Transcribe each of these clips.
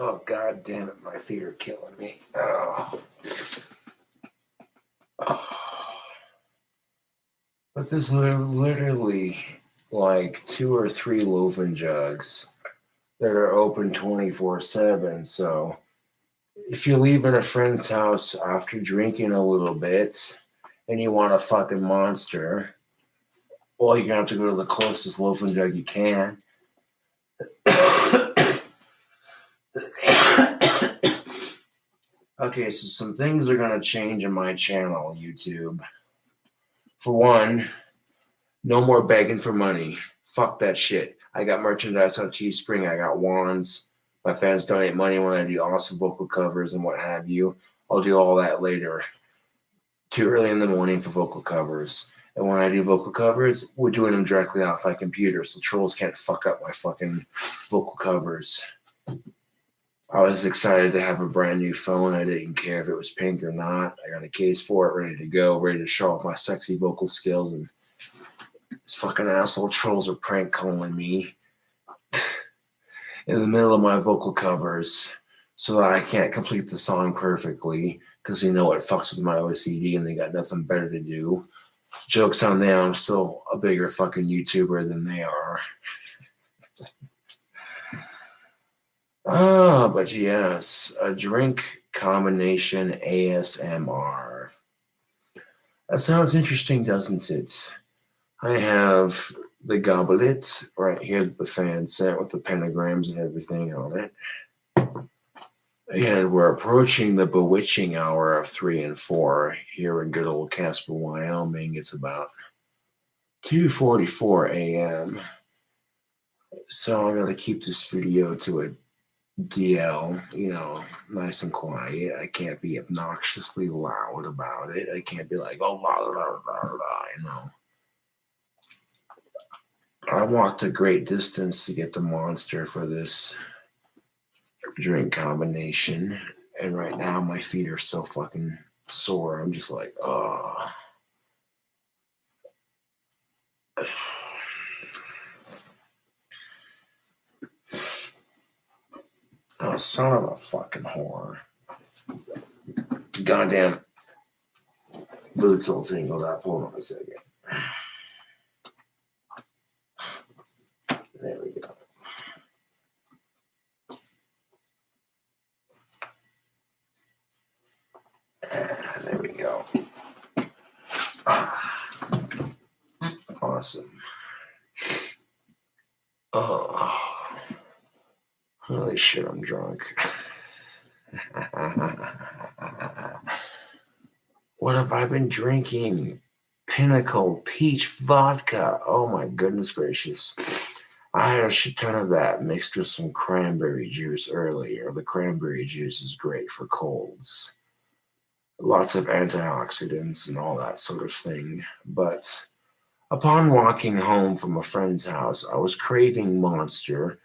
Oh, God damn it. My feet are killing me. Oh. But there's literally like 2 or 3 loafing jugs that are open 24/7. So if you leave at a friend's house after drinking a little bit and you want a fucking monster, well, you're going to have to go to the closest loafing jug you can. Okay, so some things are going to change in my channel, YouTube. For one, no more begging for money. Fuck that shit. I got merchandise on Teespring. I got wands. My fans donate money when I do awesome vocal covers and what have you. I'll do all that later. Too early in the morning for vocal covers. And when I do vocal covers, we're doing them directly off my computer, so trolls can't fuck up my fucking vocal covers. I was excited to have a brand new phone. I didn't care if it was pink or not. I got a case for it, ready to go, ready to show off my sexy vocal skills. And these fucking asshole trolls are prank calling me in the middle of my vocal covers so that I can't complete the song perfectly because they know it fucks with my OCD and they got nothing better to do. Joke's on them. I'm still a bigger fucking YouTuber than they are. But yes, a drink combination ASMR. That sounds interesting, doesn't it? I have the goblet right here that the fan sent with the pentagrams and everything on it. And we're approaching the bewitching hour of 3 and 4 here in good old Casper, Wyoming. It's about 2:44 a.m. So I'm going to keep this video to a DL, nice and quiet. I can't be obnoxiously loud about it. I can't be like, oh, blah, blah, blah, blah, I walked a great distance to get the monster for this drink combination, and right now my feet are so fucking sore. I'm just like, oh. Oh, son of a fucking whore. Goddamn boots all tangled up. Hold on a second. There we go. There we go. Awesome. Oh. Holy shit, I'm drunk. What have I been drinking? Pinnacle Peach Vodka. Oh my goodness gracious. I had a shit ton of that mixed with some cranberry juice earlier. The cranberry juice is great for colds. Lots of antioxidants and all that sort of thing. But upon walking home from a friend's house, I was craving Monster,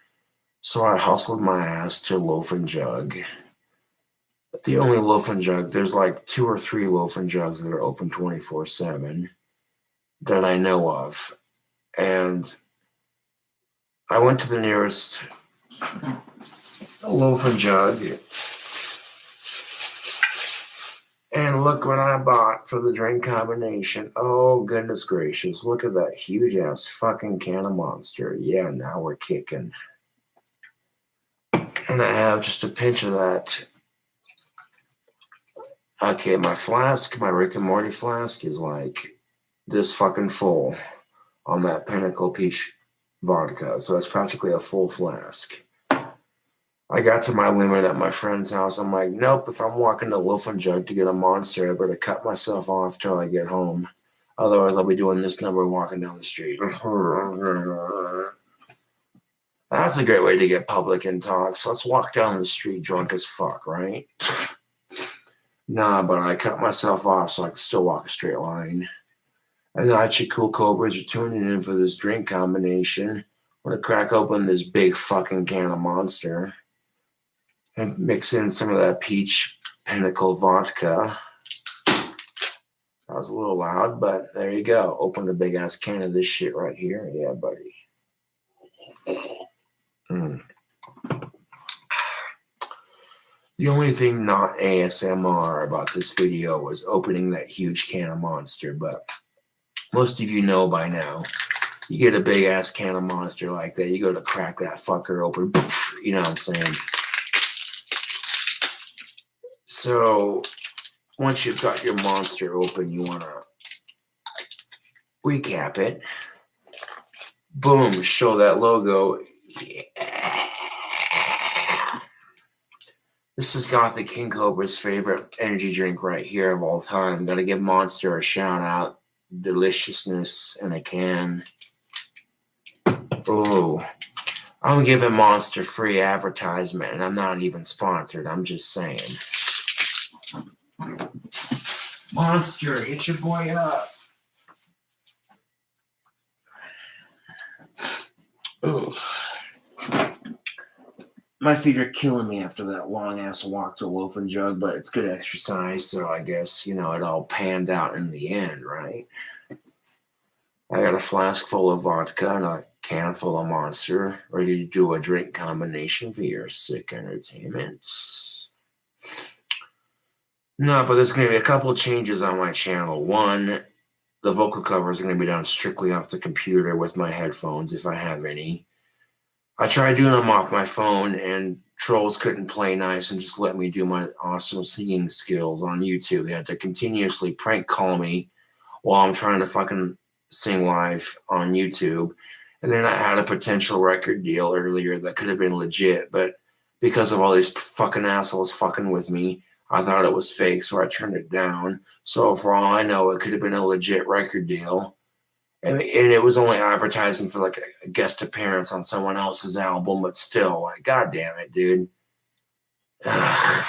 so I hustled my ass to Loafing Jug. But the only Loafing Jug, there's like 2 or 3 Loafing Jugs that are open 24/7 that I know of. And I went to the nearest Loafing Jug, and look what I bought for the drink combination. Oh, goodness gracious. Look at that huge-ass fucking can of Monster. Yeah, now we're kicking. And I have just a pinch of that. Okay, my flask, my Rick and Morty flask is like this fucking full on that Pinnacle Peach Vodka. So that's practically a full flask. I got to my limit at my friend's house. I'm like, nope, if I'm walking to Loafing Jug to get a Monster, I better cut myself off till I get home. Otherwise, I'll be doing this number walking down the street. That's a great way to get public in talks. Let's walk down the street drunk as fuck, right? Nah, but I cut myself off so I can still walk a straight line. And now, you cool cobras are tuning in for this drink combination. I'm going to crack open this big fucking can of Monster and mix in some of that peach Pinnacle vodka. That was a little loud, but there you go. Open a big ass can of this shit right here. Yeah, buddy. The only thing not ASMR about this video was opening that huge can of Monster, but most of you know by now. You get a big ass can of Monster like that, you go to crack that fucker open, you know what I'm saying? So once you've got your Monster open, you want to recap it. Boom, show that logo. Yeah. This has got the King Cobra's favorite energy drink right here of all time. Gotta give Monster a shout out. Deliciousness in a can. Oh, I'm giving Monster free advertisement, and I'm not even sponsored. I'm just saying. Monster, hit your boy up. Oh, my feet are killing me after that long ass walk to Loaf and Jug, but it's good exercise, so I guess, you know, it all panned out in the end, right? I got a flask full of vodka and a can full of Monster, ready to do a drink combination for your sick entertainment. No, but there's going to be a couple of changes on my channel. One, the vocal covers are going to be done strictly off the computer with my headphones, if I have any. I tried doing them off my phone, and trolls couldn't play nice and just let me do my awesome singing skills on YouTube. They had to continuously prank call me while I'm trying to fucking sing live on YouTube. And then I had a potential record deal earlier that could have been legit, but because of all these fucking assholes fucking with me, I thought it was fake, so I turned it down. So for all I know, it could have been a legit record deal. And it was only advertising for like a guest appearance on someone else's album, but still, like, God damn it, dude. Ugh.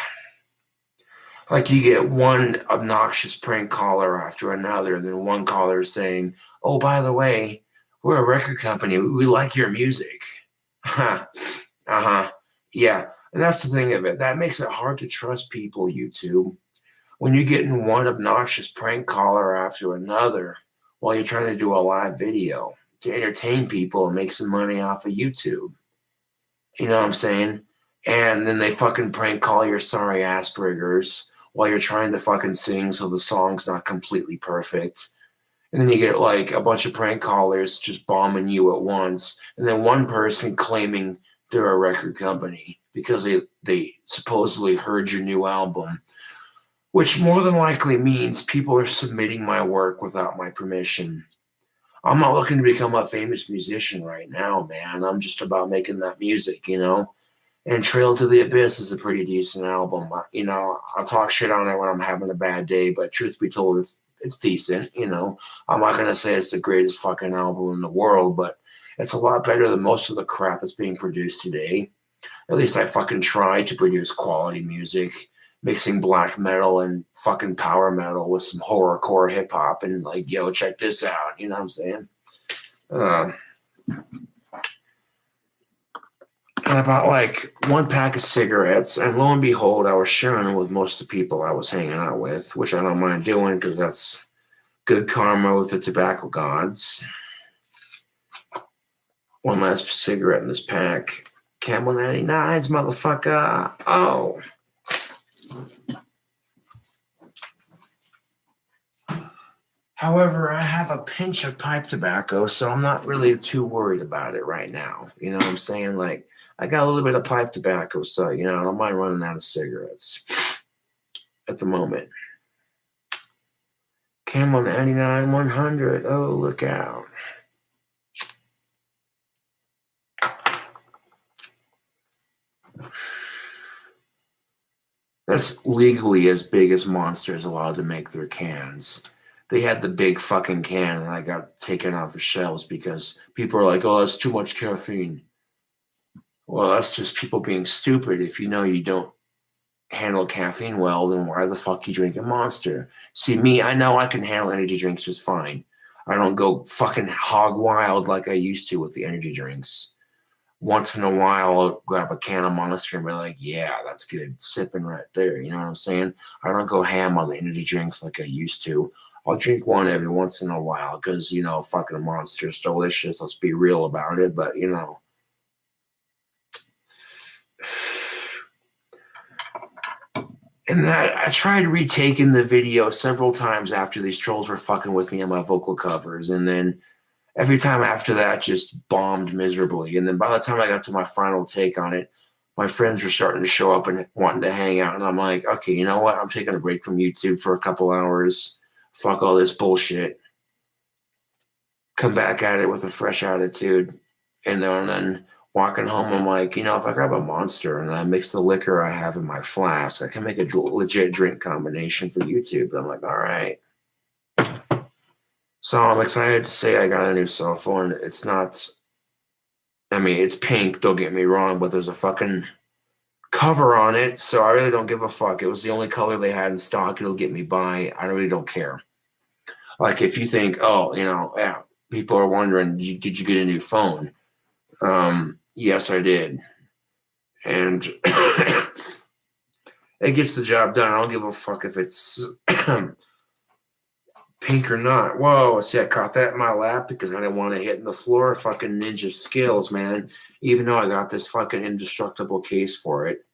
Like, you get one obnoxious prank caller after another, and then one caller saying, oh, by the way, we're a record company. We like your music. Uh-huh. Yeah. And that's the thing of it. That makes it hard to trust people, YouTube. When you're getting one obnoxious prank caller after another while you're trying to do a live video to entertain people and make some money off of YouTube. You know what I'm saying? And then they fucking prank call your sorry Asperger's while you're trying to fucking sing so the song's not completely perfect. And then you get like a bunch of prank callers just bombing you at once. And then one person claiming they're a record company because they supposedly heard your new album, which more than likely means people are submitting my work without my permission. I'm not looking to become a famous musician right now, man. I'm just about making that music, you know? And Trail to the Abyss is a pretty decent album. You know, I'll talk shit on it when I'm having a bad day, but truth be told, it's decent, you know? I'm not going to say it's the greatest fucking album in the world, but it's a lot better than most of the crap that's being produced today. At least I fucking try to produce quality music, mixing black metal and fucking power metal with some horrorcore hip hop and like, yo, check this out. You know what I'm saying? And about like one pack of cigarettes, and lo and behold, I was sharing them with most of the people I was hanging out with, which I don't mind doing because that's good karma with the tobacco gods. One last cigarette in this pack. Camel 99s, motherfucker. Oh. However, I have a pinch of pipe tobacco, so I'm not really too worried about it right now. You know what I'm saying? Like, I got a little bit of pipe tobacco, so, you know, I don't mind running out of cigarettes at the moment. Camel 99 100. Oh, look out. That's legally as big as Monster is allowed to make their cans. They had the big fucking can, and I got taken off the shelves because people are like, oh, that's too much caffeine. Well, that's just people being stupid. If you know you don't handle caffeine well, then why the fuck you drinking Monster? See, me, I know I can handle energy drinks just fine. I don't go fucking hog wild like I used to with the energy drinks. Once in a while, I'll grab a can of Monster and be like, yeah, that's good. Sipping right there. You know what I'm saying? I don't go ham on the energy drinks like I used to. I'll drink one every once in a while because, you know, fucking Monster's delicious. Let's be real about it. But, you know. And that I tried retaking the video several times after these trolls were fucking with me on my vocal covers, and then every time after that just bombed miserably. And then by the time I got to my final take on it, my friends were starting to show up and wanting to hang out. And I'm like, okay, you know what? I'm taking a break from YouTube for a couple hours. Fuck all this bullshit. Come back at it with a fresh attitude. And then walking home, I'm like, if I grab a Monster and I mix the liquor I have in my flask, I can make a legit drink combination for YouTube. And I'm like, all right. So I'm excited to say I got a new cell phone. It's not, it's pink, don't get me wrong, but there's a fucking cover on it, so I really don't give a fuck. It was the only color they had in stock. It'll get me by. I really don't care. Like, if you think, yeah, people are wondering, did you get a new phone? Yes, I did. And it gets the job done. I don't give a fuck if it's pink or not. Whoa, see, I caught that in my lap because I didn't want to hit in the floor. Fucking ninja skills, man. Even though I got this fucking indestructible case for it,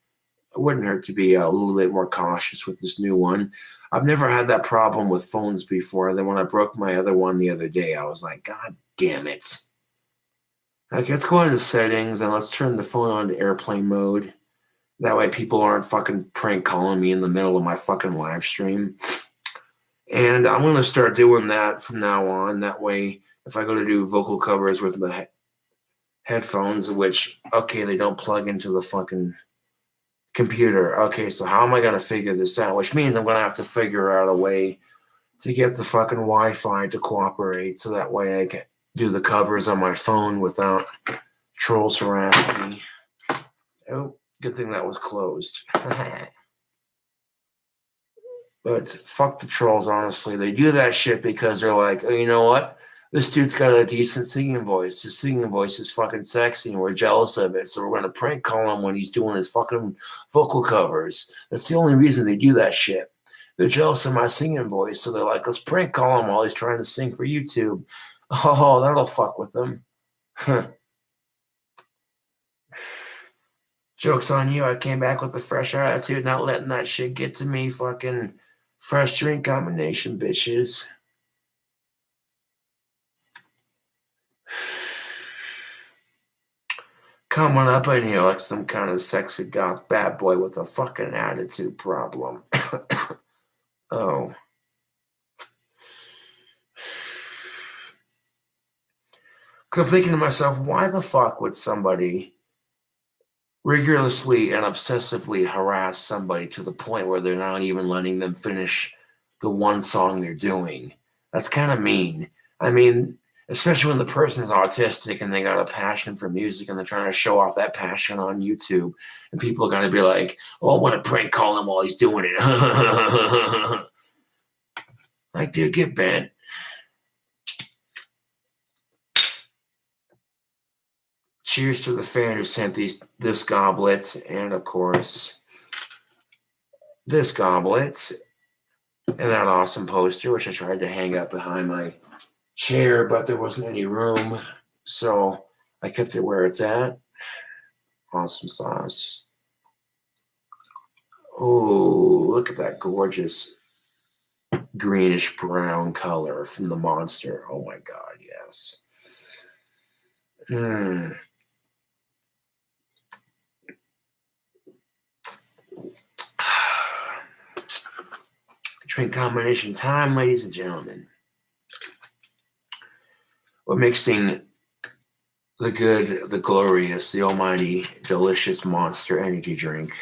it wouldn't hurt to be a little bit more cautious with this new one. I've never had that problem with phones before. Then when I broke my other one the other day, I was like, God damn it. Like, let's go into settings and let's turn the phone on to airplane mode. That way people aren't fucking prank calling me in the middle of my fucking live stream. And I'm going to start doing that from now on. That way, if I go to do vocal covers with my headphones, which, okay, they don't plug into the fucking computer. Okay, so how am I going to figure this out? Which means I'm going to have to figure out a way to get the fucking Wi-Fi to cooperate so that way I can do the covers on my phone without trolls harassing me. Oh, good thing that was closed. But fuck the trolls, honestly. They do that shit because they're like, oh, you know what? This dude's got a decent singing voice. His singing voice is fucking sexy, and we're jealous of it. So we're going to prank call him when he's doing his fucking vocal covers. That's the only reason they do that shit. They're jealous of my singing voice. So they're like, let's prank call him while he's trying to sing for YouTube. Oh, that'll fuck with them. Joke's on you. I came back with a fresh attitude, not letting that shit get to me. Fucking fresh drink combination, bitches. Coming up in here like some kind of sexy goth bad boy with a fucking attitude problem. Oh. Because I'm thinking to myself, why the fuck would somebody rigorously and obsessively harass somebody to the point where they're not even letting them finish the one song they're doing? That's kind of mean. I mean, especially when the person's autistic and they got a passion for music and they're trying to show off that passion on YouTube. And people are going to be like, oh, I want to prank call him while he's doing it. Like, dude, get bent. Cheers to the fan who sent this goblet, and of course, this goblet, and that awesome poster, which I tried to hang up behind my chair, but there wasn't any room, so I kept it where it's at. Awesome sauce. Oh, look at that gorgeous greenish brown color from the Monster. Oh my God, yes. Drink combination time, ladies and gentlemen. We're mixing the good, the glorious, the almighty, delicious Monster energy drink,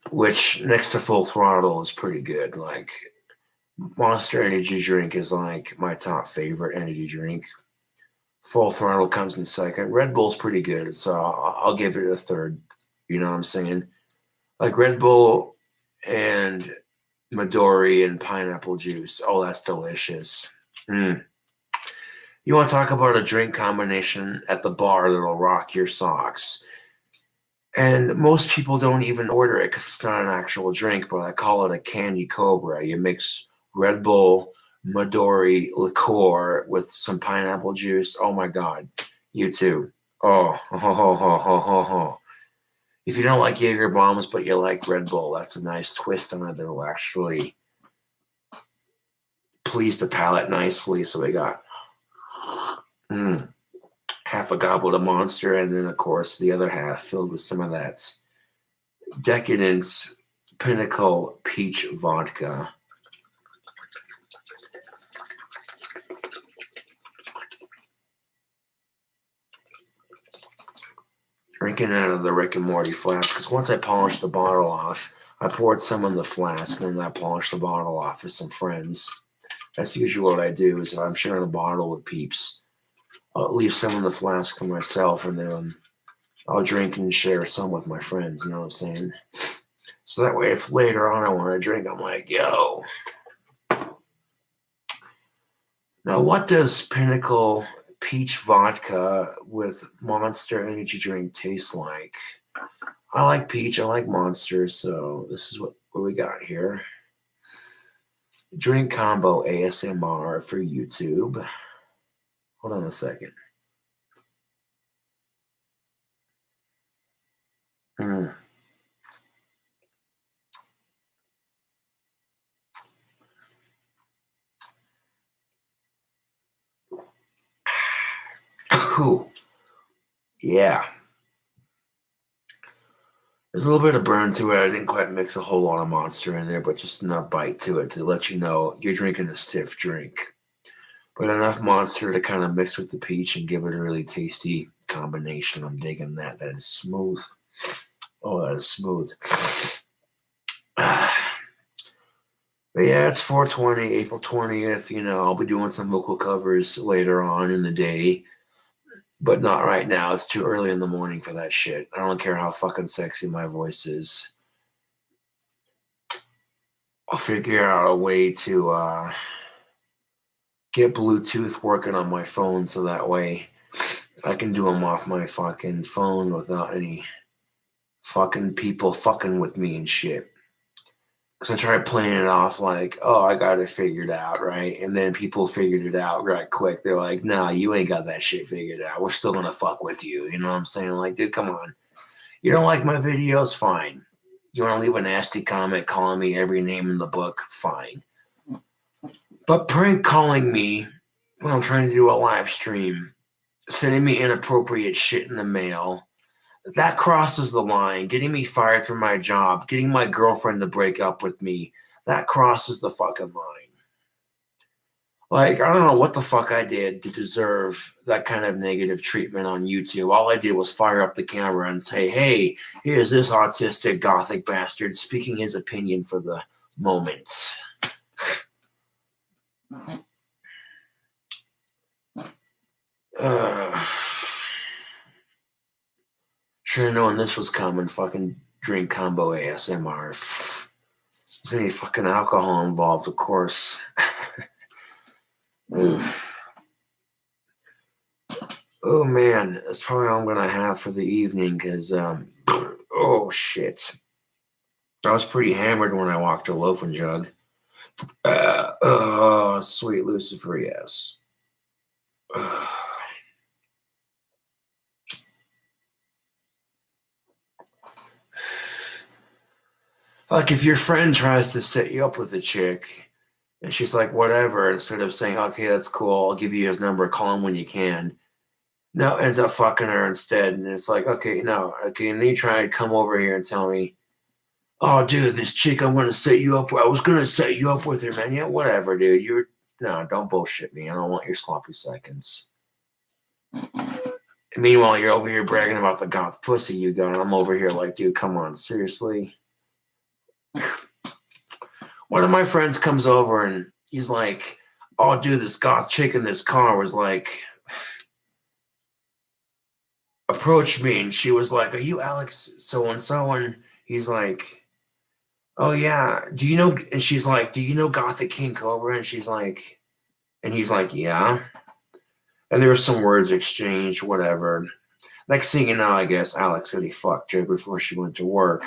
which next to Full Throttle is pretty good. Like, Monster energy drink is like my top favorite energy drink. Full Throttle comes in second. Red Bull's pretty good, so I'll give it a third. You know what I'm saying? Like Red Bull and Midori and pineapple juice. Oh, that's delicious. You want to talk about a drink combination at the bar that'll rock your socks. And most people don't even order it because it's not an actual drink, but I call it a Candy Cobra. You mix Red Bull, Midori liqueur with some pineapple juice. Oh my God. You too. Oh. If you don't like Jaeger bombs, but you like Red Bull, that's a nice twist on it that will actually please the palate nicely. So we got half a goblet of Monster, and then, of course, the other half filled with some of that decadent Pinnacle peach vodka. Drinking out of the Rick and Morty flask, because once I polished the bottle off, I poured some in the flask, and then I polished the bottle off for some friends. That's usually what I do, is if I'm sharing a bottle with peeps, I'll leave some in the flask for myself, and then I'll drink and share some with my friends, you know what I'm saying? So that way, if later on I want to drink, I'm like, yo. Now, what does Pinnacle peach vodka with Monster energy drink taste like? I like peach, I like Monster, so this is what we got here. Drink combo ASMR for YouTube. Hold on a second. Ooh. Yeah. There's a little bit of burn to it. I didn't quite mix a whole lot of Monster in there, but just enough bite to it to let you know you're drinking a stiff drink. But enough Monster to kind of mix with the peach and give it a really tasty combination. I'm digging that. That is smooth. Oh, that is smooth. But yeah, it's 420, April 20th. You know, I'll be doing some vocal covers later on in the day. But not right now. It's too early in the morning for that shit. I don't care how fucking sexy my voice is. I'll figure out a way to get Bluetooth working on my phone so that way I can do them off my fucking phone without any fucking people fucking with me and shit. Because I tried playing it off like, oh, I got it figured out, right? And then people figured it out right quick. They're like, nah, you ain't got that shit figured out. We're still going to fuck with you. You know what I'm saying? Like, dude, come on. You don't like my videos? Fine. You want to leave a nasty comment calling me every name in the book? Fine. But prank calling me when I'm trying to do a live stream, sending me inappropriate shit in the mail, that crosses the line. Getting me fired from my job, getting my girlfriend to break up with me, that crosses the fucking line. Like, I don't know what the fuck I did to deserve that kind of negative treatment on YouTube. All I did was fire up the camera and say, hey, here's this autistic gothic bastard speaking his opinion for the moment. Should have known this was coming. Fucking drink combo ASMR. If there's any fucking alcohol involved, of course. Oh man, that's probably all I'm gonna have for the evening because oh shit. I was pretty hammered when I walked a loaf and jug. Oh, sweet Lucifer, yes. Like if your friend tries to set you up with a chick and she's like, whatever, instead of saying, okay, that's cool, I'll give you his number, call him when you can. No, ends up fucking her instead. And it's like, okay, no. Okay, and then you try to come over here and tell me, oh, dude, this chick I'm going to set you up with, I was going to set you up with her, man. Yeah, whatever, dude. No, don't bullshit me. I don't want your sloppy seconds. And meanwhile, you're over here bragging about the goth pussy you got, and I'm over here like, dude, come on, seriously? One of my friends comes over and he's like, oh, dude, this goth chick in this car was like, approached me, and she was like, are you Alex so-and-so? And he's like, oh, yeah, do you know? And she's like, do you know Gothic King Cobra? And she's like, and he's like, yeah. And there were some words exchanged, whatever. Next thing you know, I guess Alex said he fucked her before she went to work.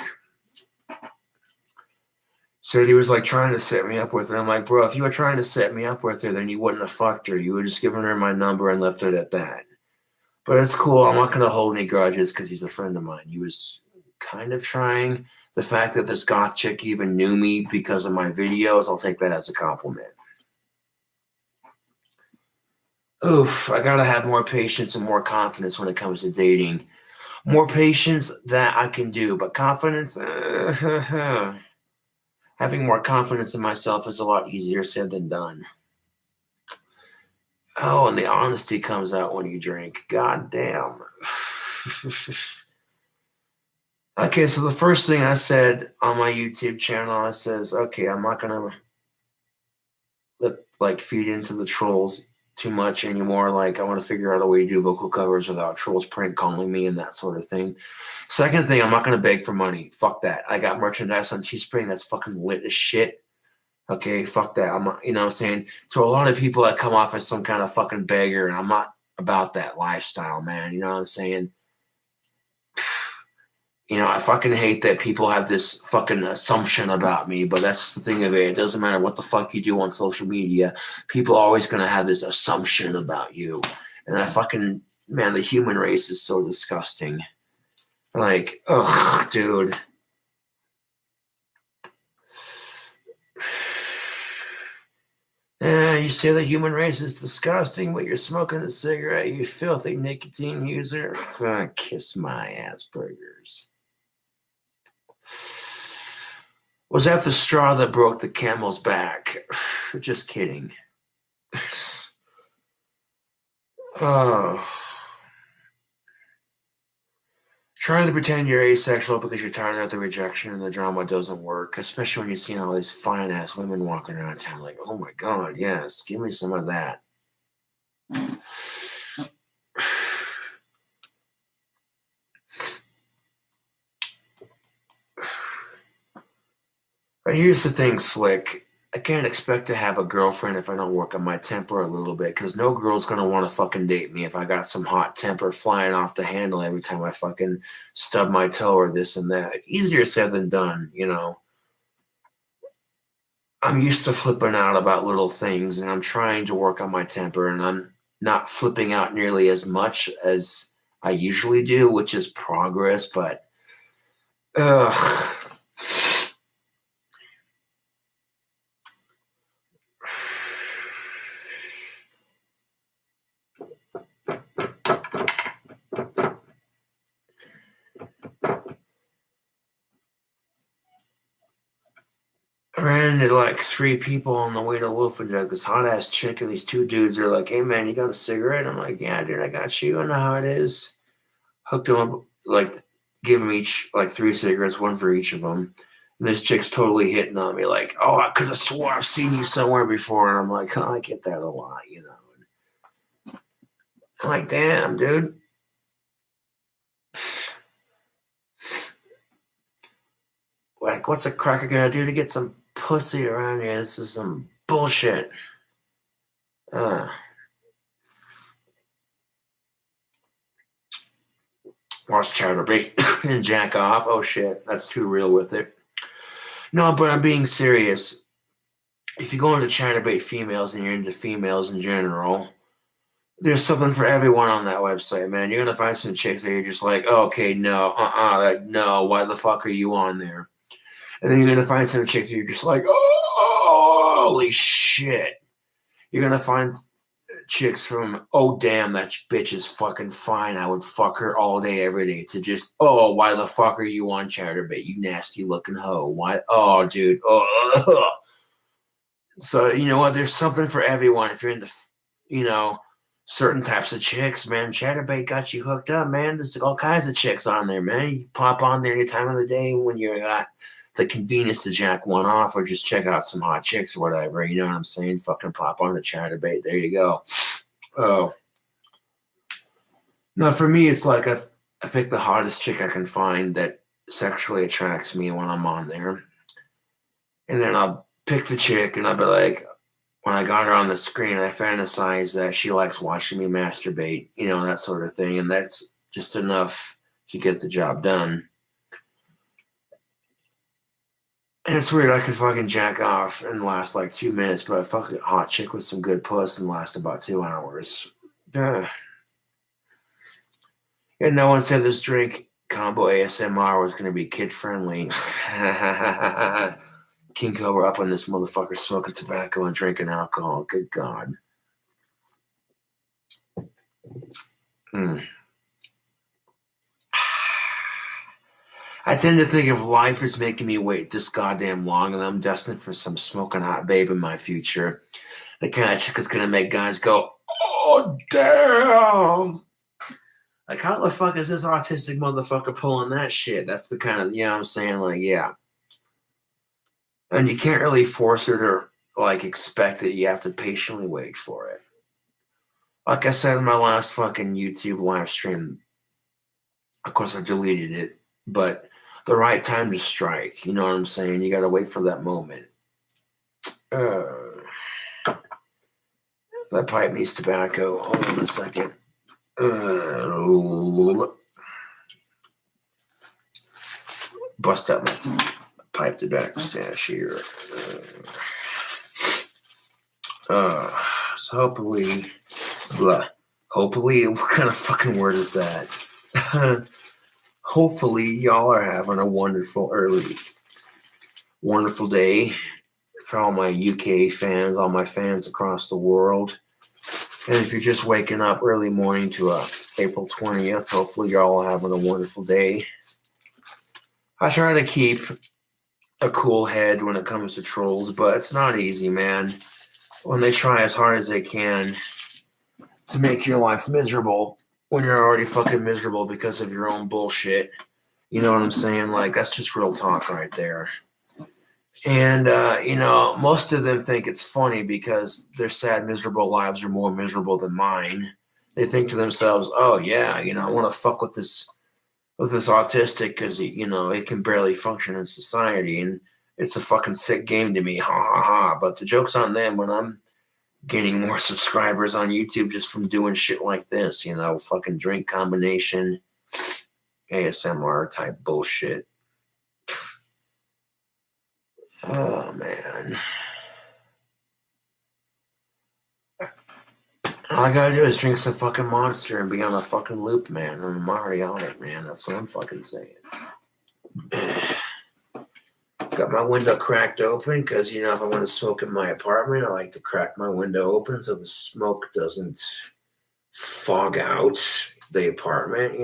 Said he was like trying to set me up with her. I'm like, bro, if you were trying to set me up with her, then you wouldn't have fucked her. You would have just given her my number and left it at that. But it's cool. I'm not going to hold any grudges because he's a friend of mine. He was kind of trying. The fact that this goth chick even knew me because of my videos, I'll take that as a compliment. Oof, I gotta have more patience and more confidence when it comes to dating. More patience, that I can do, but confidence, having more confidence in myself is a lot easier said than done. Oh, and the honesty comes out when you drink. God damn. Okay, so the first thing I said on my YouTube channel, I says, okay, I'm not gonna feed into the trolls too much anymore. Like, I want to figure out a way to do vocal covers without trolls prank calling me and that sort of thing. Second thing, I'm not gonna beg for money. Fuck that. I got merchandise on Teespring that's fucking lit as shit. Okay, fuck that. I'm not, you know what I'm saying? To a lot of people, I come off as some kind of fucking beggar, and I'm not about that lifestyle, man. You know what I'm saying? You know, I fucking hate that people have this fucking assumption about me, but that's the thing of it. It doesn't matter what the fuck you do on social media. People are always going to have this assumption about you. And I fucking, man, the human race is so disgusting. Like, ugh, dude. You say the human race is disgusting, but you're smoking a cigarette, you filthy nicotine user. Kiss my Asperger's. Was that the straw that broke the camel's back? Just kidding. Oh. Trying to pretend you're asexual because you're tired of the rejection and the drama doesn't work, especially when you're seeing all these fine-ass women walking around town like, oh my God, yes, give me some of that. But here's the thing, Slick. I can't expect to have a girlfriend if I don't work on my temper a little bit, because no girl's going to want to fucking date me if I got some hot temper flying off the handle every time I fucking stub my toe or this and that. Easier said than done, you know. I'm used to flipping out about little things, and I'm trying to work on my temper, and I'm not flipping out nearly as much as I usually do, which is progress, but ugh. I ran into like 3 people on the way to Wolfenjug. This hot ass chick and these 2 dudes are like, "Hey man, you got a cigarette?" I'm like, "Yeah, dude, I got you. I know how it is." Hooked them up, like, give them each like 3 cigarettes, one for each of them. And this chick's totally hitting on me, like, "Oh, I could have swore I've seen you somewhere before." And I'm like, "Oh, I get that a lot, you know." I'm like, "Damn, dude." Like, what's a cracker gonna do to get some pussy around here? This is some bullshit. Watch Chatterbait and jack off. Oh shit, that's too real with it. No, but I'm being serious. If you go into Chatterbait females and you're into females in general, there's something for everyone on that website, man. You're gonna find some chicks that you're just like, oh, okay, no, no, why the fuck are you on there? And then you're gonna find some chicks that you're just like, oh, holy shit. You're gonna find chicks from, oh damn, that bitch is fucking fine, I would fuck her all day every day, to just, oh, why the fuck are you on Chatterbait, you nasty looking hoe? Why? Oh dude, oh. So you know what, there's something for everyone. If you're into, you know, certain types of chicks, man, Chatterbait got you hooked up, man. There's all kinds of chicks on there, man. You pop on there any time of the day when you're got the convenience to jack one off, or just check out some hot chicks or whatever. You know what I'm saying? Fucking pop on the Chatterbait. There you go. Oh. No, for me, it's like I pick the hottest chick I can find that sexually attracts me when I'm on there. And then I'll pick the chick and I'll be like, when I got her on the screen, I fantasize that she likes watching me masturbate, you know, that sort of thing. And that's just enough to get the job done. And it's weird, I could fucking jack off and last like 2 minutes, but a fucking hot chick with some good puss and last about 2 hours. And no one said this drink combo ASMR was going to be kid friendly. King Cobra up on this motherfucker smoking tobacco and drinking alcohol. Good God. I tend to think if life is making me wait this goddamn long and I'm destined for some smoking hot babe in my future, the kind of chick is going to make guys go, oh, damn. Like, how the fuck is this autistic motherfucker pulling that shit? That's the kind of, you know what I'm saying? Like, yeah. And you can't really force her to, like, expect it. You have to patiently wait for it. Like I said in my last fucking YouTube live stream, of course I deleted it, but the right time to strike, you know what I'm saying? You got to wait for that moment. That pipe needs tobacco. Hold on a second. Bust up my pipe tobacco stash here. So hopefully, what kind of fucking word is that? Hopefully y'all are having a wonderful day for all my UK fans, all my fans across the world. And if you're just waking up early morning to April 20th, hopefully you're all having a wonderful day. I try to keep a cool head when it comes to trolls, but it's not easy, man. When they try as hard as they can to make your life miserable when you're already fucking miserable because of your own bullshit. You know what I'm saying? Like, that's just real talk right there. And, most of them think it's funny because their sad, miserable lives are more miserable than mine. They think to themselves, oh, yeah, I want to fuck with this autistic because, he can barely function in society. And it's a fucking sick game to me. Ha, ha, ha. But the joke's on them when I'm gaining more subscribers on YouTube just from doing shit like this, fucking drink combination, ASMR type bullshit. Oh, man. All I gotta do is drink some fucking Monster and be on a fucking loop, man. I'm already on it, man. That's what I'm fucking saying. Got my window cracked open because, if I want to smoke in my apartment, I like to crack my window open so the smoke doesn't fog out the apartment,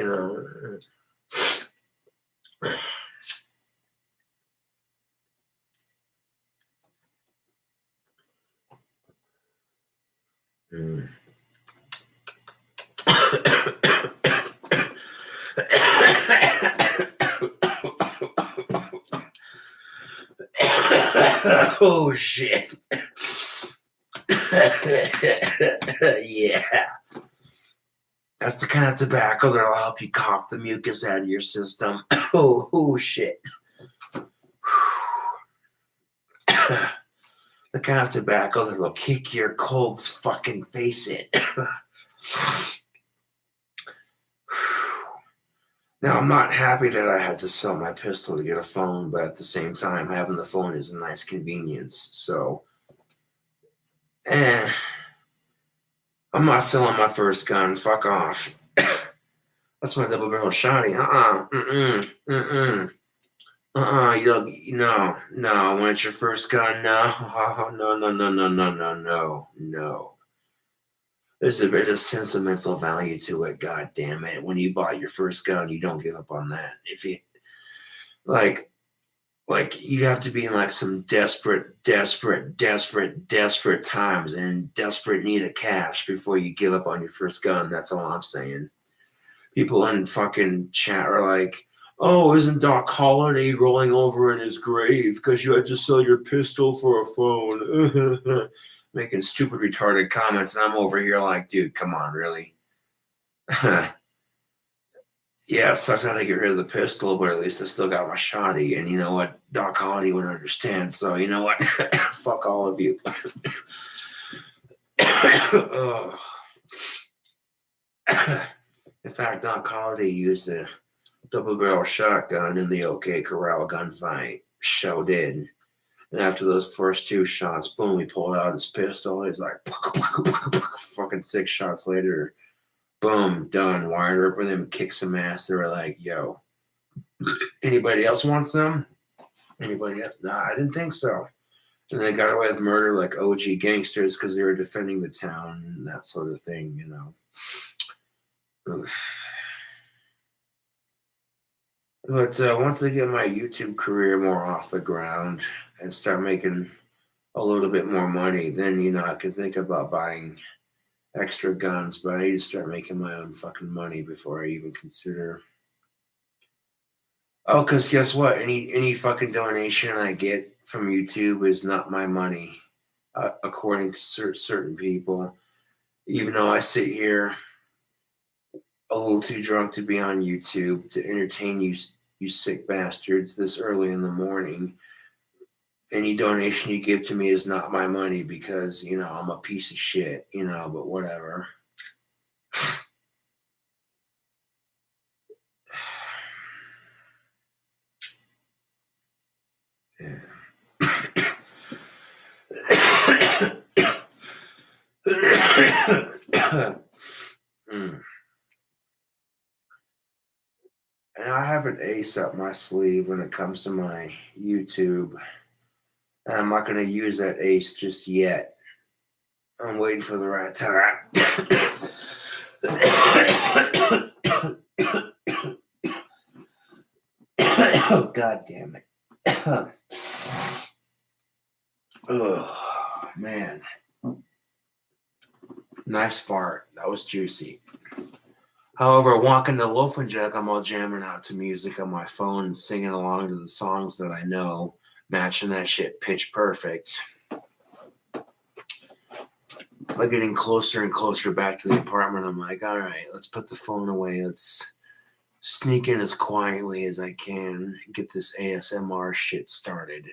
Oh, shit. Yeah. That's the kind of tobacco that'll help you cough the mucus out of your system. Oh, shit. The kind of tobacco that'll kick your cold's fucking face in. Now, I'm not happy that I had to sell my pistol to get a phone, but at the same time, having the phone is a nice convenience. So, I'm not selling my first gun. Fuck off. That's my double barrel shotty. No. When it's your first gun, no. There's a bit of sentimental value to it, god damn it. When you bought your first gun, you don't give up on that. If you like you have to be in like some desperate times and desperate need of cash before you give up on your first gun. That's all I'm saying. People in fucking chat are like, oh, isn't Doc Holliday rolling over in his grave because you had to sell your pistol for a phone? Making stupid, retarded comments, and I'm over here like, dude, come on, really? Yeah, it sucks I had to get rid of the pistol, but at least I still got my shotty, and you know what? Doc Holliday would understand, so you know what? Fuck all of you. In fact, Doc Holliday used a double-barrel shotgun in the OK Corral gunfight. Show did. And after those first 2 shots, boom, he pulled out his pistol. He's like, fucking 6 shots later, boom, done. Wired up with him, kicked some ass. They were like, yo, Anybody else want some? Anybody else? Nah, I didn't think so. And they got away with murder like OG gangsters because they were defending the town and that sort of thing, you know. Oof. But once I get my YouTube career more off the ground and start making a little bit more money, then, you know, I could think about buying extra guns, but I need to start making my own fucking money before I even consider. Oh, because guess what? Any fucking donation I get from YouTube is not my money, according to certain people. Even though I sit here a little too drunk to be on YouTube to entertain you sick bastards this early in the morning. Any donation you give to me is not my money because, you know, I'm a piece of shit, you know, but whatever. Yeah. And I have an ace up my sleeve when it comes to my YouTube. And I'm not going to use that ace just yet. I'm waiting for the right time. Oh, God damn it. Oh, man. Nice fart. That was juicy. However, walking the loafing jug, I'm all jamming out to music on my phone and singing along to the songs that I know, matching that shit pitch perfect. By getting closer and closer back to the apartment, I'm like, all right, let's put the phone away. Let's sneak in as quietly as I can and get this ASMR shit started.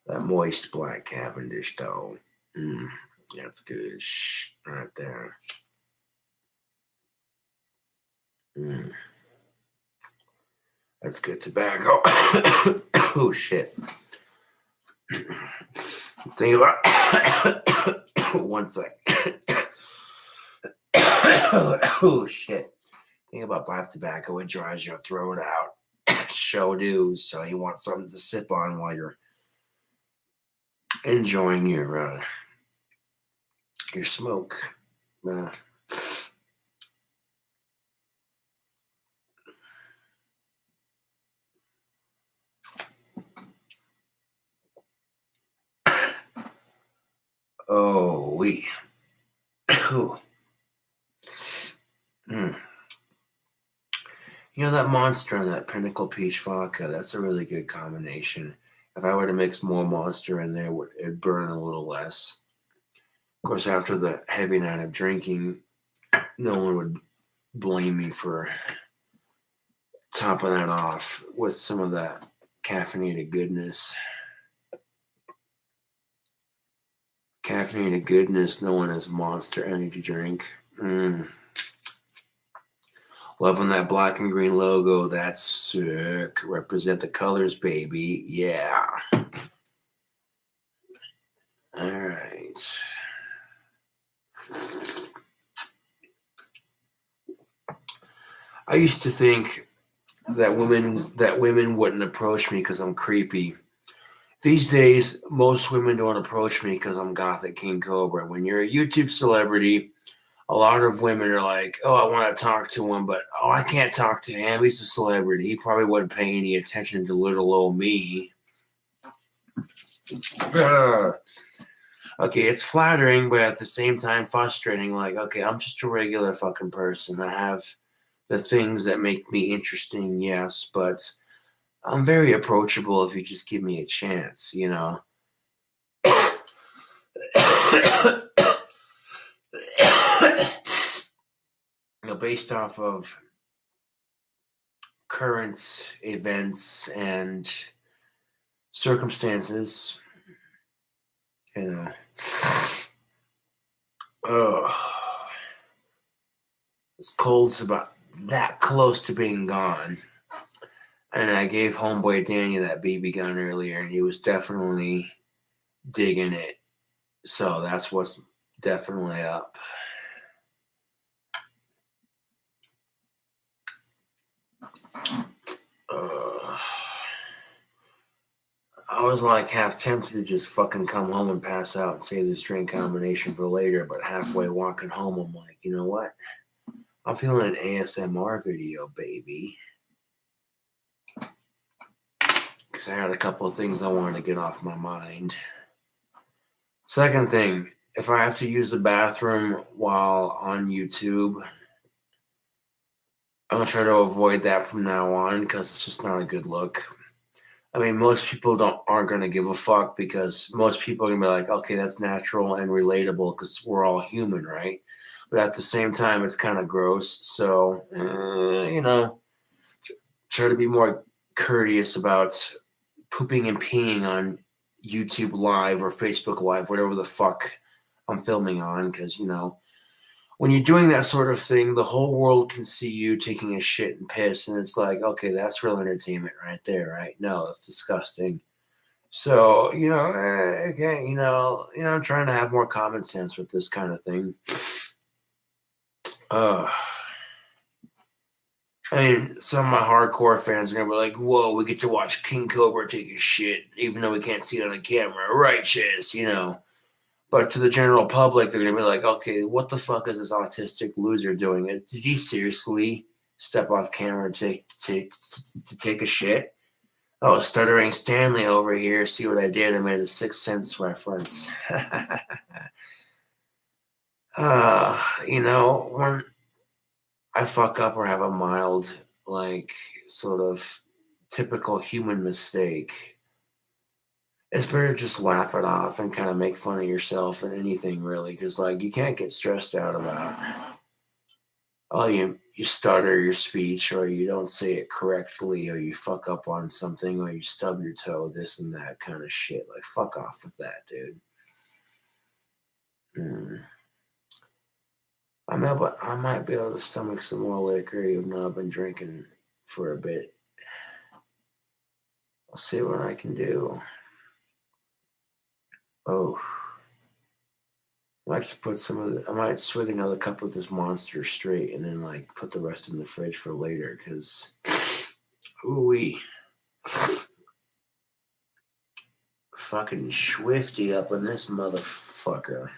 That moist black Cavendish, though. That's good right there. That's good tobacco. Oh, shit. Think about one sec. Oh, shit. Think about black tobacco. It dries your throat out. Show do. So you want something to sip on while you're enjoying your smoke. Oh, we. You know, that Monster and that Pinnacle Peach Vodka, that's a really good combination. If I were to mix more Monster in there, it'd burn a little less. Of course, after the heavy night of drinking, no one would blame me for topping that off with some of that caffeinated goodness. Caffeinated goodness known as Monster Energy drink. Loving that black and green logo. That's sick. Represent the colors, baby. Yeah. All right. I used to think that women wouldn't approach me because I'm creepy. These days, most women don't approach me because I'm Gothic King Cobra. When you're a YouTube celebrity, a lot of women are like, oh, I want to talk to him, but I can't talk to him. He's a celebrity. He probably wouldn't pay any attention to little old me. Okay, it's flattering, but at the same time frustrating. Like, okay, I'm just a regular fucking person. I have the things that make me interesting, yes, but I'm very approachable if you just give me a chance, you know. You know, based off of current events and circumstances, you know. This cold's about that close to being gone. And I gave homeboy Danny that BB gun earlier, and he was definitely digging it. So that's what's definitely up. I was like half tempted to just fucking come home and pass out and save this drink combination for later, but halfway walking home, I'm like, you know what? I'm feeling an ASMR video, baby. Because I had a couple of things I wanted to get off my mind. Second thing, if I have to use the bathroom while on YouTube, I'm going to try to avoid that from now on because it's just not a good look. I mean, most people aren't going to give a fuck because most people are going to be like, okay, that's natural and relatable because we're all human, right? But at the same time, it's kind of gross. So, try to be more courteous about pooping and peeing on YouTube Live or Facebook Live, whatever the fuck I'm filming on, because, when you're doing that sort of thing, the whole world can see you taking a shit and piss, and it's like, okay, that's real entertainment right there, right? No, that's disgusting. So, again, I'm trying to have more common sense with this kind of thing. I mean, some of my hardcore fans are going to be like, whoa, we get to watch King Cobra take a shit, even though we can't see it on the camera. Righteous, But to the general public, they're going to be like, okay, what the fuck is this autistic loser doing? Did he seriously step off camera to take a shit? Oh, Stuttering Stanley over here. See what I did? I made a Sixth Sense reference. When I fuck up or have a mild, sort of typical human mistake, it's better to just laugh it off and kind of make fun of yourself and anything, really, because, you can't get stressed out about, you stutter your speech, or you don't say it correctly, or you fuck up on something, or you stub your toe, this and that kind of shit. Fuck off with that, dude. I might be able to stomach some more liquor, even though I've been drinking for a bit. I'll see what I can do. Oh, I might just put I might swig another cup of this Monster straight, and then put the rest in the fridge for later. Cause, ooh-wee, fucking swifty up in this motherfucker.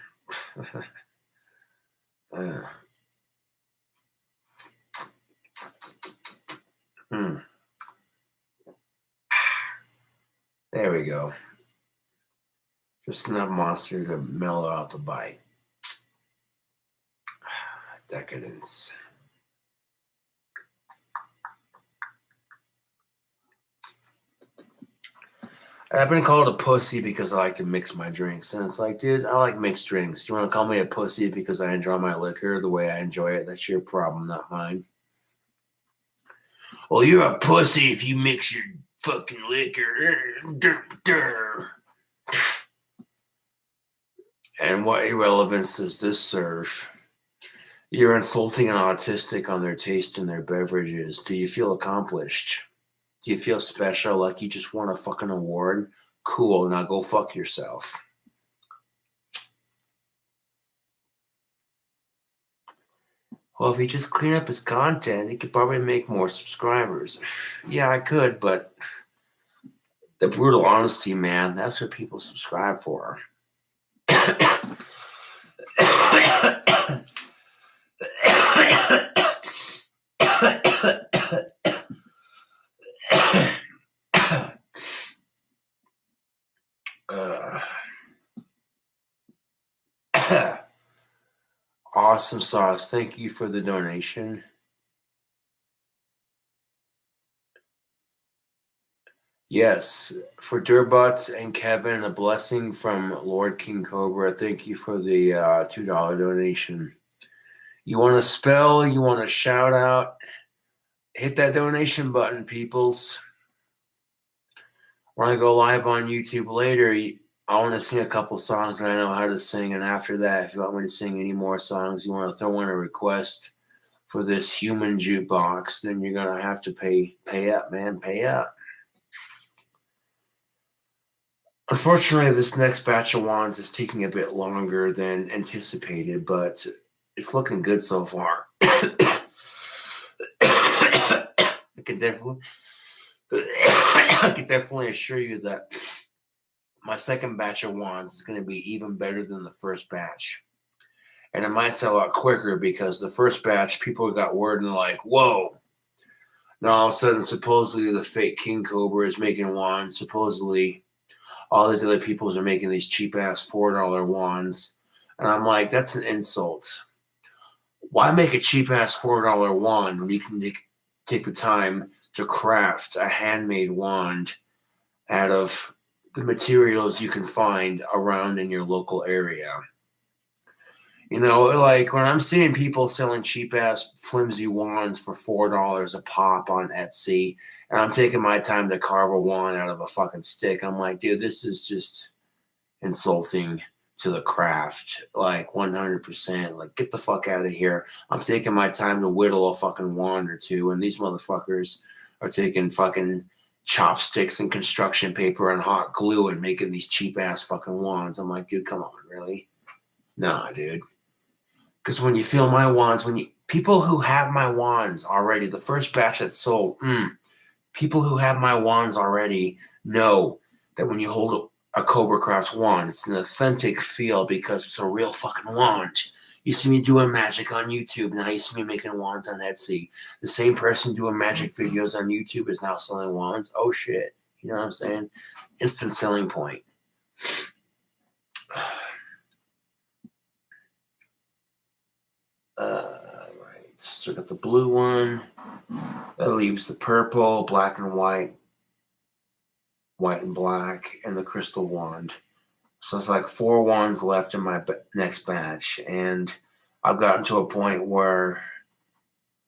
There we go. Just enough Monster to mellow out the bite. Decadence. I've been called a pussy because I like to mix my drinks. And it's like, dude, I like mixed drinks. You want to call me a pussy because I enjoy my liquor the way I enjoy it? That's your problem, not mine. Well, you're a pussy if you mix your fucking liquor. And what irrelevance does this serve? You're insulting an autistic on their taste in their beverages. Do you feel accomplished? Do you feel special, like you just won a fucking award? Cool, now go fuck yourself. Well, if he just clean up his content, he could probably make more subscribers. Yeah, I could, but the brutal honesty, man, that's what people subscribe for. Awesome sauce. Thank you for the donation. Yes, for Durbutts and Kevin, a blessing from Lord King Cobra. Thank you for the $2 donation. You want to spell, you want to shout out, hit that donation button, peoples. When I go live on YouTube later, I want to sing a couple songs that I know how to sing. And after that, if you want me to sing any more songs, you want to throw in a request, for this human jukebox, then you're gonna have to pay up, man, pay up. Unfortunately, this next batch of wands is taking a bit longer than anticipated, but it's looking good so far. I can definitely assure you that my second batch of wands is going to be even better than the first batch. And it might sell out quicker because the first batch, people got word and like, whoa. Now all of a sudden, supposedly the fake King Cobra is making wands. Supposedly all these other people are making these cheap-ass $4 wands. And I'm like, that's an insult. Why make a cheap-ass $4 wand when you can take the time to craft a handmade wand out of the materials you can find around in your local area? You know, like when I'm seeing people selling cheap-ass flimsy wands for $4 a pop on Etsy, and I'm taking my time to carve a wand out of a fucking stick, I'm like, dude, this is just insulting to the craft. Like 100%. Like, get the fuck out of here. I'm taking my time to whittle a fucking wand or two, and these motherfuckers are taking fucking chopsticks and construction paper and hot glue and making these cheap-ass fucking wands. I'm like, dude, come on, really? Nah, dude. Because when you feel my wands, people who have my wands already, the first batch that sold, people who have my wands already know that when you hold a Cobra Crafts wand, it's an authentic feel because it's a real fucking wand. You see me doing magic on YouTube, now you see me making wands on Etsy. The same person doing magic videos on YouTube is now selling wands. Oh shit. You know what I'm saying? Instant selling point. Right. So we got the blue one. That leaves the purple, black and white, white and black, and the crystal wand. So it's like 4 wands left in my next batch. And I've gotten to a point where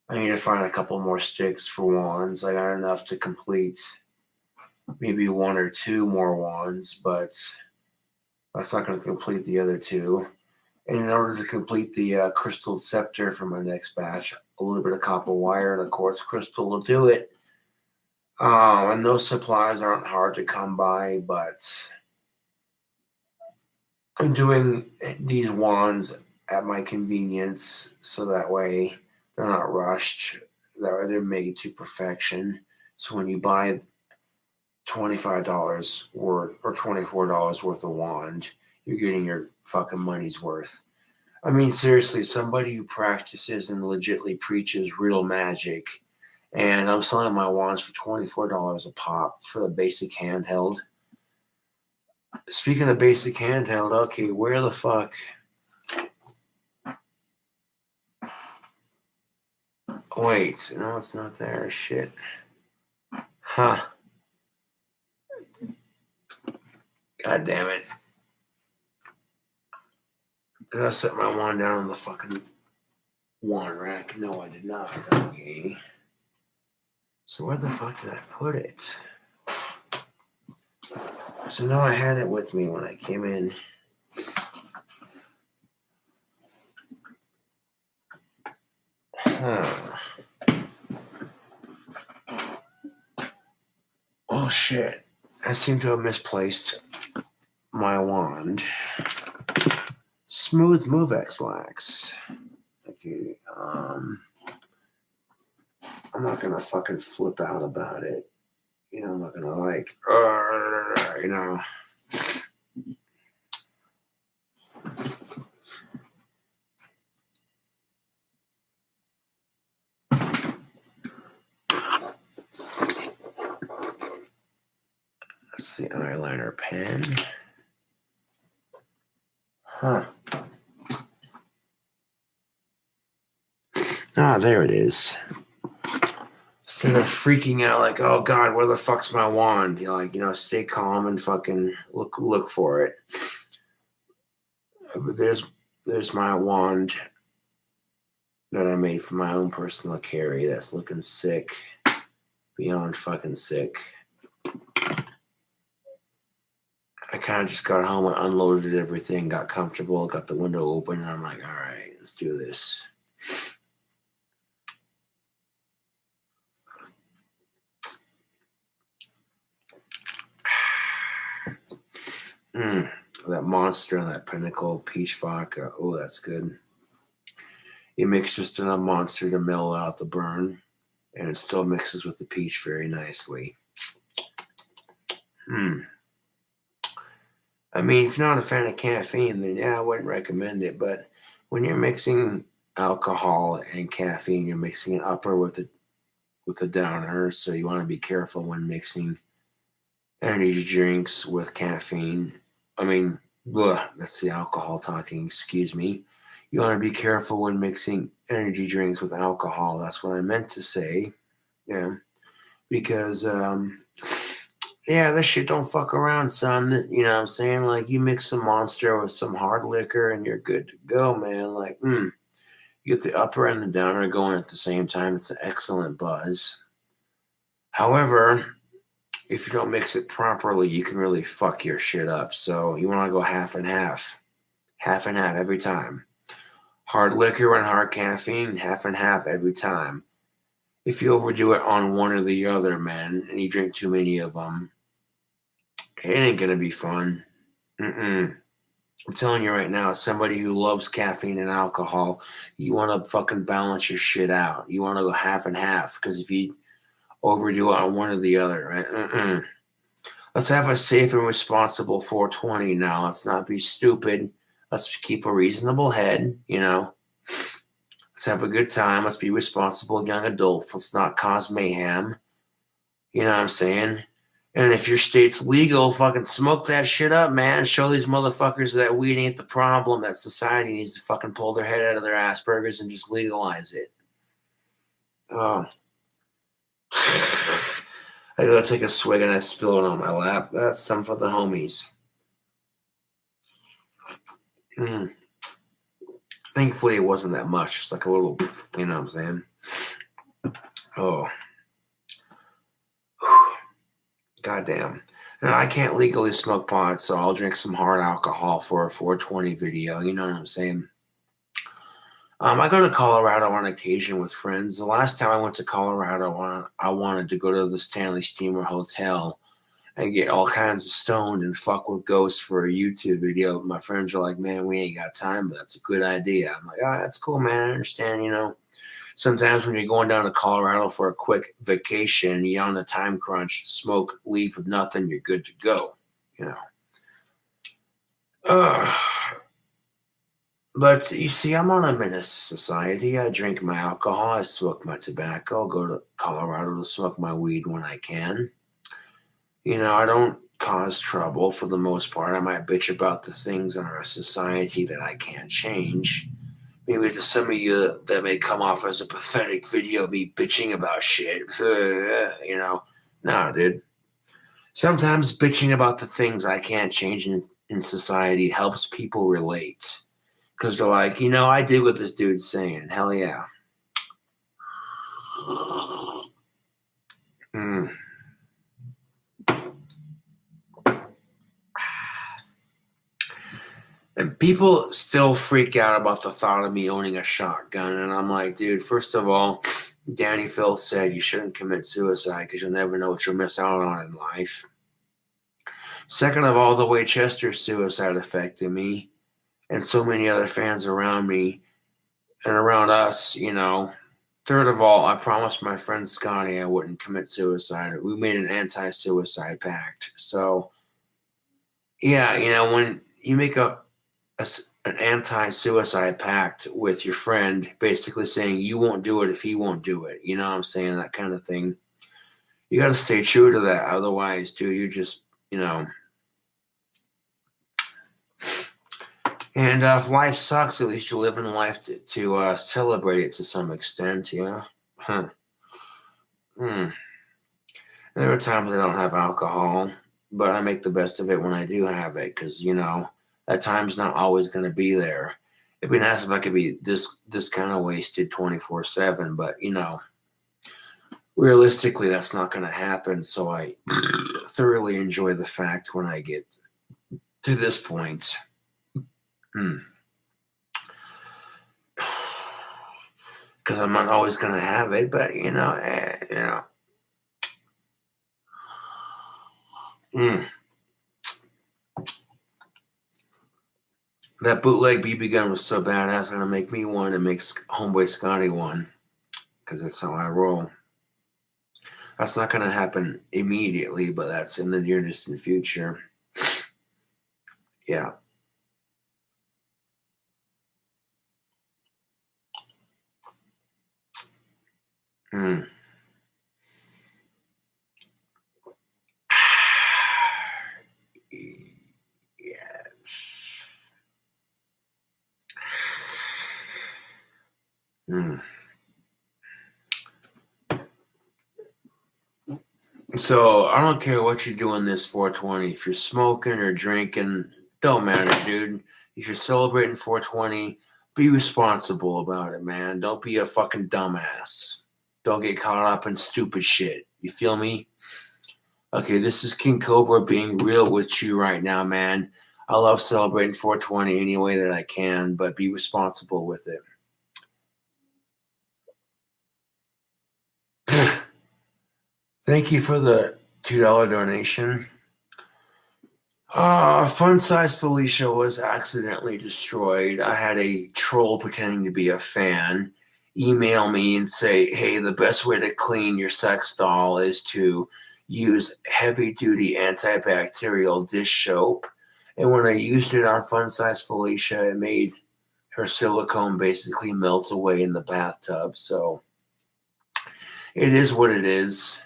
I need to find a couple more sticks for wands. I got enough to complete maybe 1 or 2 more wands, but that's not going to complete the other 2. And in order to complete the crystal scepter for my next batch, a little bit of copper wire and a quartz crystal will do it. And those supplies aren't hard to come by, but I'm doing these wands at my convenience so that way they're not rushed. That way they're made to perfection. So when you buy $25 worth or $24 worth of wand, you're getting your fucking money's worth. I mean, seriously, somebody who practices and legitimately preaches real magic, and I'm selling my wands for $24 a pop for the basic handheld. Speaking of basic handheld, okay, where the fuck? Wait, no, it's not there. Shit. Huh. God damn it. Did I set my wand down on the fucking wand rack? No, I did not. Okay. So where the fuck did I put it? So now I had it with me when I came in. Huh. Oh shit. I seem to have misplaced my wand. Smooth Move X-Lax. Okay, I'm not gonna fucking flip out about it. You know, I'm not gonna like, you know. That's the eyeliner pen. Huh. Ah, there it is. Instead of freaking out like, oh God, where the fuck's my wand? You're like, you know, stay calm and fucking look for it. But there's my wand that I made for my own personal carry. That's looking sick. Beyond fucking sick. I kind of just got home and unloaded everything, got comfortable, got the window open, and I'm like, all right, let's do this. That Monster and that Pinnacle peach vodka. Oh, that's good. You mix just enough Monster to mellow out the burn, and it still mixes with the peach very nicely. I mean, if you're not a fan of caffeine, then yeah, I wouldn't recommend it. But when you're mixing alcohol and caffeine, you're mixing an upper with a downer. So you want to be careful when mixing energy drinks with caffeine. I mean, that's the alcohol talking. Excuse me. You want to be careful when mixing energy drinks with alcohol. That's what I meant to say. Yeah, because this shit don't fuck around, son. You know what I'm saying? Like, you mix some Monster with some hard liquor and you're good to go, man. Like, you get the upper and the downer going at the same time. It's an excellent buzz. However, if you don't mix it properly, you can really fuck your shit up. So you want to go half and half. Half and half every time. Hard liquor and hard caffeine, half and half every time. If you overdo it on one or the other, man, and you drink too many of them, it ain't gonna be fun. I'm telling you right now, as somebody who loves caffeine and alcohol, you want to fucking balance your shit out. You want to go half and half, because if you overdo it on one or the other, right? Let's have a safe and responsible 420 now. Let's not be stupid. Let's keep a reasonable head, you know. Let's have a good time. Let's be responsible young adults. Let's not cause mayhem. You know what I'm saying? And if your state's legal, fucking smoke that shit up, man. Show these motherfuckers that weed ain't the problem, that society needs to fucking pull their head out of their Asperger's and just legalize it. Oh. I gotta take a swig and I spill it on my lap. That's some for the homies. Thankfully, it wasn't that much. Just like a little, you know what I'm saying? Oh. Goddamn. Now, I can't legally smoke pot, so I'll drink some hard alcohol for a 420 video. You know what I'm saying? I go to Colorado on occasion with friends. The last time I went to Colorado, I wanted to go to the Stanley Steamer Hotel and get all kinds of stoned and fuck with ghosts for a YouTube video. My friends are like, man, we ain't got time, but that's a good idea. I'm like, that's cool, man. I understand, you know. Sometimes when you're going down to Colorado for a quick vacation, you're on the time crunch, smoke, leave with nothing, you're good to go, you know. But you see, I'm on a menace to society. I drink my alcohol, I smoke my tobacco, go to Colorado to smoke my weed when I can. You know, I don't cause trouble for the most part. I might bitch about the things in our society that I can't change. Maybe to some of you that may come off as a pathetic video of me bitching about shit. You know, no, dude. Sometimes bitching about the things I can't change in society helps people relate. Because they're like, you know, I did what this dude's saying. Hell yeah. And people still freak out about the thought of me owning a shotgun. And I'm like, dude, first of all, Danny Phil said you shouldn't commit suicide because you'll never know what you'll miss out on in life. Second of all, the way Chester's suicide affected me and so many other fans around me and around us, you know. Third of all, I promised my friend Scotty I wouldn't commit suicide. We made an anti-suicide pact. So, yeah, you know, when you make an anti-suicide pact with your friend, basically saying you won't do it if he won't do it, you know what I'm saying, that kind of thing, you got to stay true to that. Otherwise, dude, you're just, you know. And if life sucks, at least you're living life to celebrate it to some extent, yeah. There are times I don't have alcohol, but I make the best of it when I do have it, because, you know, that time's not always going to be there. It'd be nice if I could be this kind of wasted 24/7, but, you know, realistically, that's not going to happen, so I thoroughly enjoy the fact when I get to this point. Because I'm not always going to have it, but, you know, That bootleg BB gun was so badass, I'm gonna make me one and make Homeboy Scotty one, because that's how I roll. That's not gonna happen immediately, but that's in the near distant future. Yeah. Hmm. Yes. Hmm. So I don't care what you're doing this 420. If you're smoking or drinking, don't matter, dude. If you're celebrating 420, be responsible about it, man. Don't be a fucking dumbass. Don't get caught up in stupid shit. You feel me? Okay, this is King Cobra being real with you right now, man. I love celebrating 420 any way that I can, but be responsible with it. Thank you for the $2 donation. Fun Size Felicia was accidentally destroyed. I had a troll pretending to be a fan email me and say, hey, the best way to clean your sex doll is to use heavy duty antibacterial dish soap. And when I used it on Fun Size Felicia, it made her silicone basically melt away in the bathtub. So it is what it is.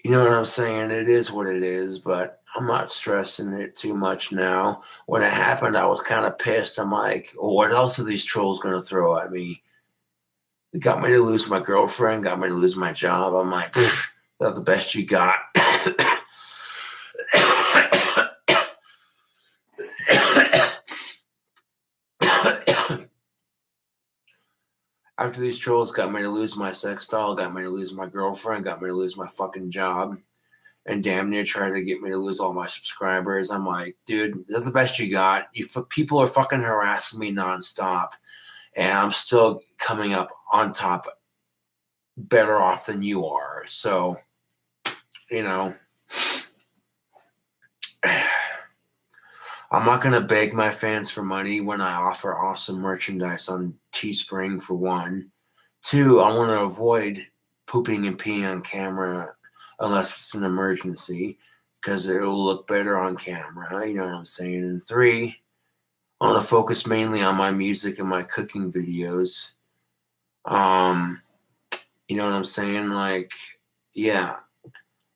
You know what I'm saying? It is what it is, but I'm not stressing it too much now. When it happened, I was kind of pissed. I'm like, well, what else are these trolls going to throw at me? It got me to lose my girlfriend, got me to lose my job. I'm like, that's the best you got. After these trolls got me to lose my sex doll, got me to lose my girlfriend, got me to lose my fucking job, and damn near tried to get me to lose all my subscribers. I'm like, dude, that's the best you got. People are fucking harassing me nonstop, and I'm still coming up on top, better off than you are. So, you know, I'm not gonna beg my fans for money when I offer awesome merchandise on Teespring, for one. Two, I want to avoid pooping and peeing on camera unless it's an emergency, because it will look better on camera. You know what I'm saying? And three, I want to focus mainly on my music and my cooking videos. Um, you know what I'm saying? Like, yeah,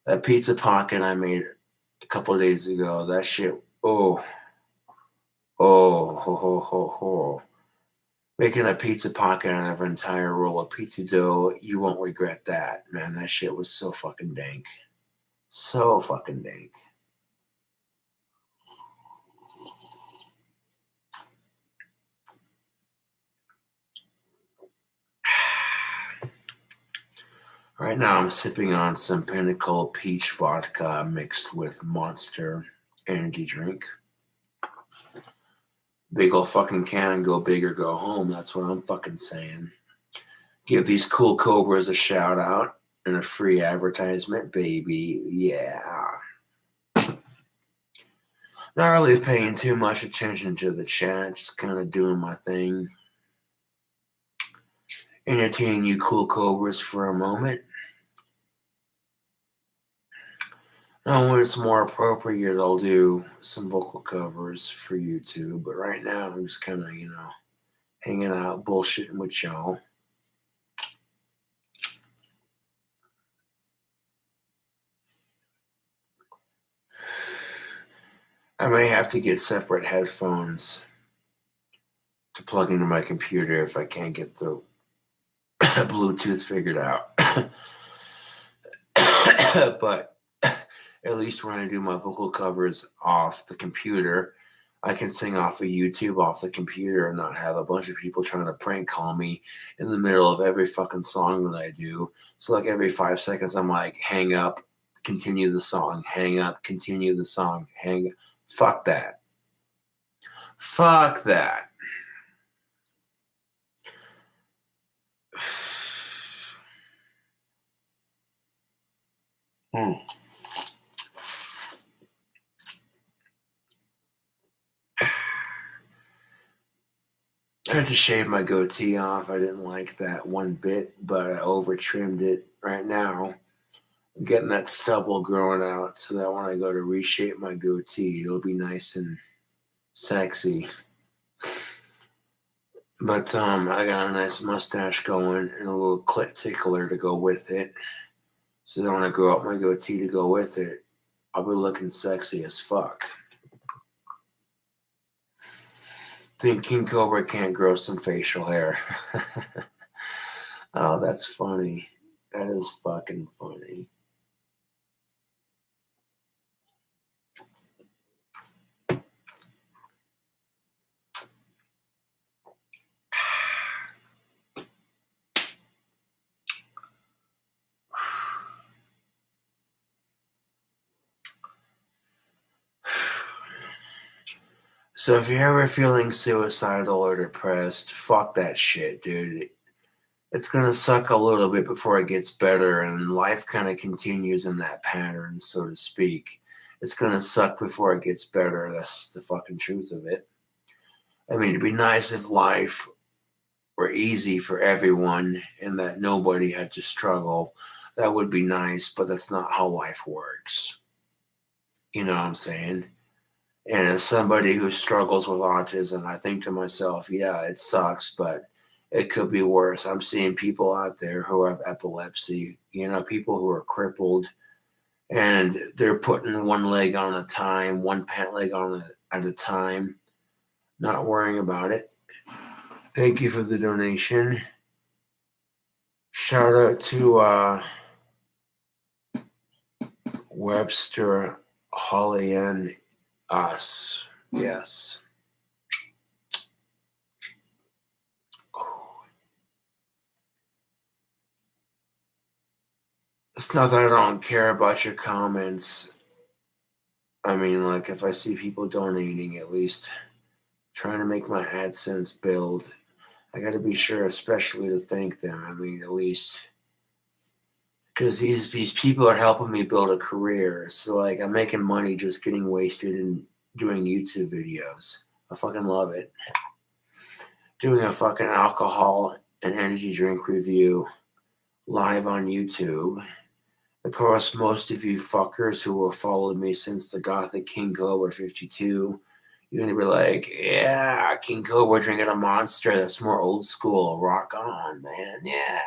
that pizza pocket I made a couple of days ago, that shit, ho, ho, ho, ho. Making a pizza pocket out of an entire roll of pizza dough, you won't regret that, man. That shit was so fucking dank. So fucking dank. Right now, I'm sipping on some Pinnacle peach vodka mixed with Monster energy drink. Big ol' fucking can, go big or go home. That's what I'm fucking saying. Give these cool cobras a shout out and a free advertisement, baby. Yeah. Not really paying too much attention to the chat, just kind of doing my thing. Entertaining you cool cobras for a moment. When it's more appropriate, I'll do some vocal covers for YouTube. But right now, I'm just kind of, hanging out, bullshitting with y'all. I may have to get separate headphones to plug into my computer if I can't get the Bluetooth figured out. But at least when I do my vocal covers off the computer, I can sing off of YouTube off the computer and not have a bunch of people trying to prank call me in the middle of every fucking song that I do. So like every 5 seconds, I'm like, hang up, continue the song, hang up, continue the song, hang up. Fuck that. Fuck that. Hmm. I had to shave my goatee off. I didn't like that one bit, but I over trimmed it right now. I'm getting that stubble growing out so that when I go to reshape my goatee, it'll be nice and sexy. But I got a nice mustache going and a little clit tickler to go with it. So then when I grow out my goatee to go with it, I'll be looking sexy as fuck. Think King Cobra can't grow some facial hair. Oh, that's funny. That is fucking funny. So if you're ever feeling suicidal or depressed, fuck that shit, dude. It's gonna suck a little bit before it gets better, and life kind of continues in that pattern, so to speak. It's gonna suck before it gets better. That's just the fucking truth of it. I mean, it'd be nice if life were easy for everyone and that nobody had to struggle. That would be nice, but that's not how life works. You know what I'm saying? And as somebody who struggles with autism, I think to myself, yeah, it sucks, but it could be worse. I'm seeing people out there who have epilepsy, people who are crippled, and they're putting one leg on a time, one pant leg on at a time, not worrying about it. Thank you for the donation. Shout out to Webster, Holly, and us. Yes. It's not that I don't care about your comments. I mean, like, if I see people donating, at least trying to make my AdSense build, I got to be sure, especially to thank them. I mean, at least because these people are helping me build a career. So, like, I'm making money just getting wasted and doing YouTube videos. I fucking love it. Doing a fucking alcohol and energy drink review live on YouTube. Of course, most of you fuckers who have followed me since the Gothic King Cobra 52, you're going to be like, yeah, King Cobra drinking a monster. That's more old school. Rock on, man. Yeah.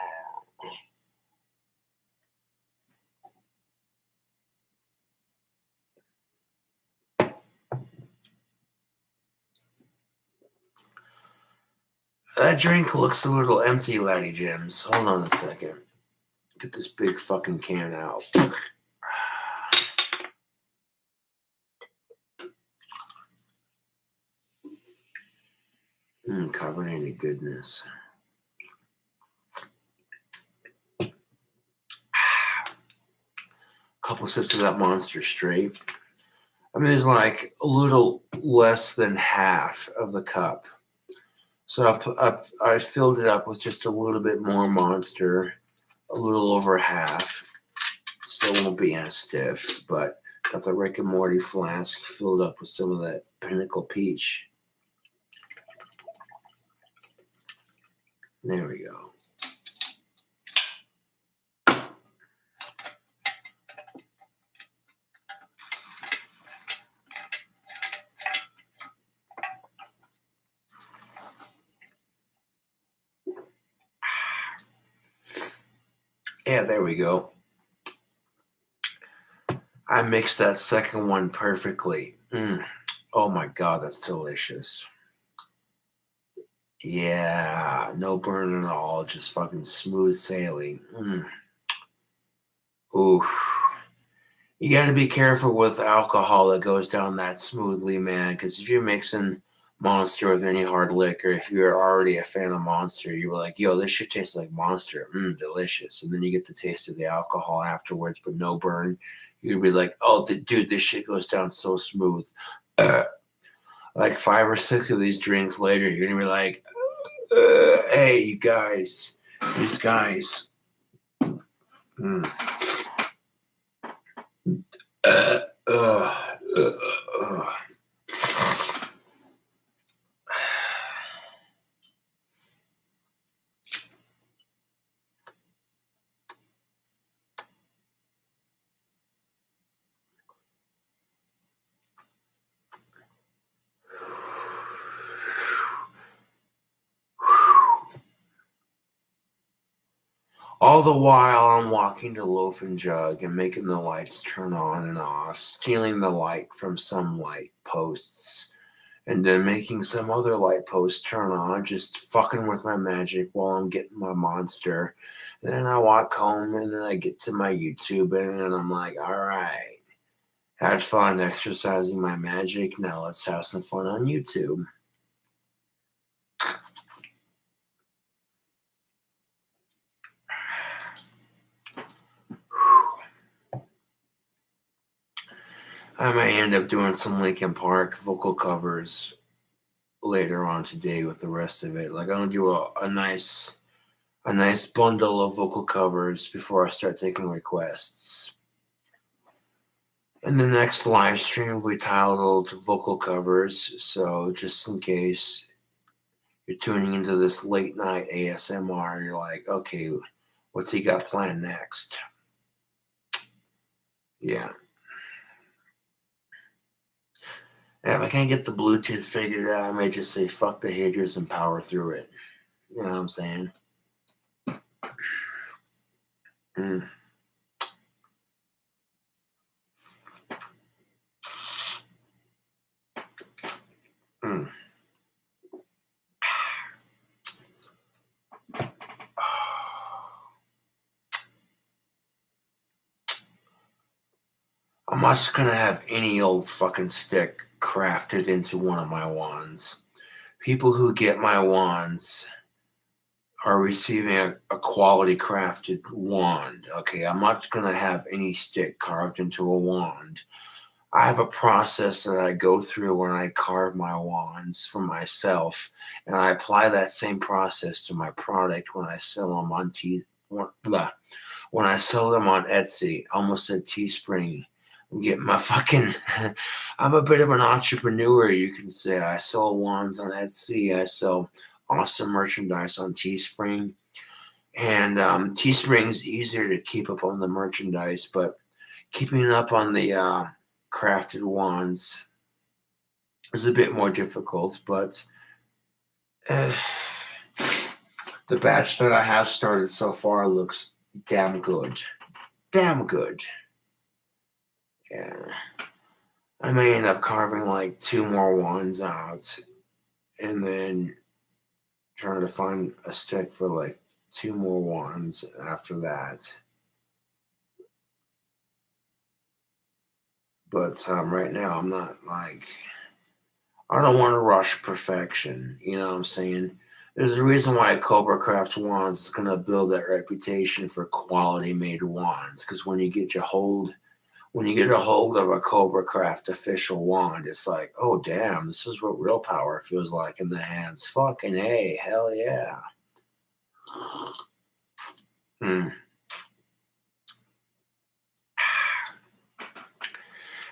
That drink looks a little empty, Laddie Jims. Hold on a second. Get this big fucking can out. Carbonated goodness. Couple sips of that Monster straight. I mean, there's like a little less than half of the cup. So I filled it up with just a little bit more Monster, a little over half. Still won't be as stiff, but got the Rick and Morty flask filled up with some of that Pinnacle Peach. There we go. Yeah, there we go. I mixed that second one perfectly. Oh my God, that's delicious. Yeah, no burn at all, just fucking smooth sailing. Oof. You got to be careful with alcohol that goes down that smoothly, man, because if you're mixing Monster with any hard liquor, if you're already a fan of Monster, you're like, yo, this shit tastes like Monster. Delicious. And then you get the taste of the alcohol afterwards, but no burn. You'd be like, oh, dude, this shit goes down so smooth. Like 5 or 6 of these drinks later, you're going to be like, hey, you guys, these guys. All the while, I'm walking to Loaf and Jug and making the lights turn on and off, stealing the light from some light posts, and then making some other light posts turn on, just fucking with my magic while I'm getting my monster. And then I walk home and then I get to my YouTube and then I'm like, all right, had fun exercising my magic. Now let's have some fun on YouTube. I may end up doing some Linkin Park vocal covers later on today with the rest of it. Like I'm gonna do a nice bundle of vocal covers before I start taking requests. And the next live stream will be titled Vocal Covers. So just in case you're tuning into this late night ASMR, you're like, okay, what's he got planned next? Yeah. And if I can't get the Bluetooth figured out, I may just say fuck the haters and power through it. You know what I'm saying? Mm. Mm. I'm not just gonna have any old fucking stick crafted into one of my wands. People who get my wands are receiving a quality crafted wand. Okay, I'm not going to have any stick carved into a wand. I have a process that I go through when I carve my wands for myself, and I apply that same process to my product when I sell them on when I sell them on Etsy. I almost said Teespring. I'm getting my fucking. I'm a bit of an entrepreneur, you can say. I sell wands on Etsy. I sell awesome merchandise on Teespring. And Teespring's easier to keep up on the merchandise, but keeping up on the crafted wands is a bit more difficult. But the batch that I have started so far looks damn good. Damn good. Yeah. I may end up carving like 2 more wands out and then trying to find a stick for like 2 more wands after that. But right now, I'm not like, I don't want to rush perfection. You know what I'm saying? There's a reason why Cobra Craft Wands is going to build that reputation for quality made wands. Because when you get a hold of a Cobra Craft official wand, it's like, oh damn, this is what real power feels like in the hands. Fucking A, hell yeah. And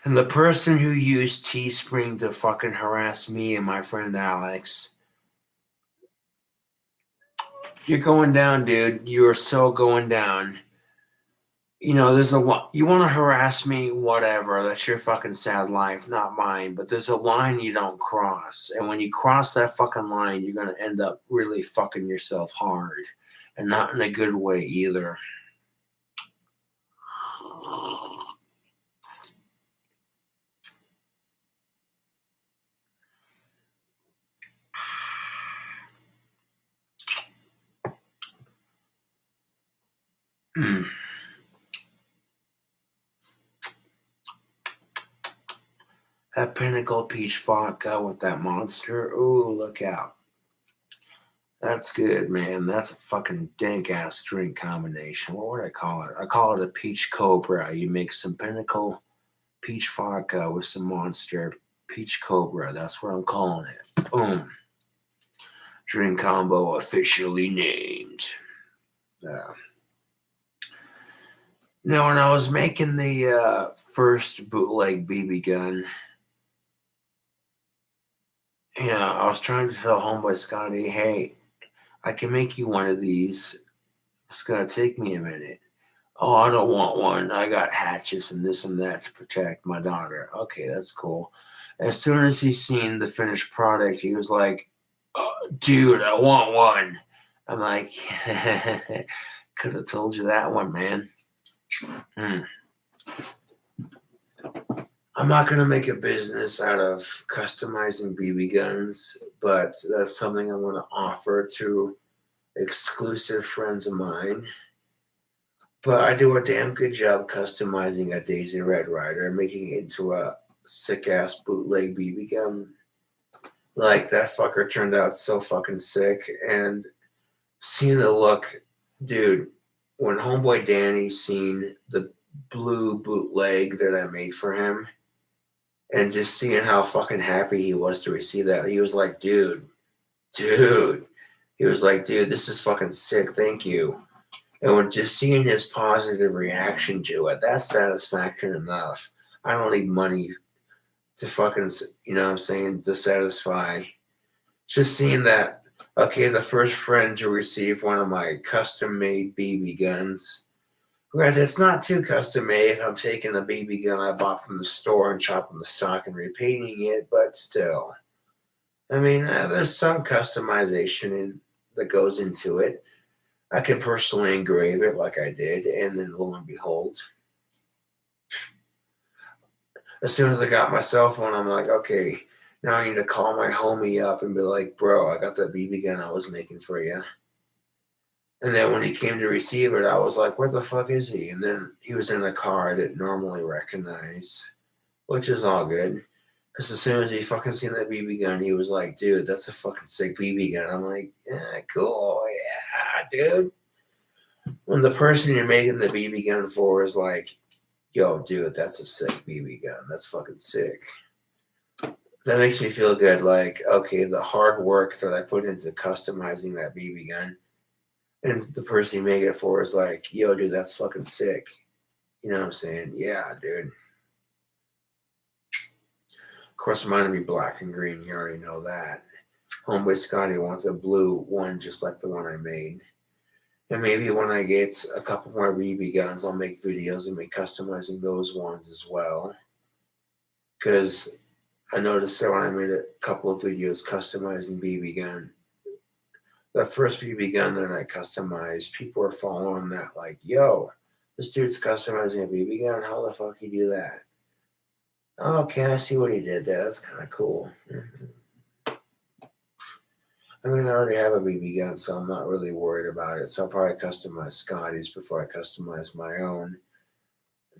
the person who used Teespring to fucking harass me and my friend Alex, you're going down, dude. You are so going down. You know, there's a lot. You want to harass me, whatever. That's your fucking sad life, not mine. But there's a line you don't cross. And when you cross that fucking line, you're going to end up really fucking yourself hard. And not in a good way either. That Pinnacle Peach Vodka with that monster. Ooh, look out. That's good, man. That's a fucking dank-ass drink combination. What would I call it? I call it a Peach Cobra. You make some Pinnacle Peach Vodka with some Monster Peach Cobra. That's what I'm calling it. Boom. Drink combo officially named. Now, when I was making the first bootleg BB gun, I was trying to tell Homeboy Scotty, hey, I can make you one of these. It's going to take me a minute. Oh, I don't want one. I got hatches and this and that to protect my daughter. Okay, that's cool. As soon as he seen the finished product, he was like, oh, dude, I want one. I'm like, Could have told you that one, man. I'm not going to make a business out of customizing BB guns, but that's something I want to offer to exclusive friends of mine. But I do a damn good job customizing a Daisy Red Ryder and making it into a sick-ass bootleg BB gun. Like, that fucker turned out so fucking sick. And seeing the look, dude, when homeboy Danny seen the blue bootleg that I made for him, and just seeing how fucking happy he was to receive that, he was like, dude. He was like, dude, this is fucking sick. Thank you. And when just seeing his positive reaction to it, that's satisfaction enough. I don't need money to fucking, you know what I'm saying, to satisfy. Just seeing that, okay, the first friend to receive one of my custom-made BB guns. Granted, it's not too custom-made if I'm taking a BB gun I bought from the store and chopping the stock and repainting it, but still. I mean, there's some customization that goes into it. I can personally engrave it like I did, and then lo and behold, as soon as I got my cell phone, I'm like, okay, now I need to call my homie up and be like, bro, I got that BB gun I was making for you. And then when he came to receive it, I was like, where the fuck is he? And then he was in a car I didn't normally recognize, which is all good. Because as soon as he fucking seen that BB gun, he was like, dude, that's a fucking sick BB gun. I'm like, yeah, cool. Yeah, dude. When the person you're making the BB gun for is like, yo, dude, that's a sick BB gun. That's fucking sick. That makes me feel good. Like, okay, the hard work that I put into customizing that BB gun, and the person you make it for is like, yo, dude, that's fucking sick. You know what I'm saying? Yeah, dude. Of course, mine will be black and green. You already know that. Homeboy Scotty wants a blue one just like the one I made. And maybe when I get a couple more BB guns, I'll make videos and make customizing those ones as well. Because I noticed that when I made a couple of videos customizing BB gun, the first BB gun that I customized, people are following that like, yo, this dude's customizing a BB gun. How the fuck you do that? Okay, I see what he did there. That's kind of cool. I mean, I already have a BB gun, so I'm not really worried about it. So I'll probably customize Scotty's before I customize my own.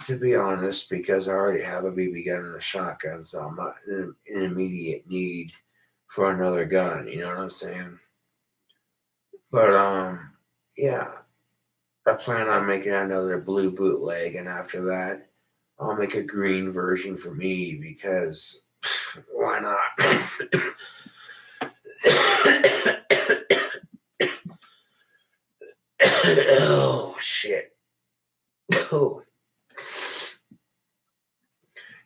To be honest, because I already have a BB gun and a shotgun, so I'm not in immediate need for another gun. You know what I'm saying? But yeah, I plan on making another blue bootleg, and after that, I'll make a green version for me because why not? Oh shit! Oh,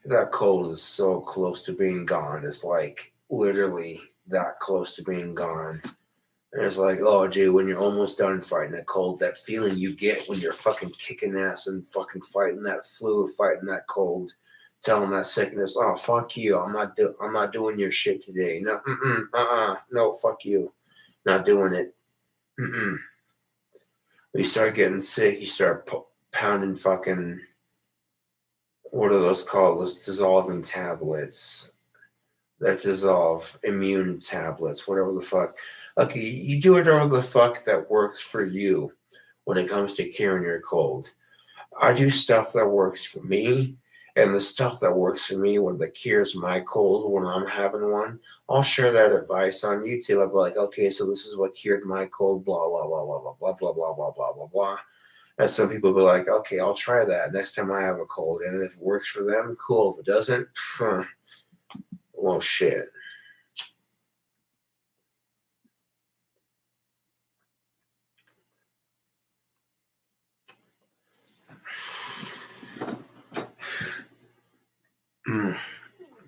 that cold is so close to being gone. It's like literally that close to being gone. And it's like, oh, dude, when you're almost done fighting that cold, that feeling you get when you're fucking kicking ass and fucking fighting that flu, fighting that cold, telling that sickness, oh, fuck you, I'm not doing your shit today. No, no, fuck you, not doing it. When you start getting sick, you start pounding fucking, what are those called? Those dissolving tablets that dissolve, immune tablets, whatever the fuck. Okay, you do whatever the fuck that works for you when it comes to curing your cold. I do stuff that works for me, and the stuff that works for me when that cures my cold when I'm having one, I'll share that advice on YouTube. I'll be like, okay, so this is what cured my cold, blah, blah, blah, blah, blah, blah, blah, blah, blah, blah, blah, blah. And some people will be like, okay, I'll try that next time I have a cold. And if it works for them, cool. If it doesn't, well, shit.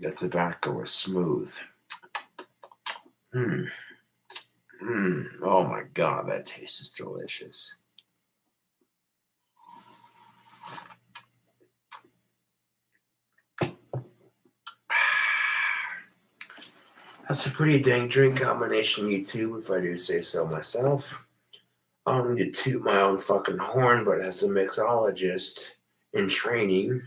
That tobacco was smooth. Oh my God, that taste is delicious. That's a pretty dang drink combination, YouTube, if I do say so myself. I don't need to toot my own fucking horn, but as a mixologist in training,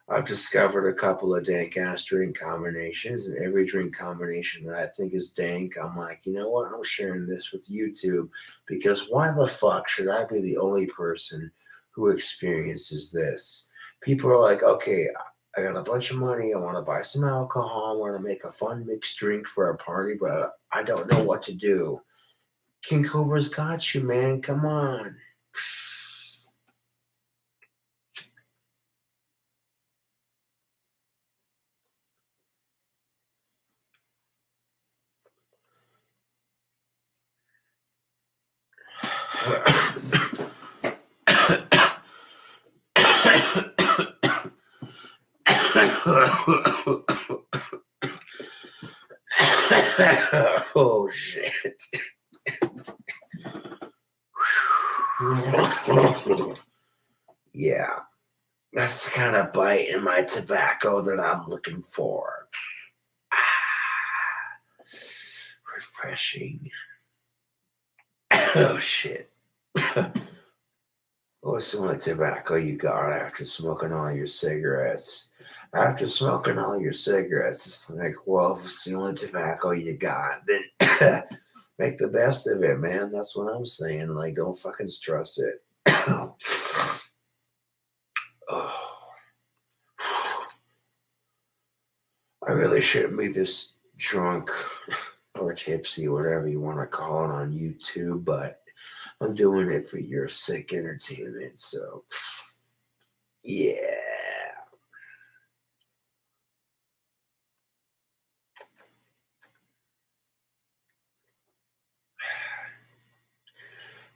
I've discovered a couple of dank-ass drink combinations, and every drink combination that I think is dank, I'm like, you know what? I'm sharing this with YouTube, because why the fuck should I be the only person who experiences this? People are like, okay, I got a bunch of money. I want to buy some alcohol. I want to make a fun mixed drink for a party, but I don't know what to do. King Cobra's got you, man. Come on. Oh shit. Yeah, that's the kind of bite in my tobacco that I'm looking for. Refreshing. Oh shit. What's the only tobacco you got after smoking all your cigarettes? After smoking all your cigarettes, it's like, well, if it's the only tobacco you got, then make the best of it, man. That's what I'm saying. Like, don't fucking stress it. Oh. I really shouldn't be this drunk or tipsy, whatever you want to call it, on YouTube, but I'm doing it for your sick entertainment, so yeah.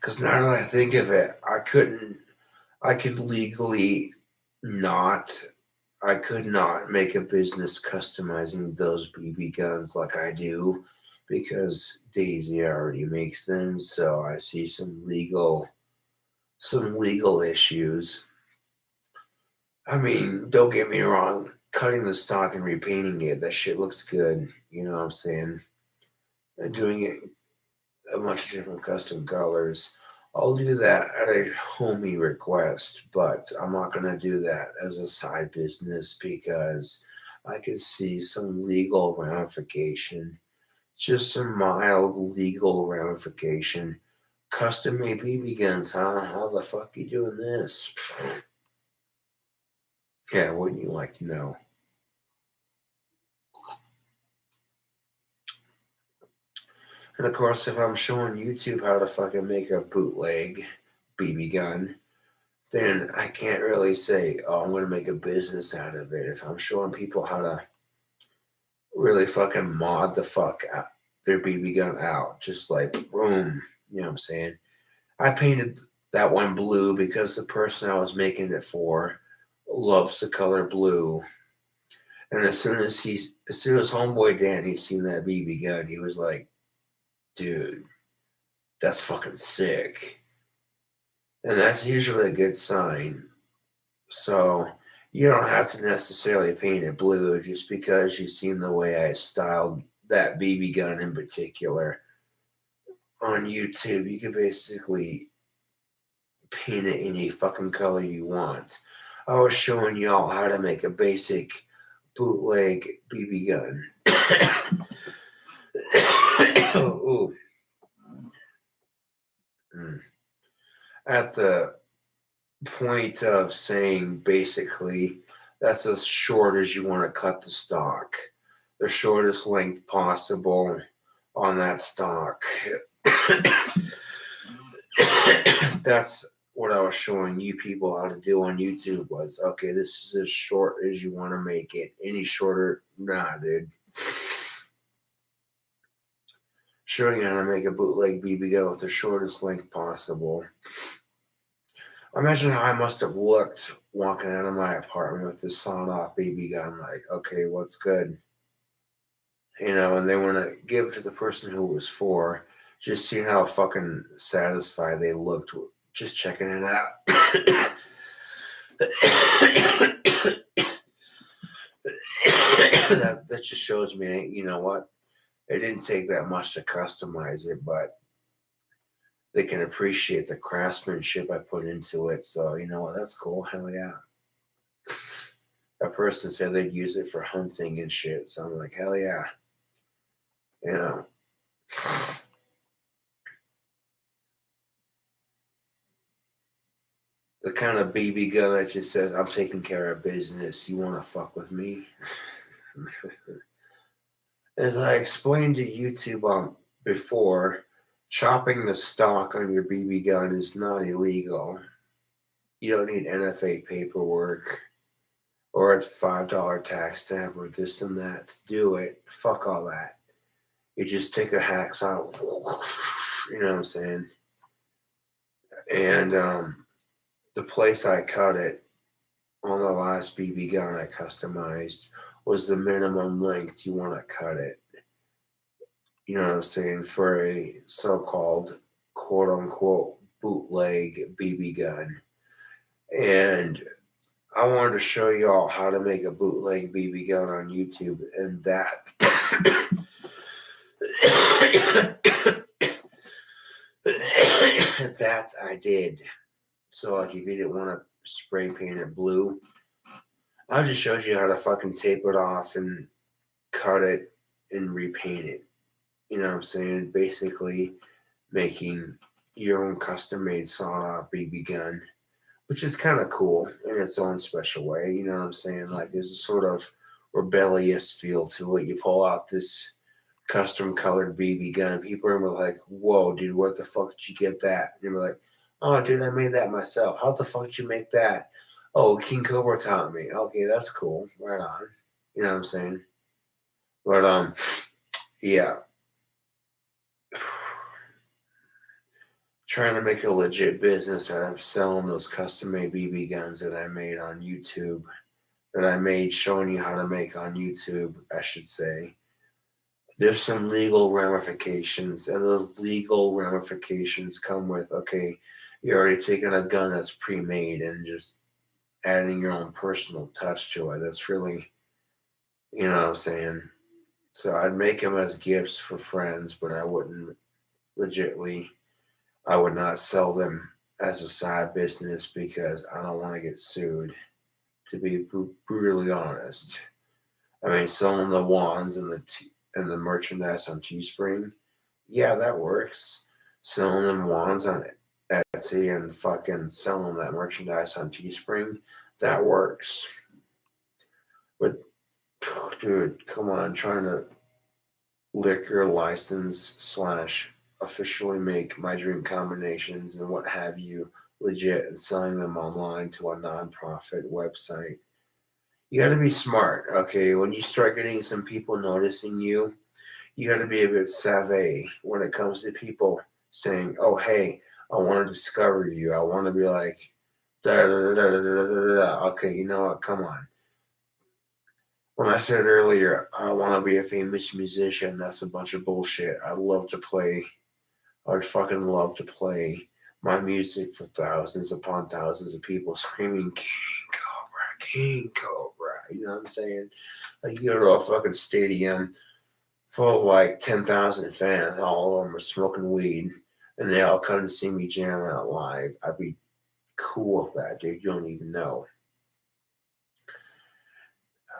Because now that I think of it, I could legally not, I could not make a business customizing those BB guns like I do, because Daisy already makes them, so I see some legal issues. I mean, don't get me wrong, cutting the stock and repainting it, that shit looks good. You know what I'm saying? And doing it a bunch of different custom colors. I'll do that at a homie request, but I'm not going to do that as a side business, because I could see some legal ramification, just some mild legal ramification. Custom made BB guns, huh? How the fuck you doing this? Yeah, wouldn't you like to know? And of course, if I'm showing YouTube how to fucking make a bootleg BB gun, then I can't really say, oh, I'm going to make a business out of it. If I'm showing people how to really fucking mod the fuck out their BB gun out, just like boom, you know what I'm saying? I painted that one blue because the person I was making it for loves the color blue. And as soon as homeboy Danny seen that BB gun, he was like, dude, that's fucking sick. And that's usually a good sign. So you don't have to necessarily paint it blue just because you've seen the way I styled that BB gun in particular on YouTube. You can basically paint it any fucking color you want. I was showing y'all how to make a basic bootleg BB gun. Ooh. At the point of saying basically that's as short as you want to cut the stock, the shortest length possible on that stock. That's what I was showing you people how to do on YouTube. Was okay, this is as short as you want to make it. Any shorter, nah, dude. Showing you how to make a bootleg BB gun with the shortest length possible. Imagine how I must have looked walking out of my apartment with this sawn-off BB gun, like, okay, what's good? You know, and they want to give it to the person who it was for, just seeing how fucking satisfied they looked, just checking it out. that just shows me, you know what? It didn't take that much to customize it, but they can appreciate the craftsmanship I put into it. So, you know what? That's cool. Hell yeah. That person said they'd use it for hunting and shit. So I'm like, hell yeah. You know. The kind of BB gun that just says, I'm taking care of business. You want to fuck with me? As I explained to YouTube before, chopping the stock on your BB gun is not illegal. You don't need NFA paperwork or a $5 tax stamp or this and that to do it. Fuck all that. You just take a hacksaw, you know what I'm saying? And the place I cut it on the last BB gun I customized was the minimum length you want to cut it. You know what I'm saying? For a so-called quote-unquote bootleg BB gun. And I wanted to show you all how to make a bootleg BB gun on YouTube, and that that I did. So like if you didn't want to spray paint it blue, I just showed you how to fucking tape it off and cut it and repaint it. You know what I'm saying? Basically making your own custom made sawed-off BB gun, which is kind of cool in its own special way. You know what I'm saying? Like there's a sort of rebellious feel to it. You pull out this custom colored BB gun, people are like, whoa, dude, what the fuck did you get that? And you're like, oh, dude, I made that myself. How the fuck did you make that? Oh, King Cobra taught me. Okay, that's cool. Right on. You know what I'm saying? But yeah. Trying to make a legit business out of selling those custom made BB guns that I made on YouTube, that I made showing you how to make on YouTube, I should say. There's some legal ramifications, and those legal ramifications come with, okay, you're already taking a gun that's pre-made and just adding your own personal touch to it. That's really, you know what I'm saying? So I'd make them as gifts for friends, but I wouldn't legitly, I would not sell them as a side business because I don't want to get sued, to be brutally honest. I mean, selling the wands and the merchandise on Teespring, yeah, that works. Selling them wands on Etsy and fucking selling that merchandise on Teespring, that works. But, dude, come on, trying to liquor license / officially make my dream combinations and what have you legit and selling them online to a nonprofit website. You got to be smart, okay? When you start getting some people noticing you, you got to be a bit savvy when it comes to people saying, oh, hey, I want to discover you. I want to be like, da da da da da da da da. Okay, you know what? Come on. When I said earlier, I want to be a famous musician, that's a bunch of bullshit. I would fucking love to play my music for thousands upon thousands of people screaming, King Cobra, King Cobra. You know what I'm saying? Like you go to a fucking stadium full of like 10,000 fans, all of them are smoking weed, and they all come to see me jam out live. I'd be cool with that, dude. You don't even know.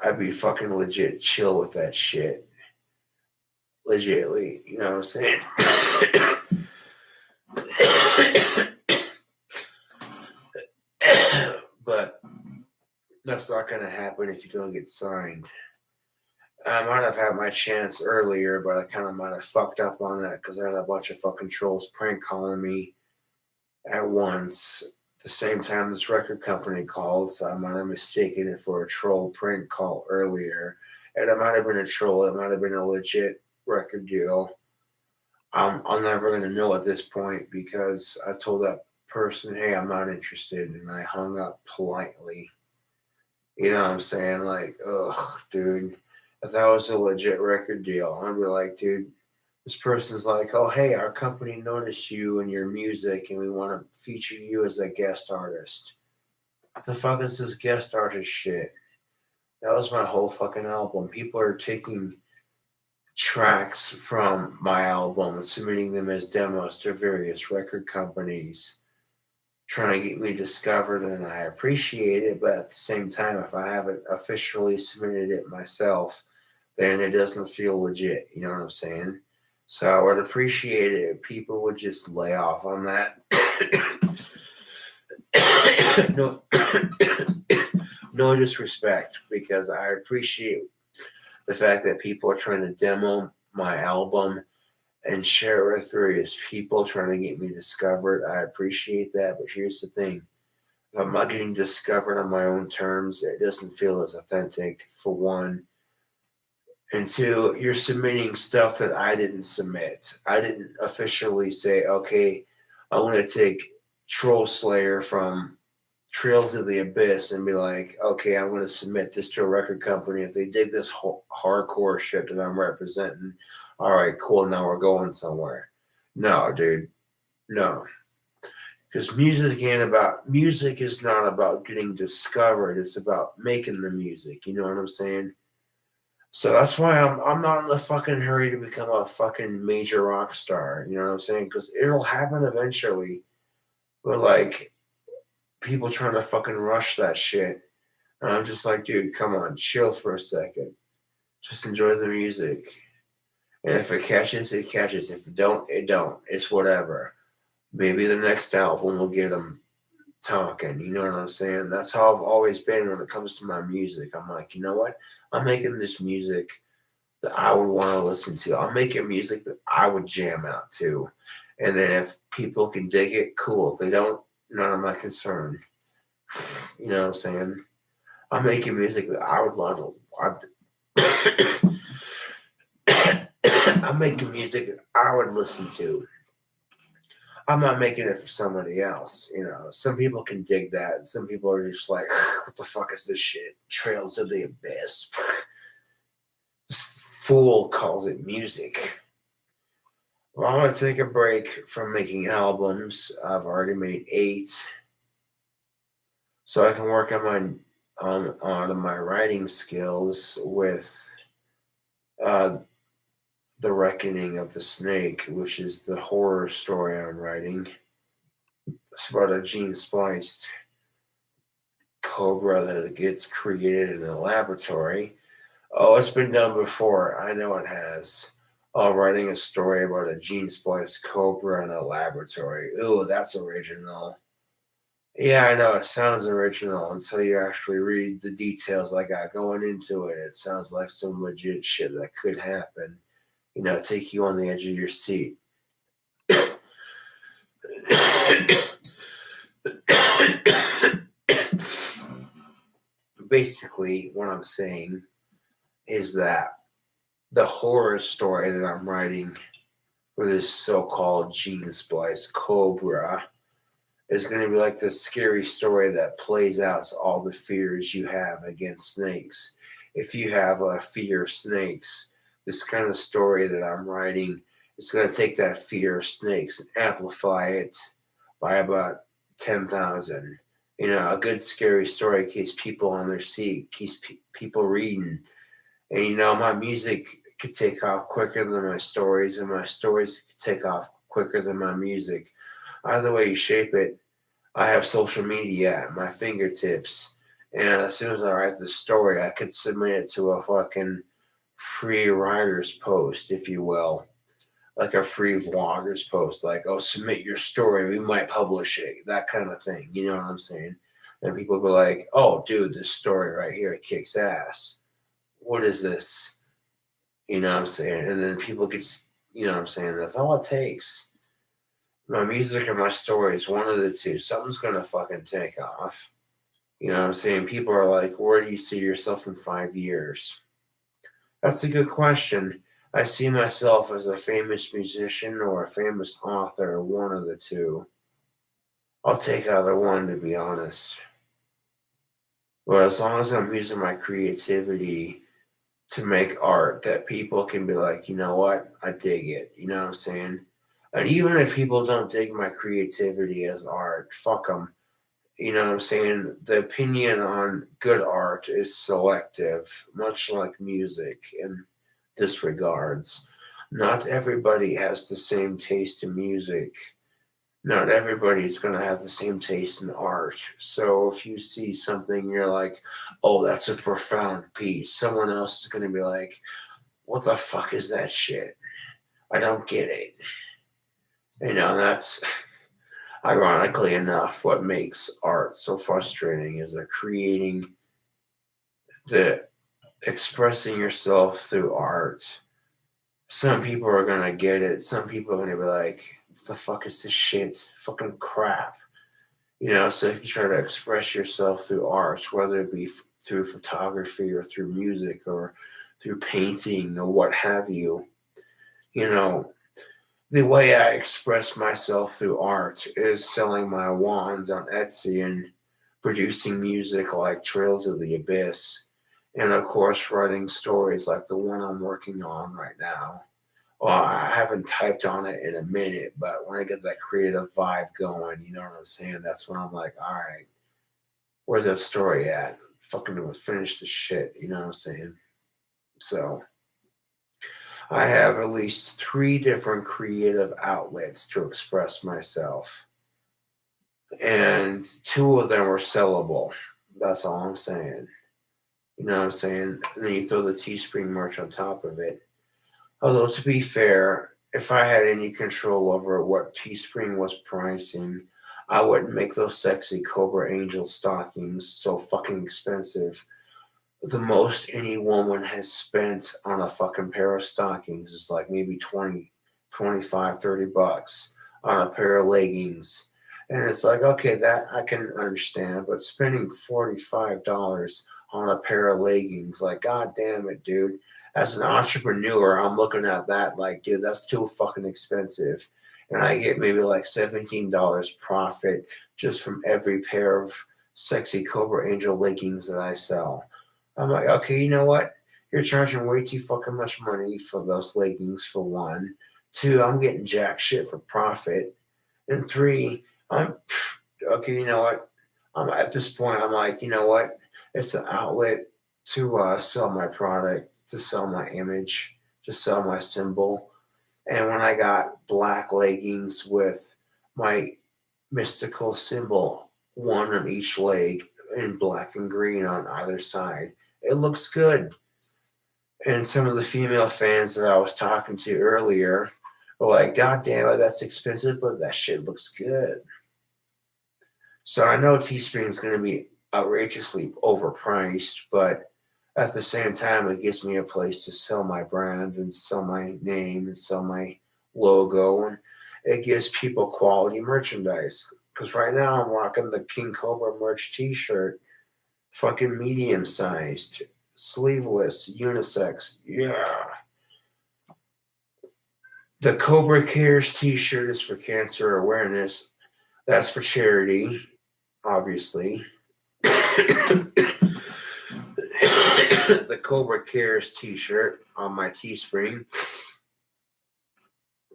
I'd be fucking legit chill with that shit. Legitly, you know what I'm saying? But that's not going to happen if you don't get signed. I might have had my chance earlier, but I kind of might have fucked up on that because I had a bunch of fucking trolls prank calling me at once. At the same time this record company called, so I might have mistaken it for a troll prank call earlier. And it might have been a troll. It might have been a legit record deal. I'm never going to know at this point because I told that person, hey, I'm not interested, and I hung up politely. You know what I'm saying? Like, ugh, dude. If that was a legit record deal, I'd be like, dude, this person's like, oh, hey, our company noticed you and your music, and we want to feature you as a guest artist. What the fuck is this guest artist shit? That was my whole fucking album. People are taking tracks from my album and submitting them as demos to various record companies, trying to get me discovered, and I appreciate it, but at the same time, if I haven't officially submitted it myself, then it doesn't feel legit, you know what I'm saying? So I would appreciate it if people would just lay off on that. No, no disrespect, because I appreciate the fact that people are trying to demo my album and share it with various people, trying to get me discovered. I appreciate that, but here's the thing. If I'm not getting discovered on my own terms, it doesn't feel as authentic, for one. And two, you're submitting stuff that I didn't submit. I didn't officially say, okay, I want to take Troll Slayer from Trails of the Abyss and be like, okay, I'm going to submit this to a record company. If they dig this hardcore shit that I'm representing, all right, cool, now we're going somewhere. No, dude, no. Because music is not about getting discovered. It's about making the music. You know what I'm saying? So that's why I'm not in a fucking hurry to become a fucking major rock star. You know what I'm saying? Because it'll happen eventually. But like, people trying to fucking rush that shit. And I'm just like, dude, come on, chill for a second. Just enjoy the music. And if it catches, it catches. If it don't, it don't. It's whatever. Maybe the next album will get them talking. You know what I'm saying? That's how I've always been when it comes to my music. I'm like, you know what? I'm making this music that I would want to listen to. I'm making music that I would jam out to. And then if people can dig it, cool. If they don't, none of my concern. You know what I'm saying? I'm making music that I would want to. I'm making music that I would listen to. I'm not making it for somebody else. You know, some people can dig that, and some people are just like, what the fuck is this shit? Trails of the Abyss. This fool calls it music. Well, I'm going to take a break from making albums. I've already made 8. So I can work on my writing skills with The Reckoning of the Snake, which is the horror story I'm writing. It's about a gene-spliced cobra that gets created in a laboratory. Oh, it's been done before. I know it has. Oh, writing a story about a gene-spliced cobra in a laboratory. Ooh, that's original. Yeah, I know. It sounds original until you actually read the details I got going into it. It sounds like some legit shit that could happen. You know, take you on the edge of your seat. Basically, what I'm saying is that the horror story that I'm writing for this so-called gene-spliced cobra is going to be like the scary story that plays out all the fears you have against snakes. If you have a fear of snakes, this kind of story that I'm writing is going to take that fear of snakes and amplify it by about 10,000. You know, a good scary story keeps people on their seat, keeps people reading. And, you know, my music could take off quicker than my stories, and my stories could take off quicker than my music. Either way you shape it, I have social media at my fingertips. And as soon as I write the story, I could submit it to a fucking free writer's post, if you will. Like a free vlogger's post. Like, oh, submit your story. We might publish it. That kind of thing. You know what I'm saying? And people go like, oh, dude, this story right here kicks ass. What is this? You know what I'm saying? And then people get, you know what I'm saying? That's all it takes. My music and my stories, one of the two. Something's going to fucking take off. You know what I'm saying? People are like, where do you see yourself in 5 years? That's a good question. I see myself as a famous musician or a famous author, one of the two. I'll take either one, to be honest. But as long as I'm using my creativity to make art that people can be like, you know what? I dig it. You know what I'm saying? And even if people don't dig my creativity as art, fuck them. You know what I'm saying? The opinion on good art is selective, much like music. And disregards. Not everybody has the same taste in music. Not everybody's going to have the same taste in art. So if you see something, you're like, oh, that's a profound piece. Someone else is going to be like, what the fuck is that shit? I don't get it. That's ironically enough what makes art so frustrating is the expressing yourself through art. Some people are going to get it. Some people are going to be like, what the fuck is this shit? Fucking crap. So if you try to express yourself through art, whether it be through photography or through music or through painting or what have you, the way I express myself through art is selling my wands on Etsy and producing music like Trails of the Abyss. And of course, writing stories like the one I'm working on right now. Well, I haven't typed on it in a minute, but when I get that creative vibe going, you know what I'm saying? That's when I'm like, all right, where's that story at? Fucking finish the shit, you know what I'm saying? So I have at least 3 different creative outlets to express myself. And 2 of them are sellable. That's all I'm saying. You know what I'm saying? And then you throw the Teespring merch on top of it. Although, to be fair, if I had any control over what Teespring was pricing, I wouldn't make those sexy Cobra Angel stockings so fucking expensive. The most any woman has spent on a fucking pair of stockings is like maybe 20, 25, 30 bucks on a pair of leggings. And it's like, okay, that I can understand, but spending $45 on a pair of leggings, like, god damn it, dude. As an entrepreneur, I'm looking at that like, dude, that's too fucking expensive. And I get maybe like $17 profit just from every pair of sexy Cobra Angel leggings that I sell. I'm like, okay, you know what? You're charging way too fucking much money for those leggings, for 1. 2, I'm getting jack shit for profit. And 3, okay, you know what? At this point, I'm like, you know what? It's an outlet to sell my product, to sell my image, to sell my symbol. And when I got black leggings with my mystical symbol, 1 on each leg, in black and green on either side, it looks good. And some of the female fans that I was talking to earlier were like, god damn it, that's expensive, but that shit looks good. So I know Teespring is going to be outrageously overpriced, but at the same time, it gives me a place to sell my brand and sell my name and sell my logo, and it gives people quality merchandise. Because right now I'm rocking the King Cobra merch t-shirt, fucking medium-sized, sleeveless, unisex, yeah. The Cobra Cares t-shirt is for cancer awareness. That's for charity, obviously. The Cobra Cares t-shirt on my Teespring,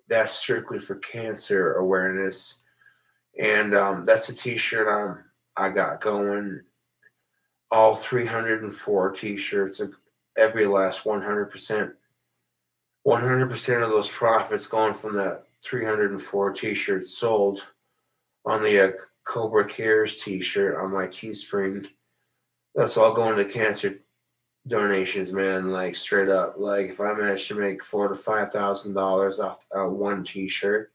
that's strictly for cancer awareness. And that's a t-shirt I got going. All 304 t-shirts, every last 100%. 100% of those profits going from the 304 t-shirts sold on the Cobra Cares t-shirt on my Teespring. That's all going to cancer donations, man. Like, straight up. Like, if I manage to make $4,000 to $5,000 off 1 t-shirt,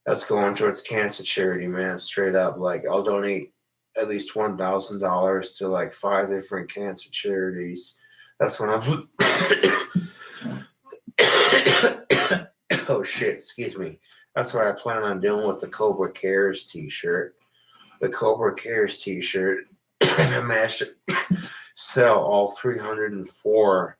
that's going towards cancer charity, man. Straight up. Like, I'll donate at least $1,000 to like 5 different cancer charities. That's when I'm oh shit, excuse me. That's what I plan on doing with the Cobra Cares t-shirt. The Cobra Cares t-shirt, if I manage to sell all 304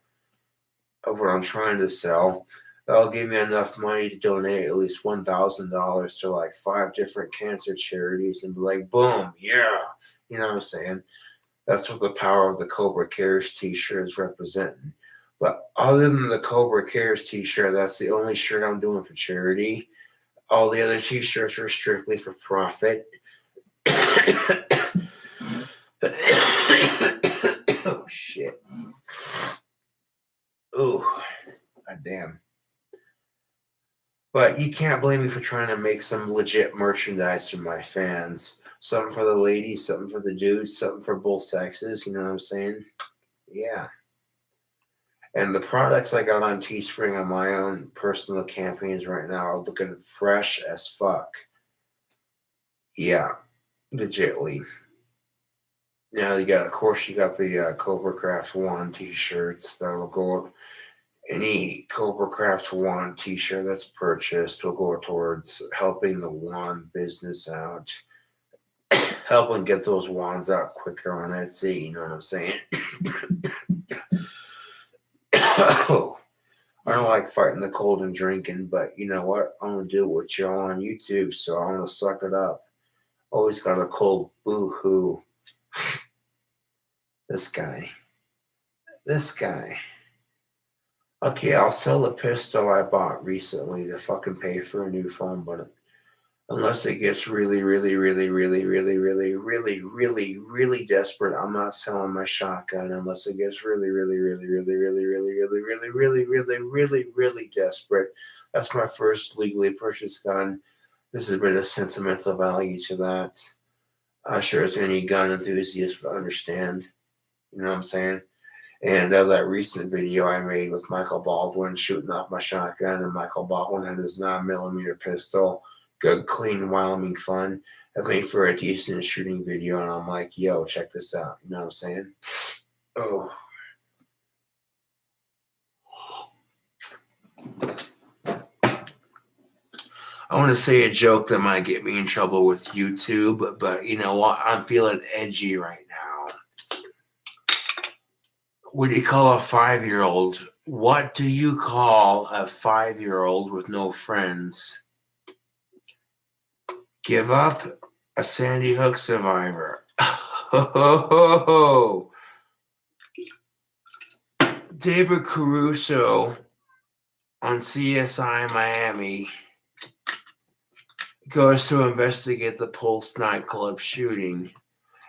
of what I'm trying to sell, that'll give me enough money to donate at least $1,000 to like 5 different cancer charities and be like, boom, yeah. You know what I'm saying? That's what the power of the Cobra Cares t-shirt is representing. But other than the Cobra Cares t-shirt, that's the only shirt I'm doing for charity. All the other t-shirts are strictly for profit. Oh, shit. Ooh. God damn. But you can't blame me for trying to make some legit merchandise for my fans. Something for the ladies, something for the dudes, something for both sexes. You know what I'm saying? Yeah. And the products I got on Teespring on my own personal campaigns right now are looking fresh as fuck. Yeah, legitly. Now you got, of course, you got the KINGCOBRAJFS 1 t-shirts that'll go. Any KINGCOBRAJFS 1 t-shirt that's purchased will go towards helping the wand business out, helping get those wands out quicker on Etsy. You know what I'm saying? I don't like fighting the cold and drinking, but you know what? I'm gonna do it with y'all on YouTube, so I'm gonna suck it up. Always got a cold boo-hoo. This guy. Okay, I'll sell a pistol I bought recently to fucking pay for a new phone, but unless it gets really desperate, I'm not selling my shotgun unless it gets really desperate. That's my first legally purchased gun. This has been a sentimental value to that. I'm sure as any gun enthusiast would understand. You know what I'm saying? And that recent video I made with Michael Baldwin shooting off my shotgun, and Michael Baldwin had his 9mm pistol. Good, clean, Wyoming fun. I made for a decent shooting video, and I'm like, yo, check this out. You know what I'm saying? Oh. I want to say a joke that might get me in trouble with YouTube, but you know what? I'm feeling edgy right now. What do you call a 5-year-old? What do you call a 5-year-old with no friends? Give up? A Sandy Hook survivor. David Caruso on CSI Miami goes to investigate the Pulse nightclub shooting.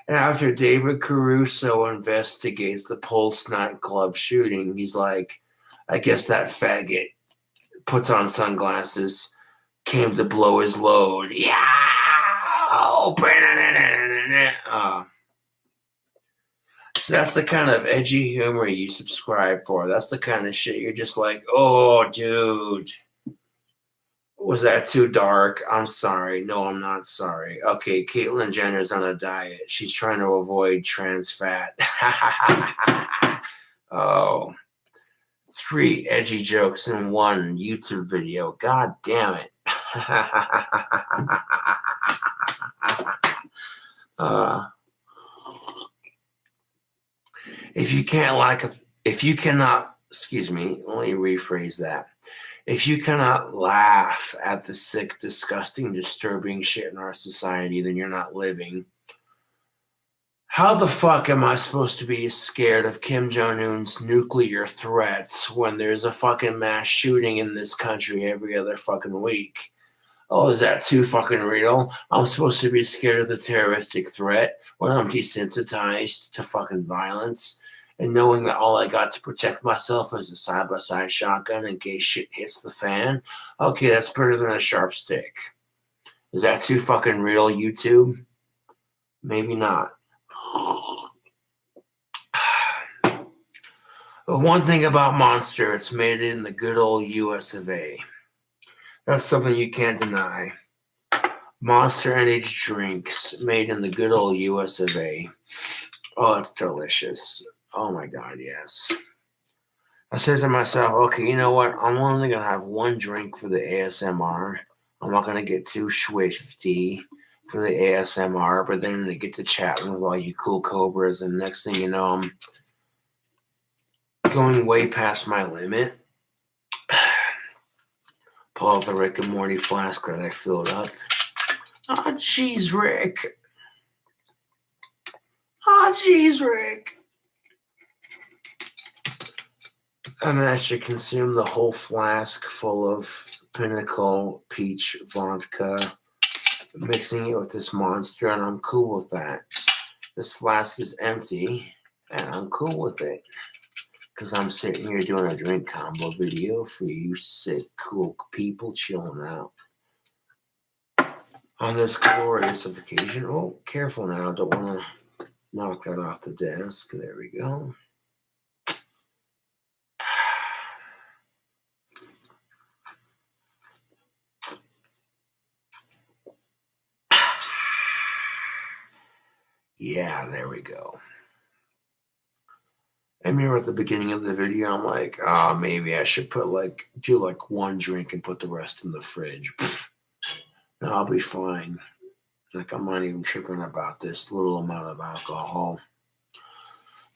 And after David Caruso investigates the Pulse nightclub shooting, he's like, I guess that faggot puts on sunglasses, came to blow his load. Yeah! Open it! So that's the kind of edgy humor you subscribe for. That's the kind of shit you're just like, oh, dude. Was that too dark? I'm sorry. No, I'm not sorry. Okay, Caitlyn Jenner's on a diet. She's trying to avoid trans fat. Oh. 3 edgy jokes in one YouTube video. God damn it. If you cannot, excuse me, let me rephrase that. If you cannot laugh at the sick, disgusting, disturbing shit in our society, then you're not living. How the fuck am I supposed to be scared of Kim Jong-un's nuclear threats when there's a fucking mass shooting in this country every other fucking week? Oh, is that too fucking real? I'm supposed to be scared of the terroristic threat when I'm desensitized to fucking violence and knowing that all I got to protect myself is a side-by-side shotgun in case shit hits the fan? Okay, that's better than a sharp stick. Is that too fucking real, YouTube? Maybe not. But one thing about Monster, it's made in the good old US of A. That's something you can't deny. Monster Energy drinks made in the good old US of A. Oh, it's delicious. Oh my God, yes. I said to myself, okay, you know what? I'm only going to have one drink for the ASMR. I'm not going to get too swifty for the ASMR, but then I get to chatting with all you cool cobras, and next thing you know, I'm going way past my limit. Pull out the Rick and Morty flask that I filled up. Oh, jeez, Rick. Oh, jeez, Rick. I managed to consume the whole flask full of Pinnacle Peach Vodka, mixing it with this Monster, and I'm cool with that. This flask is empty, and I'm cool with it. Because I'm sitting here doing a drink combo video for you sick, cool people chilling out. On this glorious occasion. Oh, careful now. Don't want to knock that off the desk. There we go. Yeah, there we go. I remember at the beginning of the video, I'm like, maybe I should do one drink and put the rest in the fridge. No, I'll be fine. Like, I'm not even tripping about this little amount of alcohol.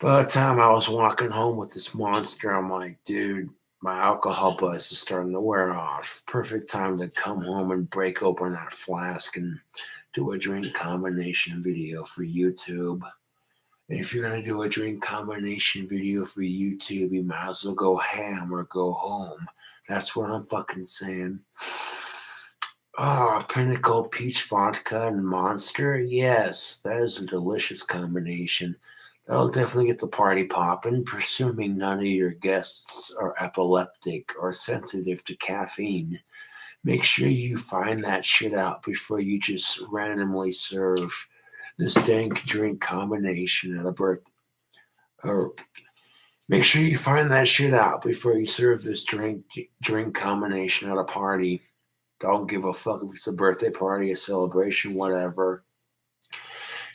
By the time I was walking home with this monster, I'm like, dude, my alcohol buzz is starting to wear off. Perfect time to come home and break open that flask and do a drink combination video for YouTube. And if you're going to do a drink combination video for YouTube, you might as well go ham or go home. That's what I'm fucking saying. Pinnacle peach vodka and Monster. Yes, that is a delicious combination. That'll definitely get the party popping, presuming none of your guests are epileptic or sensitive to caffeine. Make sure you find that shit out before you just randomly serve this dank drink combination at a birthday. Or make sure you find that shit out before you serve this drink combination at a party. Don't give a fuck if it's a birthday party, a celebration, whatever.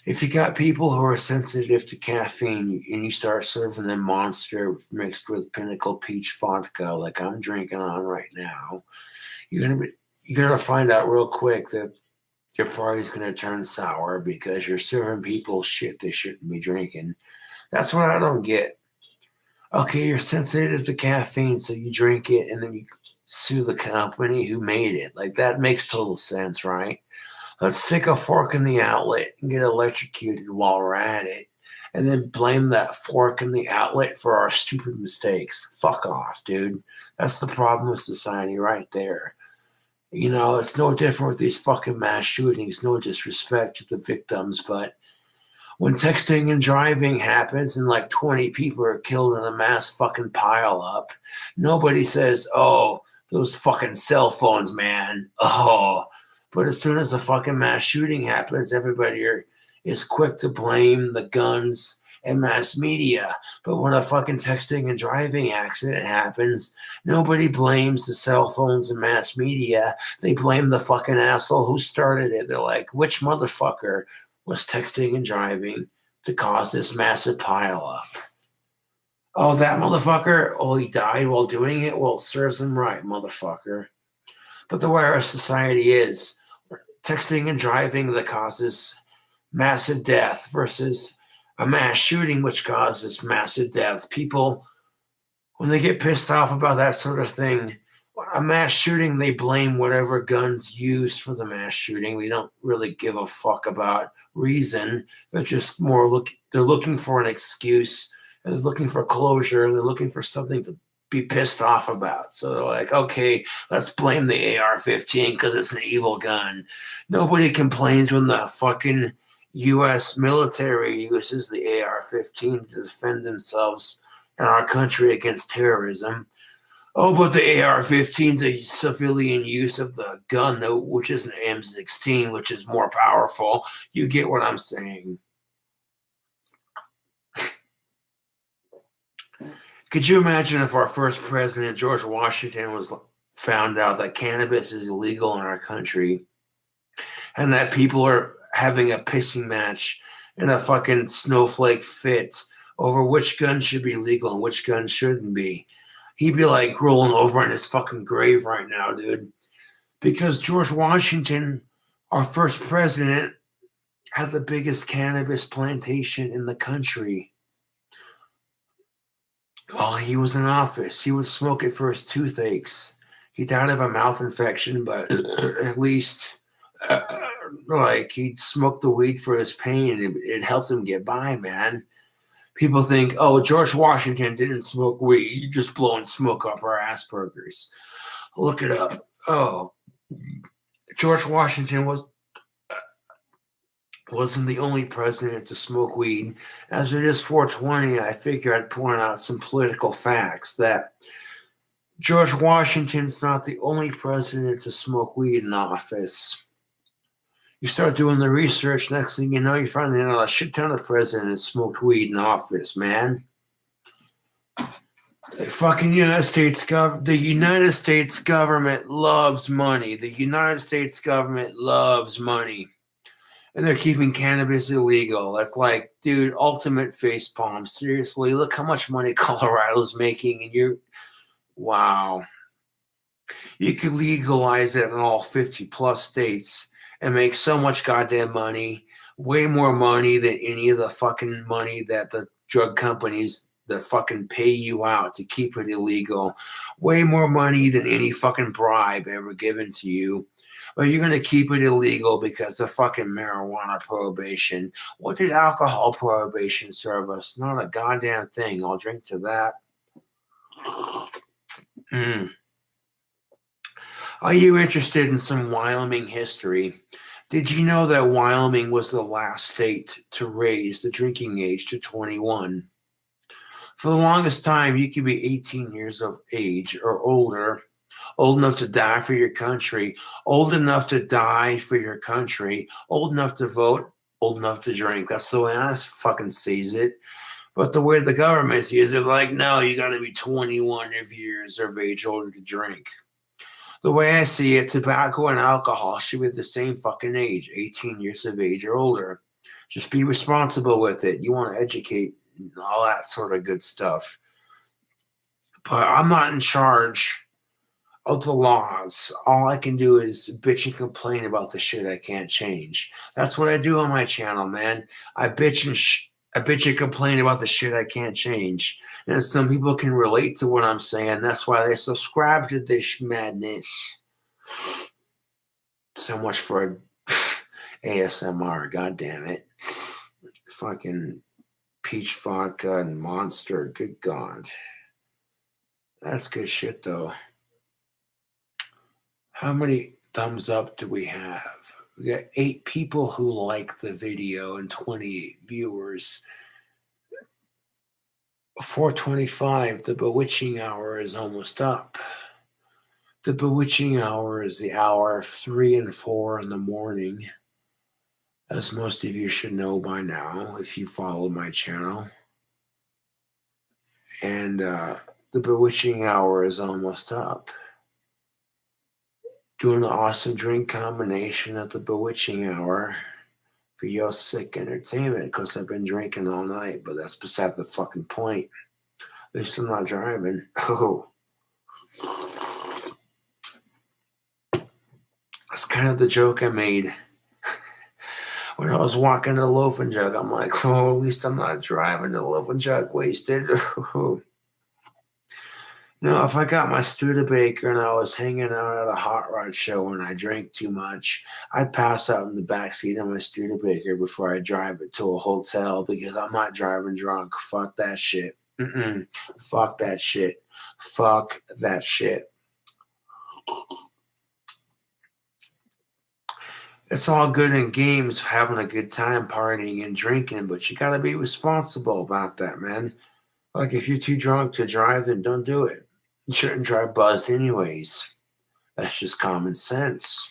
If you got people who are sensitive to caffeine and you start serving them Monster mixed with Pinnacle peach vodka, like I'm drinking on right now, you're gonna find out real quick that your party's gonna turn sour because you're serving people shit they shouldn't be drinking. That's what I don't get. Okay, you're sensitive to caffeine, so you drink it and then you sue the company who made it. Like, that makes total sense, right? Let's stick a fork in the outlet and get electrocuted while we're at it, and then blame that fork in the outlet for our stupid mistakes. Fuck off, dude. That's the problem with society right there. You know, it's no different with these fucking mass shootings. No disrespect to the victims, but when texting and driving happens and like 20 people are killed in a mass fucking pile up, nobody says, oh, those fucking cell phones, man. Oh. But as soon as a fucking mass shooting happens, everybody is quick to blame the guns and mass media. But when a fucking texting and driving accident happens, nobody blames the cell phones and mass media. They blame the fucking asshole who started it. They're like, which motherfucker was texting and driving to cause this massive pileup? Oh, that motherfucker? Oh, he died while doing it? Well, it serves him right, motherfucker. But the way our society is, texting and driving that causes massive death versus a mass shooting which causes massive death. People, when they get pissed off about that sort of thing, a mass shooting, they blame whatever guns used for the mass shooting. They don't really give a fuck about reason. They're just they're looking for an excuse, and they're looking for closure, and they're looking for something to be pissed off about. So they're like, okay, let's blame the AR-15 because it's an evil gun. Nobody complains when the fucking U.S. military uses the AR-15 to defend themselves in our country against terrorism. Oh, but the AR-15 is a civilian use of the gun, though, which is an M16, which is more powerful. You get what I'm saying. Could you imagine if our first president, George Washington, was found out that cannabis is illegal in our country and that people are having a pissing match and a fucking snowflake fit over which gun should be legal and which gun shouldn't be? He'd be like rolling over in his fucking grave right now, dude. Because George Washington, our first president, had the biggest cannabis plantation in the country. While he was in office, he would smoke it for his toothaches. He died of a mouth infection, but at least, he'd smoke the weed for his pain. It helped him get by, man. People think, oh, George Washington didn't smoke weed. He just blowing smoke up our Asperger's. Look it up. Oh, George Washington was wasn't the only president to smoke weed. As it is 420, I figure I'd point out some political facts that George Washington's not the only president to smoke weed in office. You start doing the research, next thing you know, you're finding out a shit ton of presidents smoked weed in office, man. The United States government loves money. The United States government loves money. And they're keeping cannabis illegal. That's like, dude, ultimate facepalm. Seriously, look how much money Colorado's making, and wow. You could legalize it in all 50 plus states and make so much goddamn money, way more money than any of the fucking money that the drug companies that fucking pay you out to keep it illegal. Way more money than any fucking bribe ever given to you. But you're going to keep it illegal because of fucking marijuana prohibition. What did alcohol prohibition serve us? Not a goddamn thing. I'll drink to that. Are you interested in some Wyoming history? Did you know that Wyoming was the last state to raise the drinking age to 21? For the longest time, you could be 18 years of age or older, old enough to die for your country, old enough to die for your country, old enough to vote, old enough to drink. That's the way I fucking sees it. But the way the government sees it, like, no, you got to be 21 years of age older to drink. The way I see it, tobacco and alcohol should be the same fucking age, 18 years of age or older. Just be responsible with it. You want to educate, all that sort of good stuff. But I'm not in charge of the laws. All I can do is bitch and complain about the shit I can't change. That's what I do on my channel, man. I bitch and complain about the shit I can't change. And some people can relate to what I'm saying. That's why they subscribe to this madness. So much for ASMR, god damn it. Fucking peach vodka and Monster, good god. That's good shit though. How many thumbs up do we have? We got 8 people who like the video and 28 viewers. 4:25, the bewitching hour is almost up. The bewitching hour is the hour of 3 and 4 in the morning, as most of you should know by now if you follow my channel. And the bewitching hour is almost up. Doing an awesome drink combination at the bewitching hour for your sick entertainment, because I've been drinking all night, but that's beside the fucking point. At least I'm not driving. Oh. That's kind of the joke I made. When I was walking the loafing jug, I'm like, oh, at least I'm not driving the loafing jug wasted. No, if I got my Studebaker and I was hanging out at a hot rod show and I drank too much, I'd pass out in the backseat of my Studebaker before I drive it to a hotel, because I'm not driving drunk. Fuck that shit. Fuck that shit. Fuck that shit. It's all good in games, having a good time partying and drinking, but you gotta be responsible about that, man. Like, if you're too drunk to drive, then don't do it. You shouldn't drive buzzed anyways. That's just common sense.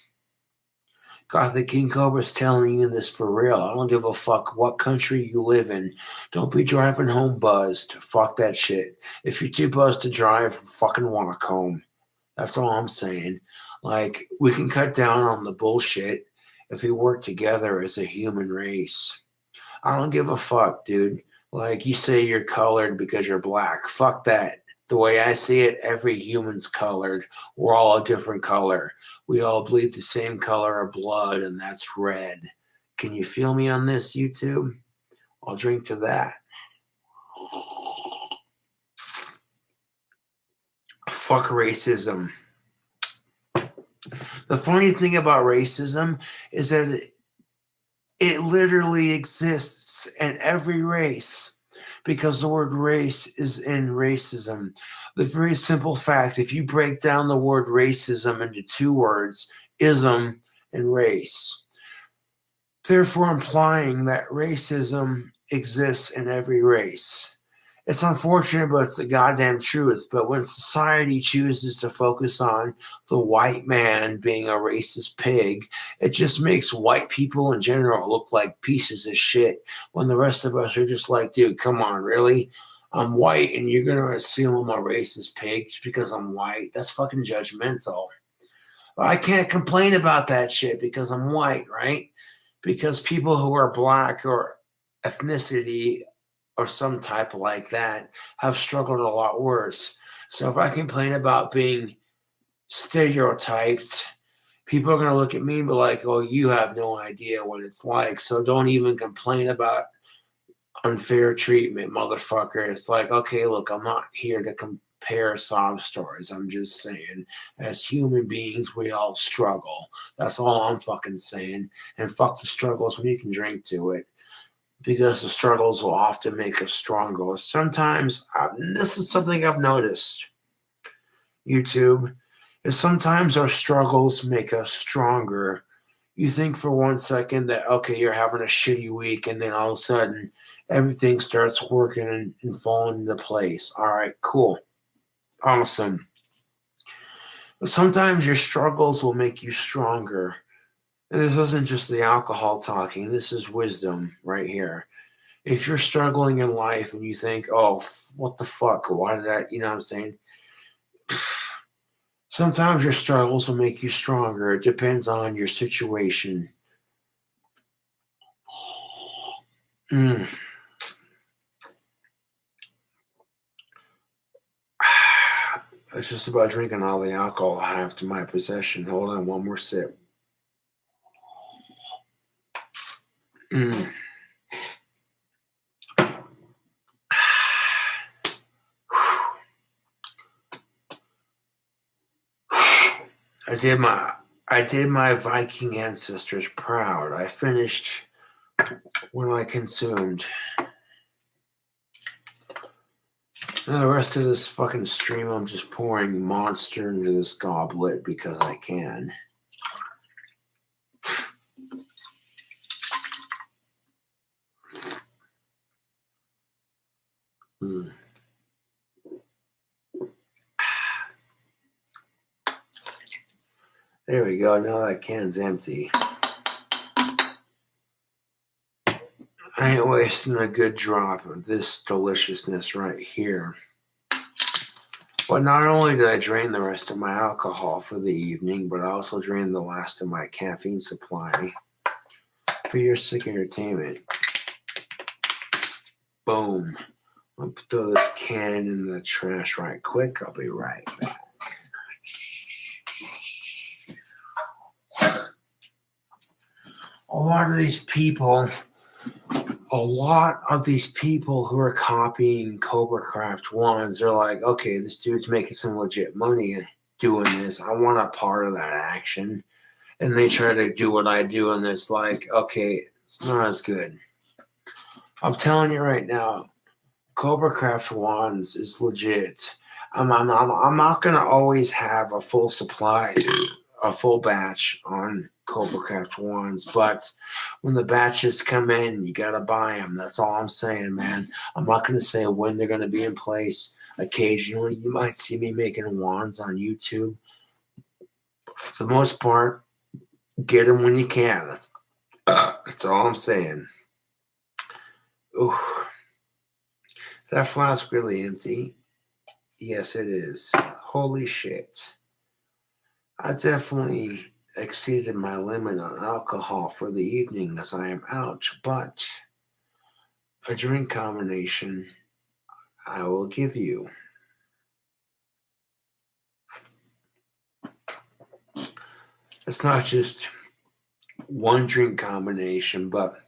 God, the King Cobra's telling you this for real. I don't give a fuck what country you live in. Don't be driving home buzzed. Fuck that shit. If you're too buzzed to drive, fucking walk home. That's all I'm saying. Like, we can cut down on the bullshit if we work together as a human race. I don't give a fuck, dude. Like, you say you're colored because you're black. Fuck that. The way I see it, every human's colored. We're all a different color. We all bleed the same color of blood, and that's red. Can you feel me on this, YouTube? I'll drink to that. Fuck racism. The funny thing about racism is that it literally exists in every race, because the word race is in racism. The very simple fact, if you break down the word racism into 2 words, ism and race, therefore implying that racism exists in every race. It's unfortunate, but it's the goddamn truth. But when society chooses to focus on the white man being a racist pig, it just makes white people in general look like pieces of shit when the rest of us are just like, dude, come on, really? I'm white and you're going to assume I'm a racist pig just because I'm white? That's fucking judgmental. I can't complain about that shit because I'm white, right? Because people who are black or ethnicity or some type like that have struggled a lot worse. So if I complain about being stereotyped, people are going to look at me and be like, oh, you have no idea what it's like. So don't even complain about unfair treatment, motherfucker. It's like, okay, look, I'm not here to compare sob stories. I'm just saying, as human beings, we all struggle. That's all I'm fucking saying. And fuck the struggles when you can drink to it. Because the struggles will often make us stronger. Sometimes, this is something I've noticed, YouTube, is sometimes our struggles make us stronger. You think for 1 second that, okay, you're having a shitty week, and then all of a sudden, everything starts working and falling into place. All right, cool. Awesome. But sometimes your struggles will make you stronger. And this isn't just the alcohol talking, this is wisdom right here. If you're struggling in life and you think, oh, what the fuck? Why did that? You know what I'm saying? Sometimes your struggles will make you stronger. It depends on your situation. Mm. It's just about drinking all the alcohol I have to my possession. Hold on, one more sip. Mm. I did my Viking ancestors proud. I finished when I consumed. And the rest of this fucking stream, I'm just pouring Monster into this goblet because I can. Mm. There we go. Now that can's empty. I ain't wasting a good drop of this deliciousness right here. But not only did I drain the rest of my alcohol for the evening, but I also drained the last of my caffeine supply for your sick entertainment. Boom. I'll throw this can in the trash right quick. I'll be right back. A lot of these people who are copying KOBRAJFS ones, they're like, okay, this dude's making some legit money doing this. I want a part of that action. And they try to do what I do, and it's like, okay, it's not as good. I'm telling you right now, KOBRAJFS ones is legit. I'm not going to always have a full supply, a full batch on KOBRAJFS ones, but when the batches come in, you got to buy them. That's all I'm saying, man. I'm not going to say when they're going to be in place. Occasionally, you might see me making wands on YouTube. But for the most part, get them when you can. That's all I'm saying. Ooh. Is that flask really empty? Yes, it is. Holy shit. I definitely exceeded my limit on alcohol for the evening as I am out, but a drink combination I will give you. It's not just one drink combination, but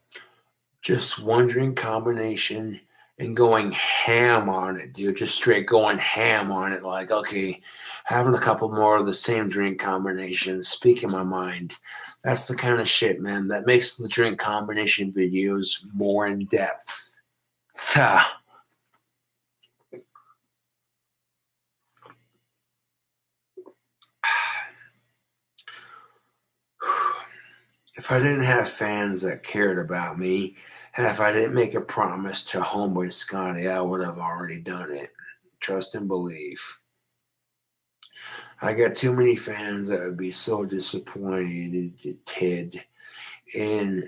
just one drink combination and going ham on it, dude. Just straight going ham on it. Like, okay, having a couple more of the same drink combination, speaking my mind. That's the kind of shit, man, that makes the drink combination videos more in depth. Ha. if I didn't have fans that cared about me, and if I didn't make a promise to Homeboy Scotty, I would have already done it. Trust and believe. I got too many fans that would be so disappointed in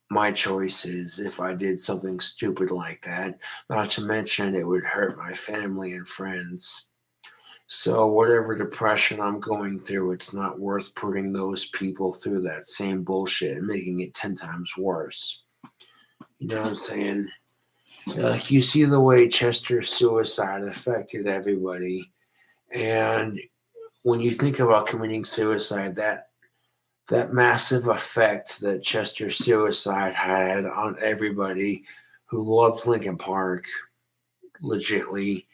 my choices if I did something stupid like that. Not to mention it would hurt my family and friends. So whatever depression I'm going through, it's not worth putting those people through that same bullshit and making it 10 times worse. You know what I'm saying? Like, you see the way Chester's suicide affected everybody. And when you think about committing suicide, that massive effect that Chester's suicide had on everybody who loved Linkin Park, legitly,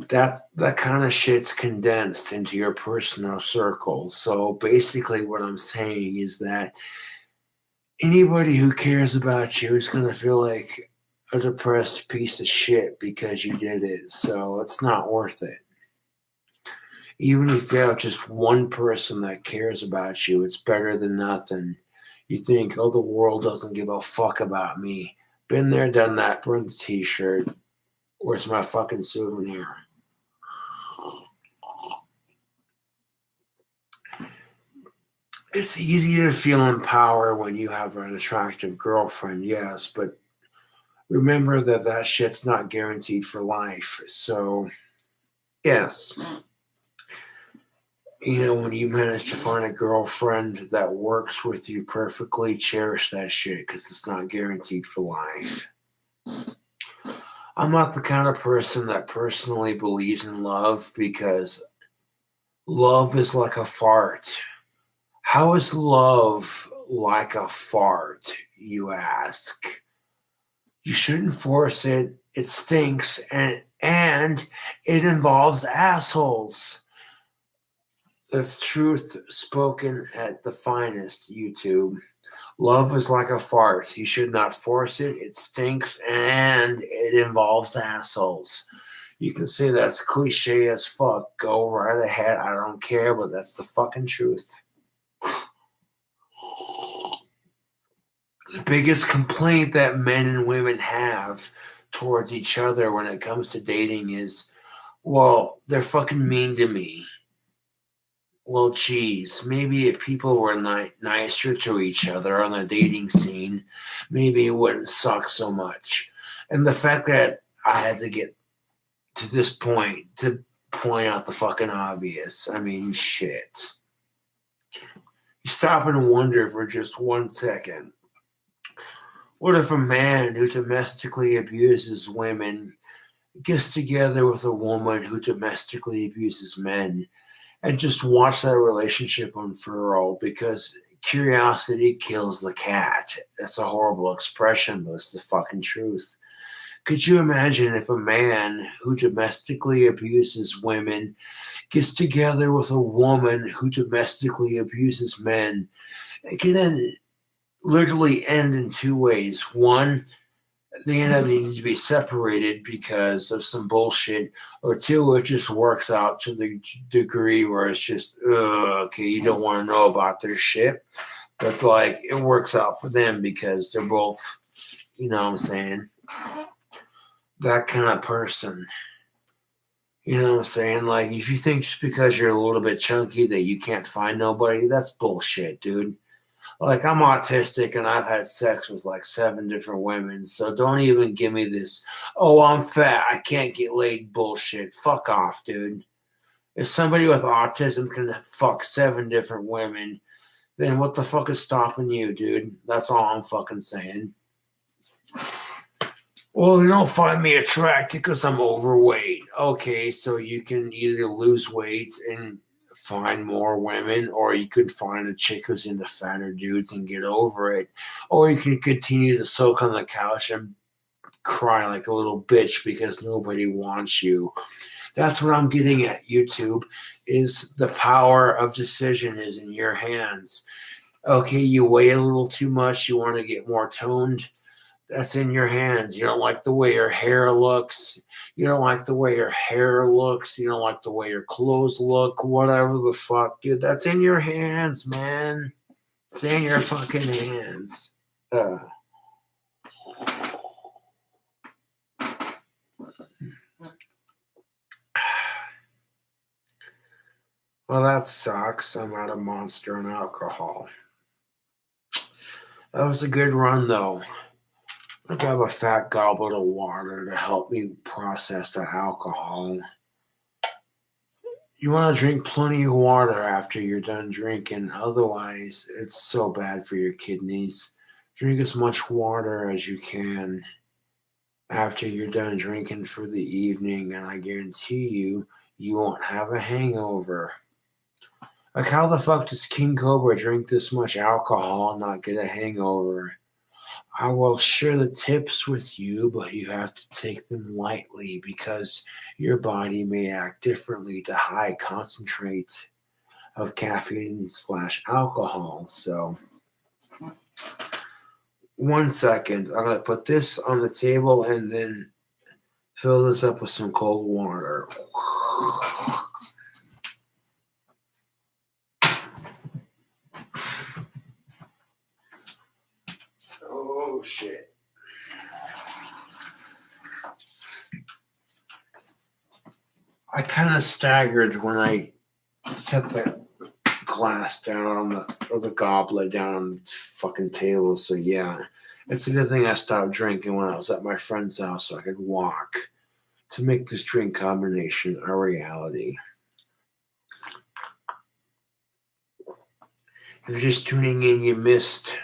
that kind of shit's condensed into your personal circle. So basically what I'm saying is that anybody who cares about you is going to feel like a depressed piece of shit because you did it. So it's not worth it. Even if you have just one person that cares about you, it's better than nothing. You think, oh, the world doesn't give a fuck about me. Been there, done that, burned the t-shirt. Where's my fucking souvenir? It's easy to feel empowered when you have an attractive girlfriend, yes, but remember that shit's not guaranteed for life. So, yes. You know, when you manage to find a girlfriend that works with you perfectly, cherish that shit because it's not guaranteed for life. I'm not the kind of person that personally believes in love because love is like a fart. How is love like a fart, you ask? You shouldn't force it. It stinks and it involves assholes. That's truth spoken at the finest, YouTube. Love is like a fart. You should not force it. It stinks and it involves assholes. You can say that's cliche as fuck. Go right ahead. I don't care, but that's the fucking truth. The biggest complaint that men and women have towards each other when it comes to dating is, well, they're fucking mean to me. Well, geez, maybe if people were nicer to each other on the dating scene, maybe it wouldn't suck so much. And the fact that I had to get to this point to point out the fucking obvious, I mean, shit. You stop and wonder for just 1 second. What if a man who domestically abuses women gets together with a woman who domestically abuses men and just watch that relationship unfurl? Because curiosity kills the cat. That's a horrible expression, but it's the fucking truth. Could you imagine if a man who domestically abuses women gets together with a woman who domestically abuses men? It can literally end in two ways. One, they end up needing to be separated because of some bullshit, or two, it just works out to the degree where it's just, okay, you don't want to know about their shit, but like it works out for them because they're both, you know what I'm saying, that kind of person. You know what I'm saying? Like, if you think just because you're a little bit chunky that you can't find nobody, that's bullshit, dude. Like, I'm autistic and I've had sex with like 7 different women. So don't even give me this, oh, I'm fat, I can't get laid bullshit. Fuck off, dude. If somebody with autism can fuck 7 different women, then what the fuck is stopping you, dude? That's all I'm fucking saying. Well, they don't find me attractive because I'm overweight. Okay, so you can either lose weight and find more women, or you could find a chick who's into fatter dudes and get over it, or you can continue to soak on the couch and cry like a little bitch because nobody wants you. That's what I'm getting at, YouTube, is the power of decision is in your hands. Okay, you weigh a little too much, you want to get more toned, that's in your hands. You don't like the way your hair looks. You don't like the way your hair looks. You don't like the way your clothes look. Whatever the fuck, dude. That's in your hands, man. Stay in your fucking hands. Well, that sucks. I'm out of Monster and alcohol. That was a good run, though. I got a fat goblet of water to help me process the alcohol. You want to drink plenty of water after you're done drinking. Otherwise, it's so bad for your kidneys. Drink as much water as you can after you're done drinking for the evening, and I guarantee you, you won't have a hangover. Like, how the fuck does King Cobra drink this much alcohol and not get a hangover? I will share the tips with you, but you have to take them lightly because your body may act differently to high concentrate of caffeine / alcohol. So, 1 second. I'm going to put this on the table and then fill this up with some cold water. Oh, shit. I kind of staggered when I set the glass down or the goblet down on the fucking table. So, yeah, it's a good thing I stopped drinking when I was at my friend's house so I could walk to make this drink combination a reality. If you're just tuning in, you missed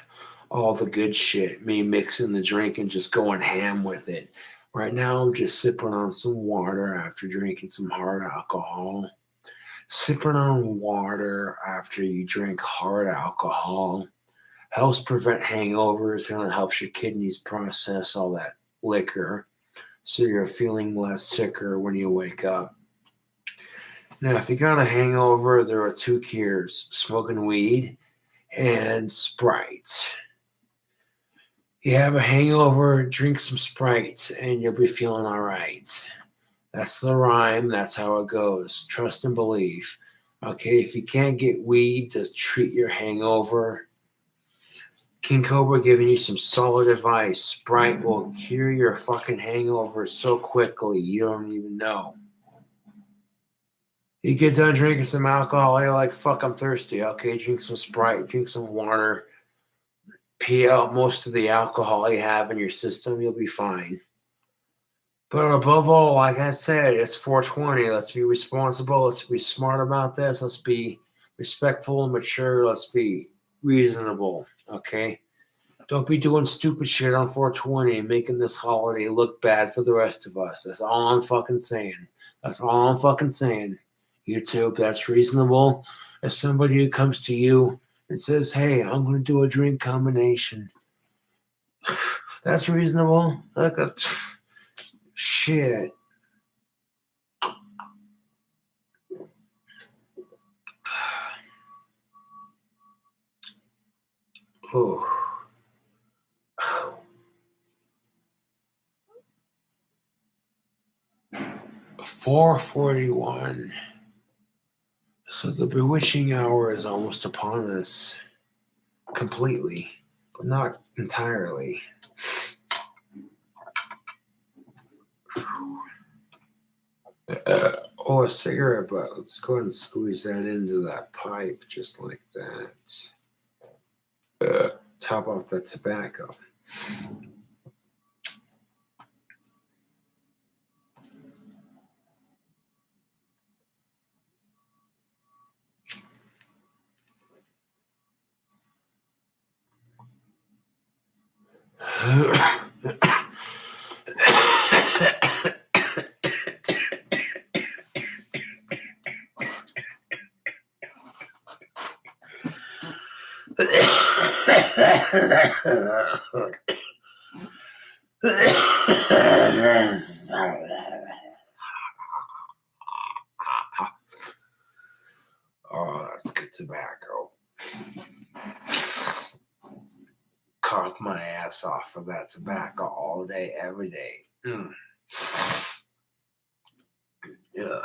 all the good shit, me mixing the drink and just going ham with it. Right now, I'm just sipping on some water after drinking some hard alcohol. Sipping on water after you drink hard alcohol helps prevent hangovers and it helps your kidneys process all that liquor so you're feeling less sicker when you wake up. Now, if you got a hangover, there are 2 cures: smoking weed and Sprite. You have a hangover, drink some Sprite, and you'll be feeling all right. That's the rhyme. That's how it goes. Trust and believe. Okay, if you can't get weed to treat your hangover, King Cobra giving you some solid advice. Sprite will cure your fucking hangover so quickly you don't even know. You get done drinking some alcohol, you're like, fuck, I'm thirsty. Okay, drink some Sprite, drink some water. Pee out most of the alcohol you have in your system, you'll be fine. But above all, like I said, it's 420. Let's be responsible. Let's be smart about this. Let's be respectful and mature. Let's be reasonable, okay? Don't be doing stupid shit on 420 and making this holiday look bad for the rest of us. That's all I'm fucking saying. That's all I'm fucking saying. YouTube, that's reasonable. If somebody who comes to you and says, hey, I'm going to do a drink combination, that's reasonable. Like a shit. Oh. 4:41. So the bewitching hour is almost upon us completely, but not entirely. Oh, a cigarette butt. Let's go ahead and squeeze that into that pipe just like that. Top off the tobacco. Oh, that's good tobacco. Coughed my ass off for that tobacco all day, every day. Yeah.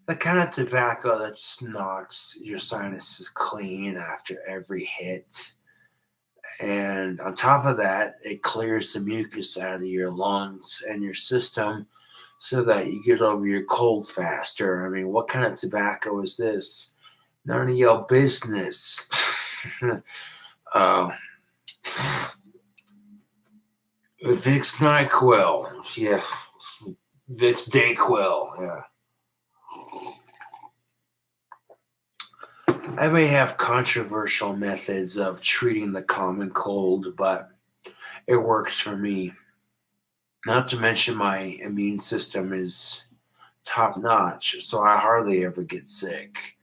The kind of tobacco that just knocks your sinuses clean after every hit. And on top of that, it clears the mucus out of your lungs and your system so that you get over your cold faster. I mean, what kind of tobacco is this? None of your business. uh, Vicks NyQuil. Yeah. Vicks DayQuil. Yeah. I may have controversial methods of treating the common cold, but it works for me. Not to mention my immune system is top notch, so I hardly ever get sick.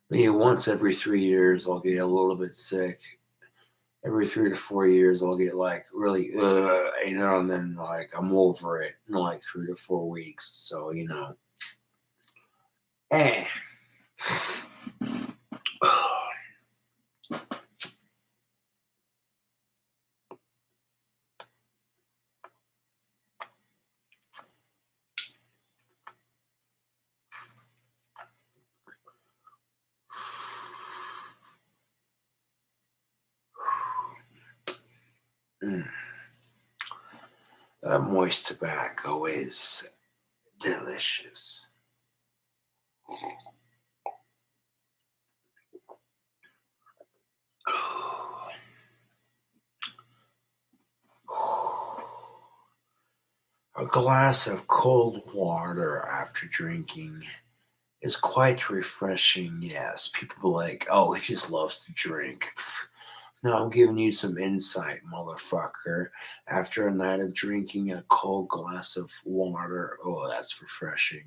Maybe once every 3 years I'll get a little bit sick. Every 3 to 4 years I'll get like really and then like I'm over it in like 3 to 4 weeks. So eh. Moist tobacco is delicious. A glass of cold water after drinking is quite refreshing, yes. People are like, oh, he just loves to drink. No, I'm giving you some insight, motherfucker. After a night of drinking a cold glass of water, oh, that's refreshing.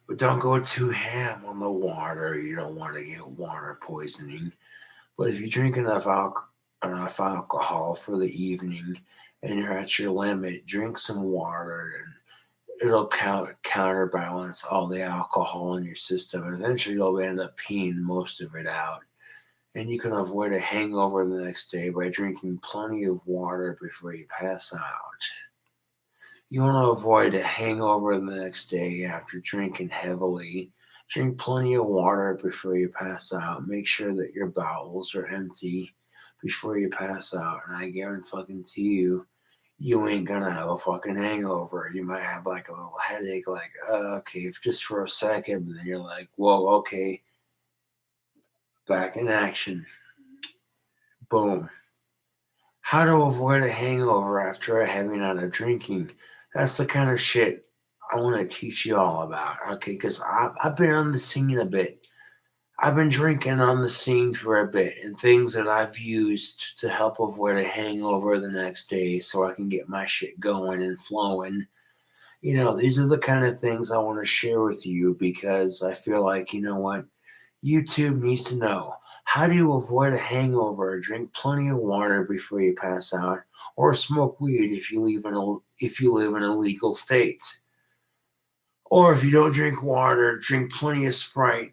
But don't go too ham on the water. You don't want to get water poisoning. But if you drink enough alcohol for the evening and you're at your limit, drink some water and it'll counterbalance all the alcohol in your system. And eventually you'll end up peeing most of it out. And you can avoid a hangover the next day by drinking plenty of water before you pass out. You want to avoid a hangover the next day after drinking heavily. Drink plenty of water before you pass out. Make sure that your bowels are empty before you pass out. And I guarantee you ain't gonna have a fucking hangover. You might have like a little headache, like, okay, if just for a second, and then you're like, whoa, okay, back in action. Boom. How to avoid a hangover after a heavy night of drinking. That's the kind of shit I want to teach you all about, okay? Because I've been on the scene a bit. I've been drinking on the scene for a bit, and things that I've used to help avoid a hangover the next day so I can get my shit going and flowing. These are the kind of things I want to share with you because I feel like, what? YouTube needs to know. How do you avoid a hangover? Drink plenty of water before you pass out, or smoke weed if you live in a legal state. Or if you don't drink water, drink plenty of Sprite.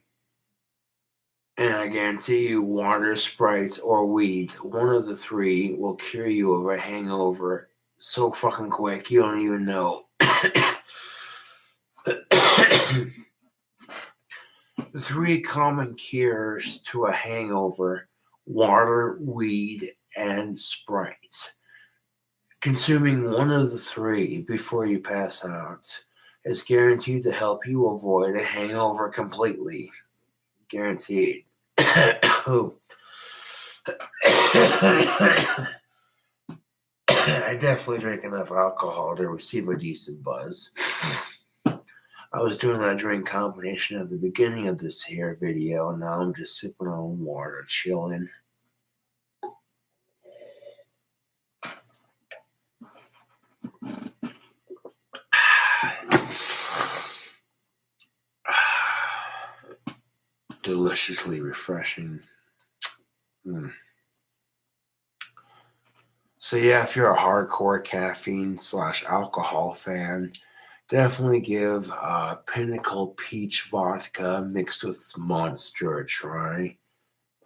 And I guarantee you, water, Sprite, or weed, one of the three will cure you of a hangover so fucking quick you don't even know. The three common cures to a hangover: water, weed, and Sprite. Consuming one of the three before you pass out is guaranteed to help you avoid a hangover completely. Guaranteed. I definitely drink enough alcohol to receive a decent buzz. I was doing that drink combination at the beginning of this here video, and now I'm just sipping on water, chilling. Deliciously refreshing. So yeah, if you're a hardcore caffeine / alcohol fan, definitely give Pinnacle Peach Vodka mixed with Monster a try.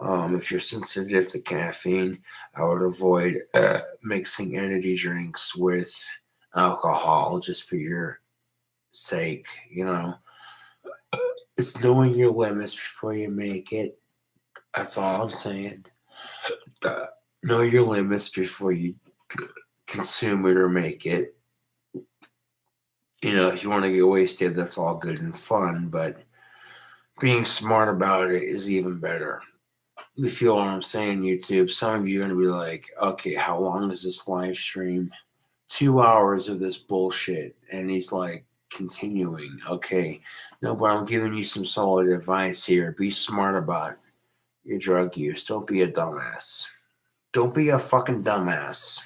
If you're sensitive to caffeine, I would avoid mixing energy drinks with alcohol just for your sake. It's knowing your limits before you make it. That's all I'm saying. Uh, know your limits before you consume it or make it. If you want to get wasted, that's all good and fun, but being smart about it is even better. You feel what I'm saying, YouTube? Some of you are going to be like, okay, how long is this live stream? 2 hours of this bullshit. And he's like, continuing. Okay, no, but I'm giving you some solid advice here. Be smart about your drug use. Don't be a dumbass. Don't be a fucking dumbass.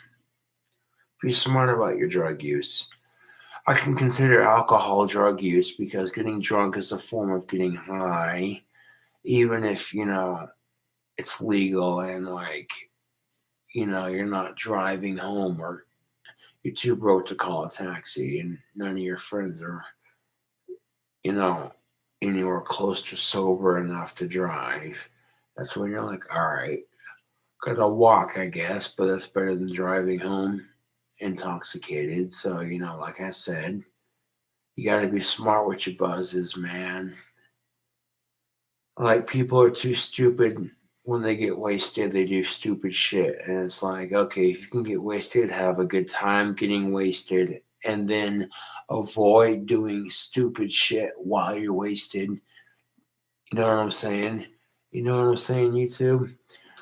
Be smart about your drug use. I can consider alcohol drug use because getting drunk is a form of getting high, even if, it's legal and you're not driving home or you're too broke to call a taxi and none of your friends are, anywhere close to sober enough to drive. That's when you're like, all right, gotta walk, I guess, but that's better than driving home intoxicated. So, like I said, you gotta be smart with your buzzes, man. Like, people are too stupid when they get wasted, they do stupid shit. And it's like, okay, if you can get wasted, have a good time getting wasted, and then avoid doing stupid shit while you're wasted. You know what I'm saying? You know what I'm saying, YouTube?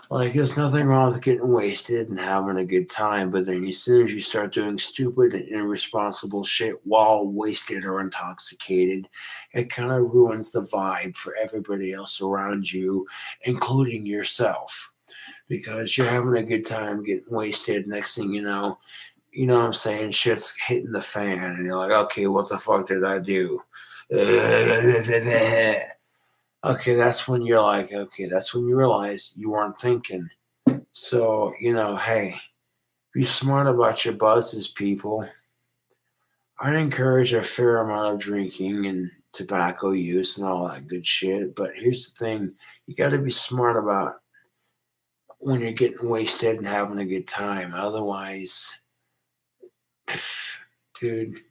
Like, there's nothing wrong with getting wasted and having a good time, but then as soon as you start doing stupid and irresponsible shit while wasted or intoxicated, it kind of ruins the vibe for everybody else around you, including yourself. Because you're having a good time getting wasted. Next thing you know what I'm saying? Shit's hitting the fan, and you're like, okay, what the fuck did I do? Okay, that's when you're like, okay, that's when you realize you weren't thinking. So, hey, be smart about your buzzes, people. I encourage a fair amount of drinking and tobacco use and all that good shit. But here's the thing, you got to be smart about when you're getting wasted and having a good time. Otherwise, dude,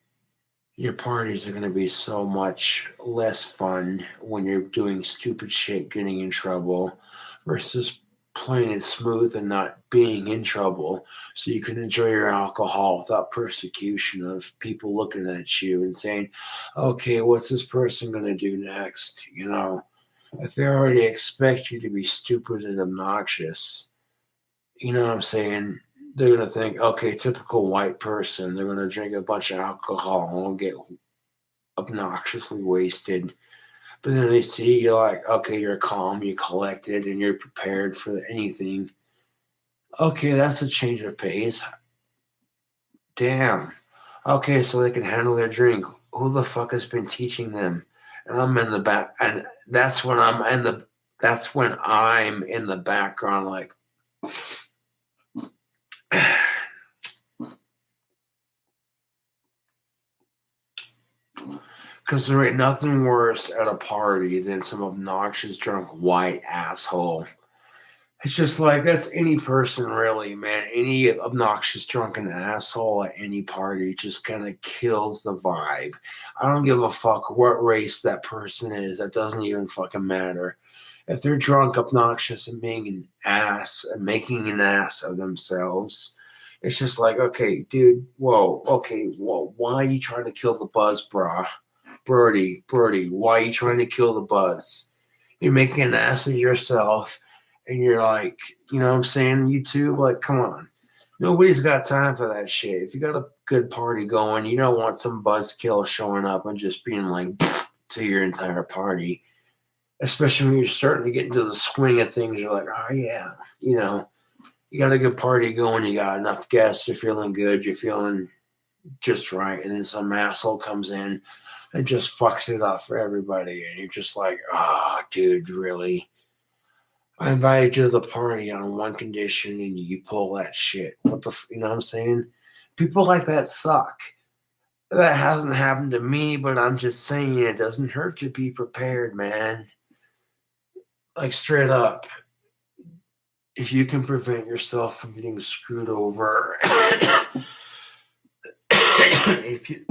your parties are going to be so much less fun when you're doing stupid shit, getting in trouble, versus playing it smooth and not being in trouble, so you can enjoy your alcohol without persecution of people looking at you and saying, okay, what's this person going to do next? If they already expect you to be stupid and obnoxious, you know what I'm saying? They're going to think, okay, typical white person. They're going to drink a bunch of alcohol and get obnoxiously wasted. But then they see you're like, okay, you're calm, you're collected, and you're prepared for anything. Okay, that's a change of pace. Damn. Okay, so they can handle their drink. Who the fuck has been teaching them? And I'm in the back, and that's when I'm in the background, like, because there ain't nothing worse at a party than some obnoxious drunk white asshole. It's just like, that's any person, really, man. Any obnoxious drunken asshole at any party just kind of kills the vibe. I don't give a fuck what race that person is. That doesn't even fucking matter. If they're drunk, obnoxious, and being an ass and making an ass of themselves, it's just like, okay, dude, whoa, okay, whoa, why are you trying to kill the buzz, brah? Brody, why are you trying to kill the buzz? You're making an ass of yourself, and you're like, you know what I'm saying, YouTube? Like, come on. Nobody's got time for that shit. If you got a good party going, you don't want some buzzkill showing up and just being like to your entire party. Especially when you're starting to get into the swing of things. You're like, oh yeah, you got a good party going, you got enough guests, you're feeling good, you're feeling just right, and then some asshole comes in and just fucks it up for everybody, and you're just like, dude, really? I invited you to the party on one condition, and you pull that shit. You know what I'm saying? People like that suck. That hasn't happened to me, but I'm just saying it doesn't hurt to be prepared, man. Like, straight up. if you can prevent yourself from getting screwed over, if you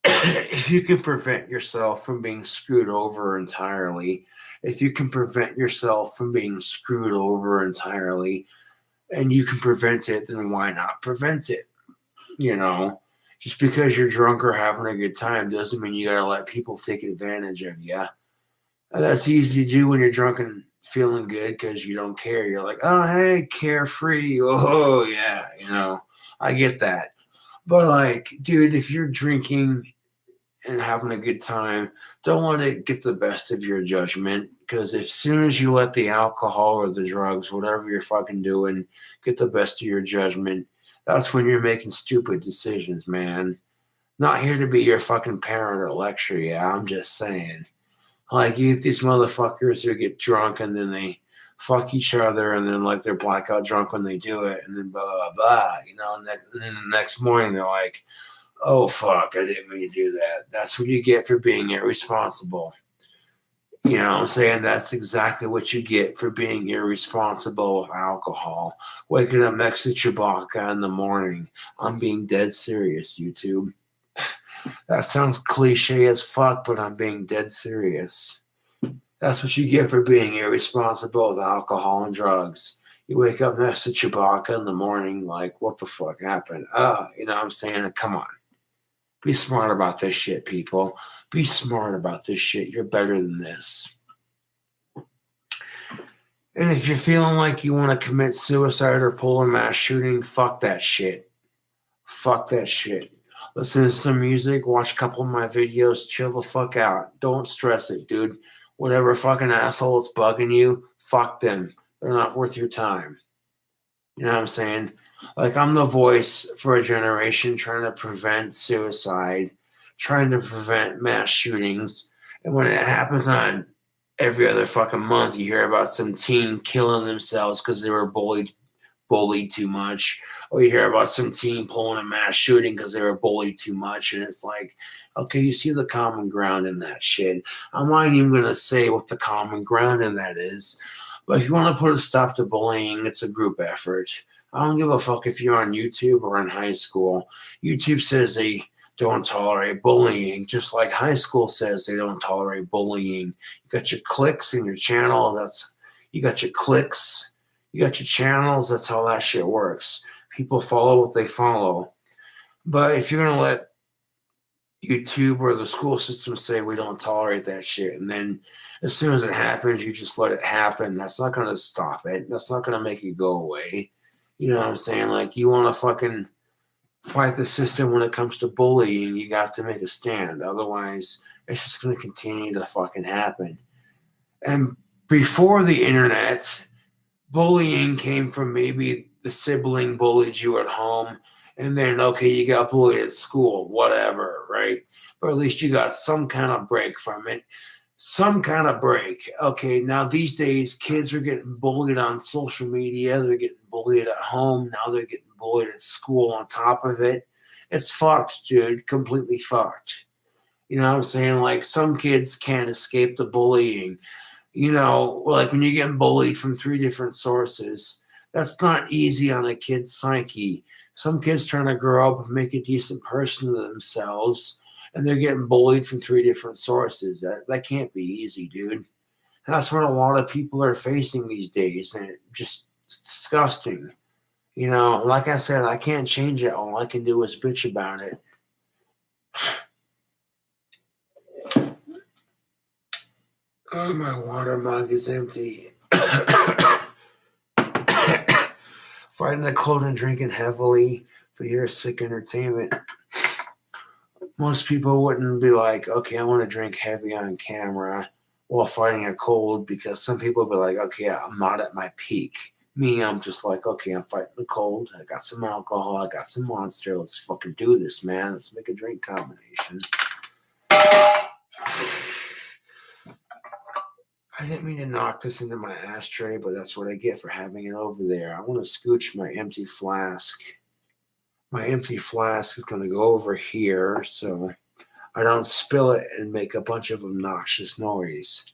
if you can prevent yourself from being screwed over entirely, if you can prevent yourself from being screwed over entirely, and you can prevent it, then why not prevent it? You know, just because you're drunk or having a good time doesn't mean you gotta let people take advantage of you. That's easy to do when you're drunk and feeling good because you don't care. You're like, oh, hey, carefree. Oh, yeah, I get that. But, like, dude, if you're drinking and having a good time, don't let it get the best of your judgment. Because as soon as you let the alcohol or the drugs, whatever you're fucking doing, get the best of your judgment, that's when you're making stupid decisions, man. Not here to be your fucking parent or lecture you. I'm just saying. Like, you get these motherfuckers who get drunk and then they fuck each other and then, like, they're blackout drunk when they do it and then blah, blah, blah, and then the next morning they're like, oh, fuck, I didn't mean to do that. That's what you get for being irresponsible. You know what I'm saying? That's exactly what you get for being irresponsible with alcohol. Waking up next to Chewbacca in the morning. I'm being dead serious, YouTube. That sounds cliche as fuck, but I'm being dead serious. That's what you get for being irresponsible with alcohol and drugs. You wake up next to Chewbacca in the morning, like, what the fuck happened? You know what I'm saying? Come on. Be smart about this shit, people. Be smart about this shit. You're better than this. And if you're feeling like you want to commit suicide or pull a mass shooting, fuck that shit. Fuck that shit. Listen to some music, watch a couple of my videos, chill the fuck out. Don't stress it, dude. Whatever fucking asshole is bugging you, fuck them. They're not worth your time. You know what I'm saying? Like, I'm the voice for a generation trying to prevent suicide, trying to prevent mass shootings. And when it happens on every other fucking month, you hear about some teen killing themselves because they were bullied too much, or you hear about some teen pulling a mass shooting because they were bullied too much, and it's like, okay, you see the common ground in that shit. I'm not even going to say what the common ground in that is, but if you want to put a stop to bullying, it's a group effort. I don't give a fuck if you're on YouTube or in high school. YouTube says they don't tolerate bullying, just like high school says they don't tolerate bullying. You got your clicks in your channel, you got your clicks. You got your channels. That's how that shit works. People follow what they follow. But if you're going to let YouTube or the school system say we don't tolerate that shit, and then as soon as it happens, you just let it happen, that's not going to stop it. That's not going to make it go away. You know what I'm saying? Like, you want to fucking fight the system when it comes to bullying, you got to make a stand. Otherwise, it's just going to continue to fucking happen. And before the internet, bullying came from maybe the sibling bullied you at home, and then, okay, you got bullied at school, whatever, right? But at least you got some kind of break from it. Some kind of break. Okay, now these days, kids are getting bullied on social media. They're getting bullied at home. Now they're getting bullied at school on top of it. It's fucked, dude. Completely fucked. You know what I'm saying? Like, some kids can't escape the bullying. You know, like when you're getting bullied from 3 different sources, that's not easy on a kid's psyche. Some kids trying to grow up and make a decent person of themselves, and they're getting bullied from 3 different sources. That can't be easy, dude. And that's what a lot of people are facing these days, and it's disgusting. You know, like I said, I can't change it. All I can do is bitch about it. Oh, my water mug is empty. Fighting the cold and drinking heavily for your sick entertainment. Most people wouldn't be like, okay, I want to drink heavy on camera while fighting a cold, because some people be like, okay, I'm not at my peak. Me, I'm just like, okay, I'm fighting the cold. I got some alcohol. I got some Monster. Let's fucking do this, man. Let's make a drink combination. I didn't mean to knock this into my ashtray, but that's what I get for having it over there. I want to scooch my empty flask. My empty flask is going to go over here so I don't spill it and make a bunch of obnoxious noise.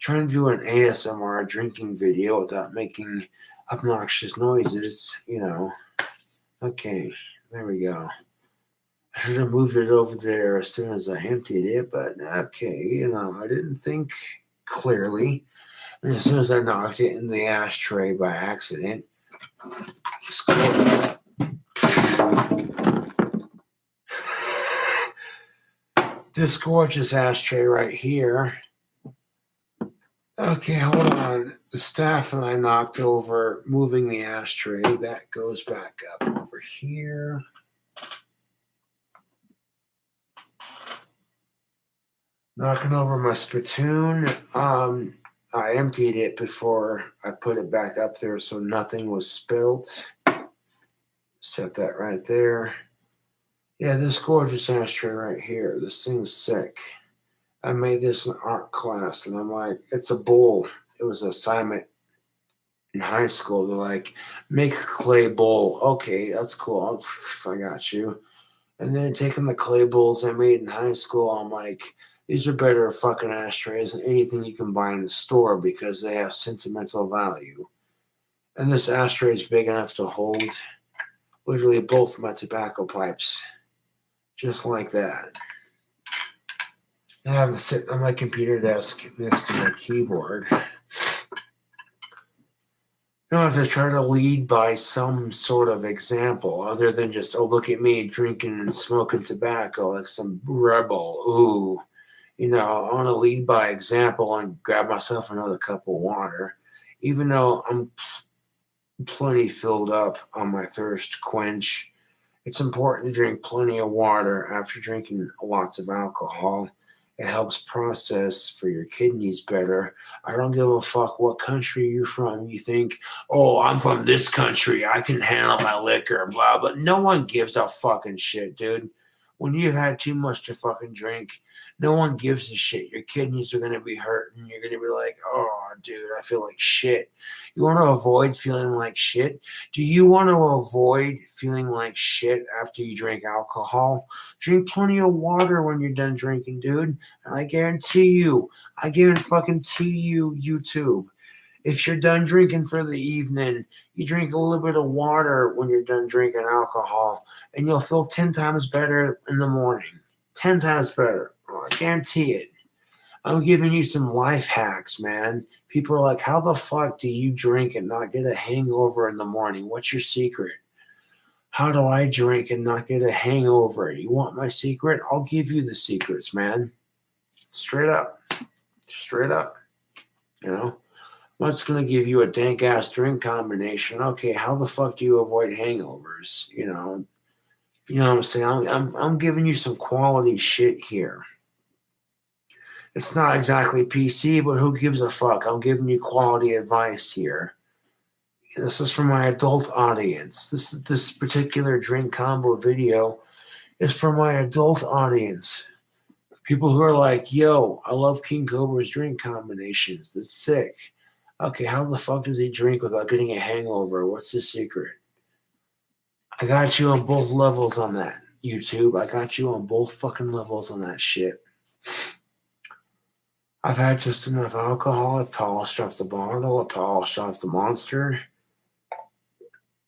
trying to do an ASMR drinking video without making obnoxious noises, you know. Okay, there we go. I should have moved it over there as soon as I emptied it, but okay, you know, I didn't think clearly. And as soon as I knocked it in the ashtray by accident, this gorgeous ashtray right here. Okay, hold on. The staff that I knocked over moving the ashtray, that goes back up over here. Knocking over my spittoon. I emptied it before I put it back up there so nothing was spilt. Set that right there. Yeah, this gorgeous ashtray right here. This thing's sick. I made this in art class, and I'm like, it's a bowl. It was an assignment in high school. They're like, make a clay bowl. Okay, that's cool. I got you. And then taking the clay bowls I made in high school, I'm like, these are better fucking ashtrays than anything you can buy in the store because they have sentimental value. And this ashtray is big enough to hold literally both my tobacco pipes. Just like that. I have it sitting on my computer desk next to my keyboard. You know, I have to try to lead by some sort of example other than just, oh, look at me drinking and smoking tobacco like some rebel. Ooh. You know, I want to lead by example and grab myself another cup of water. Even though I'm plenty filled up on my thirst quench, it's important to drink plenty of water after drinking lots of alcohol. It helps process for your kidneys better. I don't give a fuck what country you're from. You think, oh, I'm from this country. I can handle my liquor, blah, blah. No one gives a fucking shit, dude. When you've had too much to fucking drink, no one gives a shit. Your kidneys are going to be hurting. You're going to be like, oh, dude, I feel like shit. You want to avoid feeling like shit? Do you want to avoid feeling like shit after you drink alcohol? Drink plenty of water when you're done drinking, dude. And I guarantee you, YouTube, if you're done drinking for the evening, you drink a little bit of water when you're done drinking alcohol, and you'll feel 10 times better in the morning. 10 times better. I guarantee it. I'm giving you some life hacks, man. People are like, how the fuck do you drink and not get a hangover in the morning? What's your secret? How do I drink and not get a hangover? You want my secret? I'll give you the secrets, man. Straight up. Straight up. You know? I'm just going to give you a dank-ass drink combination. Okay, how the fuck do you avoid hangovers? You know what I'm saying? I'm giving you some quality shit here. It's not exactly PC, but who gives a fuck? I'm giving you quality advice here. This is for my adult audience. This particular drink combo video is for my adult audience. People who are like, yo, I love King Cobra's drink combinations. That's sick. Okay, how the fuck does he drink without getting a hangover? What's his secret? I got you on both levels on that, YouTube. I got you on both fucking levels on that shit. I've had just enough alcohol. I've polished off the bottle. I've polished off the monster.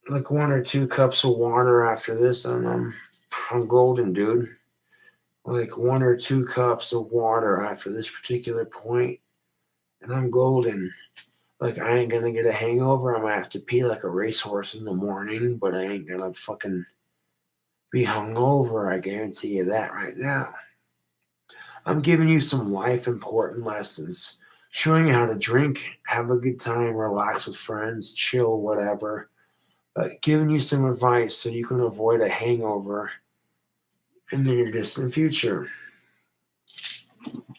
Like 1 or 2 cups of water after this, and I'm golden, dude. Like 1 or 2 cups of water after this particular point, and I'm golden. Like, I ain't gonna get a hangover. I'm gonna have to pee like a racehorse in the morning, but I ain't gonna fucking be hungover. I guarantee you that right now. I'm giving you some life important lessons, showing you how to drink, have a good time, relax with friends, chill, whatever. But giving you some advice so you can avoid a hangover in the near distant future.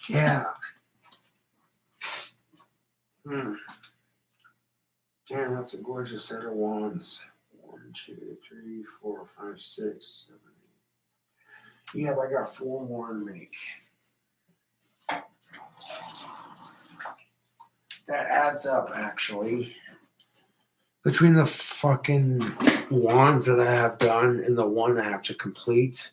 Yeah. Damn, that's a gorgeous set of wands. 1, 2, 3, 4, 5, 6, 7, 8. Yeah, but I got 4 more to make. That adds up, actually. Between the fucking wands that I have done and the one I have to complete,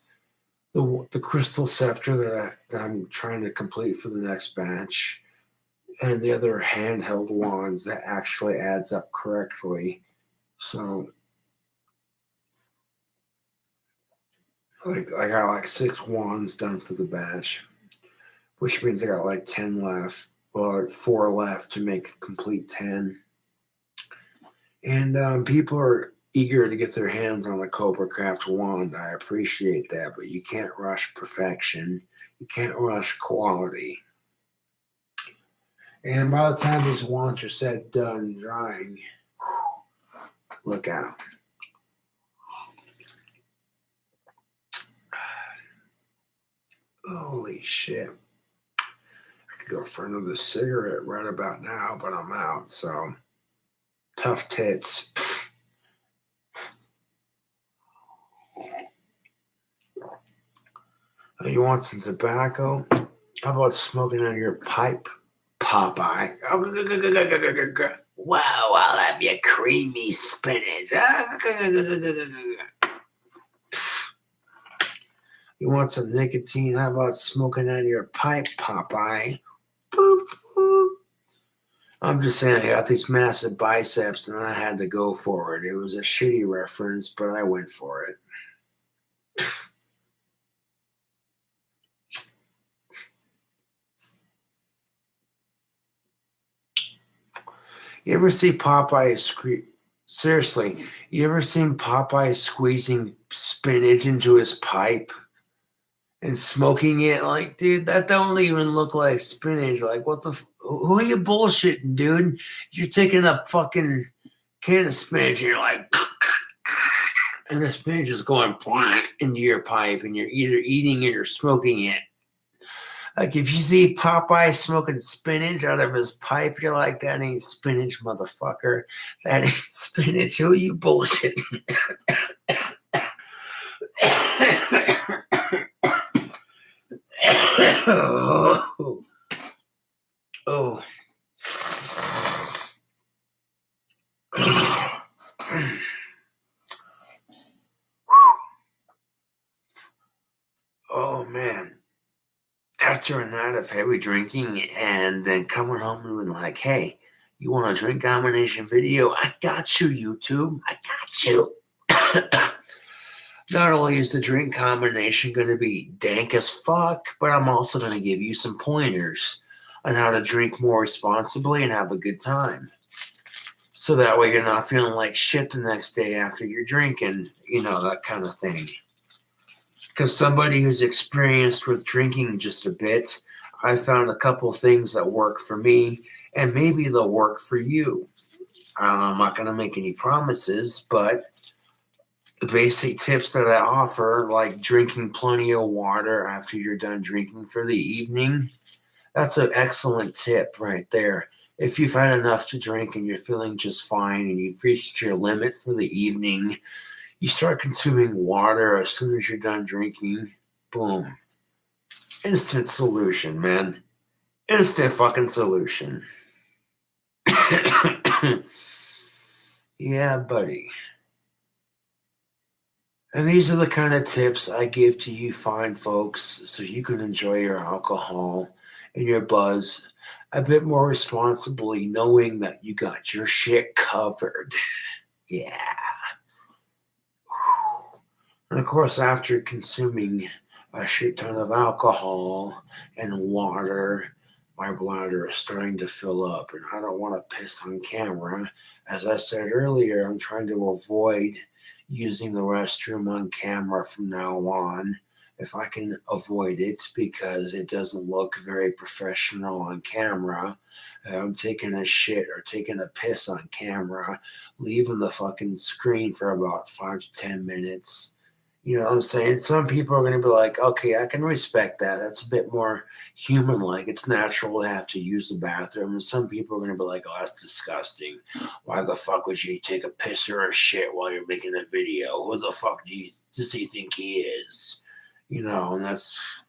the crystal scepter that I'm trying to complete for the next batch, and the other handheld wands that actually adds up correctly. So, like, I got like 6 wands done for the batch, which means I got like 10 left, or 4 left to make a complete 10. And people are eager to get their hands on the Cobra Craft wand. I appreciate that, but you can't rush perfection. You can't rush quality. And by the time these wands are set, done, drying, look out. Holy shit. I could go for another cigarette right about now, but I'm out, so tough tits. You want some tobacco? How about smoking out of your pipe, Popeye? Wow, I'll have your creamy spinach. You want some nicotine? How about smoking out of your pipe, Popeye? Boop, boop. I'm just saying, I got these massive biceps and I had to go for it. It was a shitty reference, but I went for it. You ever see Popeye Seriously, you ever seen Popeye squeezing spinach into his pipe and smoking it? Like, dude, that don't even look like spinach. Like, what the? Who are you bullshitting, dude? You're taking a fucking can of spinach and you're like, and the spinach is going into your pipe, and you're either eating it or smoking it. Like, if you see Popeye smoking spinach out of his pipe, you're like, that ain't spinach, motherfucker. That ain't spinach. Who are you bullshitting? Oh. Oh. Oh, man. After a night of heavy drinking and then coming home and being like, hey, you want a drink combination video? I got you, YouTube. I got you. Not only is the drink combination going to be dank as fuck, but I'm also going to give you some pointers on how to drink more responsibly and have a good time. So that way you're not feeling like shit the next day after you're drinking, that kind of thing. Because somebody who's experienced with drinking just a bit, I found a couple things that work for me, and maybe they'll work for you. I'm not going to make any promises, but the basic tips that I offer, like drinking plenty of water after you're done drinking for the evening, that's an excellent tip right there. If you've had enough to drink and you're feeling just fine and you've reached your limit for the evening, you start consuming water as soon as you're done drinking. Boom. Instant solution, man. Instant fucking solution. Yeah, buddy. And these are the kind of tips I give to you fine folks so you can enjoy your alcohol and your buzz a bit more responsibly, knowing that you got your shit covered. Yeah. And of course, after consuming a shit ton of alcohol and water, my bladder is starting to fill up, and I don't want to piss on camera. As I said earlier, I'm trying to avoid using the restroom on camera from now on, if I can avoid it, because it doesn't look very professional on camera. I'm taking a shit or taking a piss on camera, leaving the fucking screen for about 5 to 10 minutes. You know what I'm saying? Some people are going to be like, okay, I can respect that. That's a bit more human-like. It's natural to have to use the bathroom. And some people are going to be like, oh, that's disgusting. Why the fuck would you take a piss or a shit while you're making a video? Who the fuck does he think he is? And that's...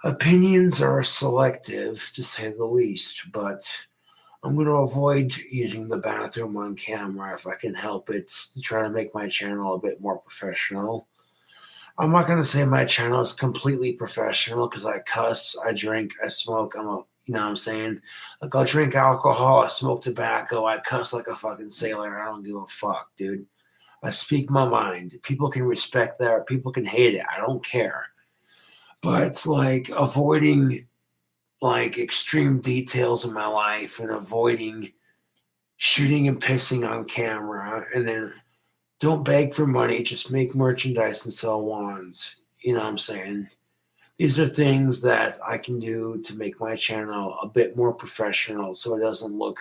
Opinions are selective, to say the least. But I'm going to avoid using the bathroom on camera if I can help it, to try to make my channel a bit more professional. I'm not going to say my channel is completely professional because I cuss, I drink, I smoke. I'm a You know what I'm saying? Like, I'll drink alcohol, I smoke tobacco, I cuss like a fucking sailor. I don't give a fuck, dude. I speak my mind. People can respect that or people can hate it. I don't care. But it's like avoiding like extreme details in my life and avoiding shooting and pissing on camera, and then don't beg for money, just make merchandise and sell wands. You know what I'm saying? These are things that I can do to make my channel a bit more professional so it doesn't look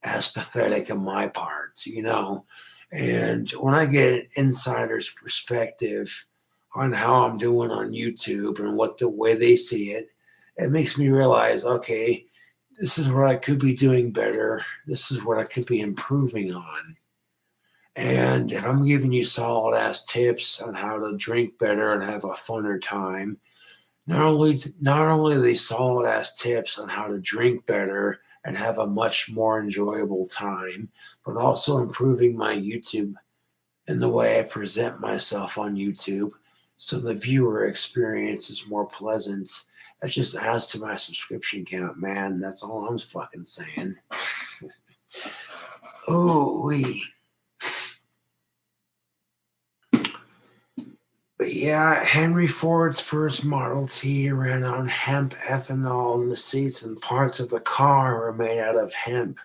as pathetic on my parts, you know? And when I get an insider's perspective on how I'm doing on YouTube and what the way they see it, it makes me realize, okay, this is what I could be doing better. This is what I could be improving on. And if I'm giving you solid ass tips on how to drink better and have a funner time, not only are they solid ass tips on how to drink better and have a much more enjoyable time, but also improving my YouTube and the way I present myself on YouTube so the viewer experience is more pleasant. That just adds to my subscription count, man. That's all I'm fucking saying. Oh, wee. But yeah, Henry Ford's first Model T ran on hemp ethanol, and the seats and parts of the car were made out of hemp.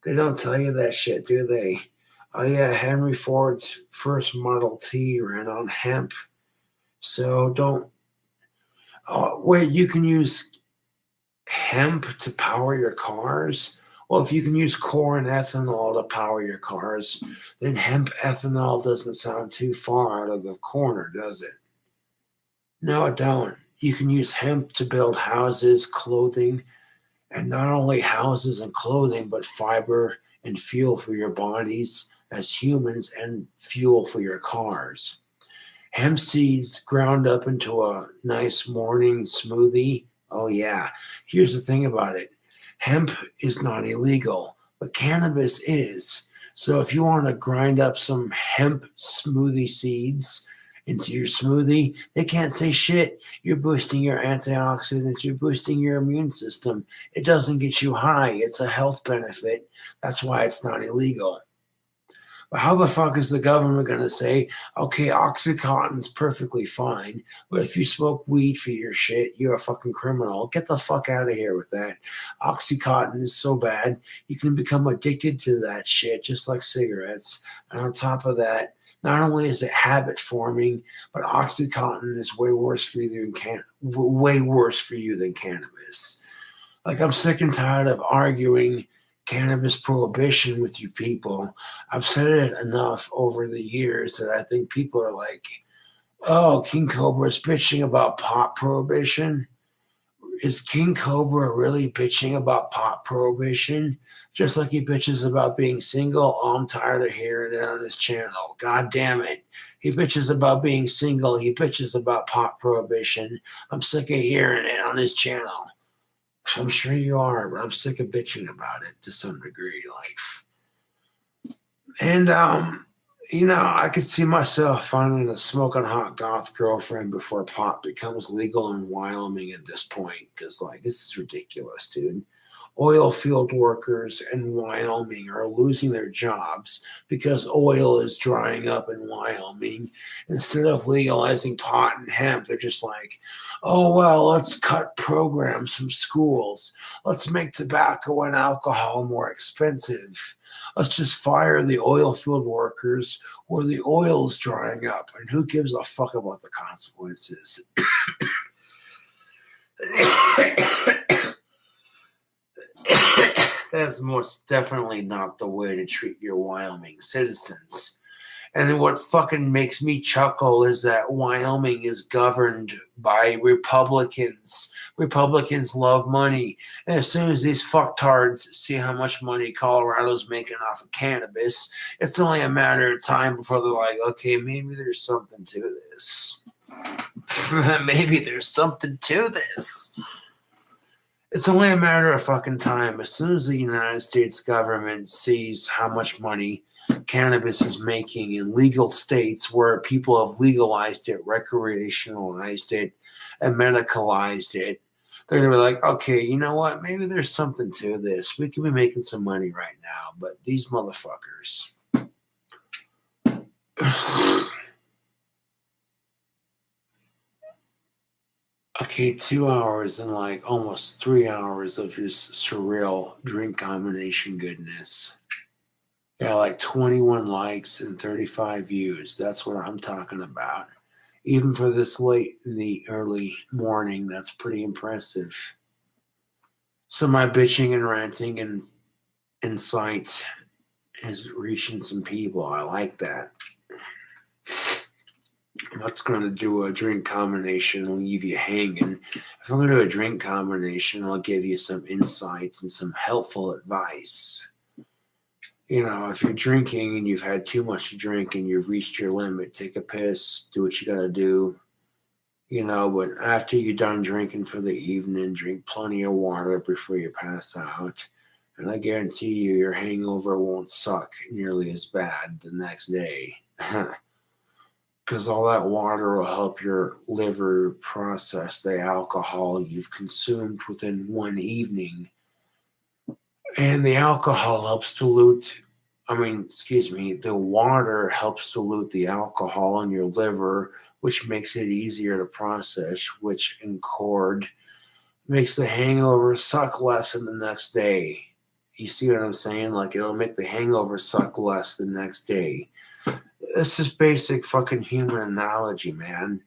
They don't tell you that shit, do they? Oh yeah, Henry Ford's first Model T ran on hemp. So don't... Oh, wait, you can use hemp to power your cars? Well, if you can use corn ethanol to power your cars, then hemp ethanol doesn't sound too far out of the corner, does it? No, it don't. You can use hemp to build houses, clothing, and not only houses and clothing, but fiber and fuel for your bodies as humans and fuel for your cars. Hemp seeds ground up into a nice morning smoothie. Oh, yeah. Here's the thing about it. Hemp is not illegal, but cannabis is. So if you want to grind up some hemp smoothie seeds into your smoothie, they can't say shit. You're boosting your antioxidants. You're boosting your immune system. It doesn't get you high. It's a health benefit. That's why it's not illegal. But how the fuck is the government going to say, okay, Oxycontin's perfectly fine, but if you smoke weed for your shit, you're a fucking criminal. Get the fuck out of here with that. Oxycontin is so bad, you can become addicted to that shit, just like cigarettes. And on top of that, not only is it habit forming, but Oxycontin is way worse for you than cannabis. Like, I'm sick and tired of arguing cannabis prohibition with you people. I've said it enough over the years that I think people are like, oh, King Cobra's bitching about pot prohibition. Is King Cobra really bitching about pot prohibition? Just like he bitches about being single? Oh, I'm tired of hearing it on his channel. God damn it. He bitches about being single. He bitches about pot prohibition. I'm sick of hearing it on his channel. I'm sure you are, but I'm sick of bitching about it to some degree. And I could see myself finding a smoking hot goth girlfriend before pot becomes legal in Wyoming at this point, because this is ridiculous, dude. Oil field workers in Wyoming are losing their jobs because oil is drying up in Wyoming. Instead of legalizing pot and hemp, they're just like, oh, well, let's cut programs from schools. Let's make tobacco and alcohol more expensive. Let's just fire the oil field workers where the oil is drying up. And who gives a fuck about the consequences? That's most definitely not the way to treat your Wyoming citizens. And what fucking makes me chuckle is that Wyoming is governed by Republicans. Republicans love money. And as soon as these fucktards see how much money Colorado's making off of cannabis, it's only a matter of time before they're like, okay, maybe there's something to this. Maybe there's something to this. It's only a matter of fucking time. As soon as the United States government sees how much money cannabis is making in legal states where people have legalized it, recreationalized it, and medicalized it, They're going to be like, okay, you know what? Maybe there's something to this. We could be making some money right now, but these motherfuckers. Okay, 2 hours and like almost 3 hours of just surreal drink combination goodness. Yeah, like 21 likes and 35 views. That's what I'm talking about. Even for this late in the early morning, that's pretty impressive. So my bitching and ranting and insight is reaching some people. I like that. I'm not going to do a drink combination and leave you hanging. If I'm going to do a drink combination, I'll give you some insights and some helpful advice. You know, if you're drinking and you've had too much to drink and you've reached your limit, take a piss, do what you got to do. You know, but after you're done drinking for the evening, drink plenty of water before you pass out. And I guarantee you, your hangover won't suck nearly as bad the next day. Because all that water will help your liver process the alcohol you've consumed within one evening. And the alcohol helps dilute, the water helps dilute the alcohol in your liver, which makes it easier to process, which in cord makes the hangover suck less in the next day. You see what I'm saying? Like, it'll make the hangover suck less the next day. It's just basic fucking human analogy, man.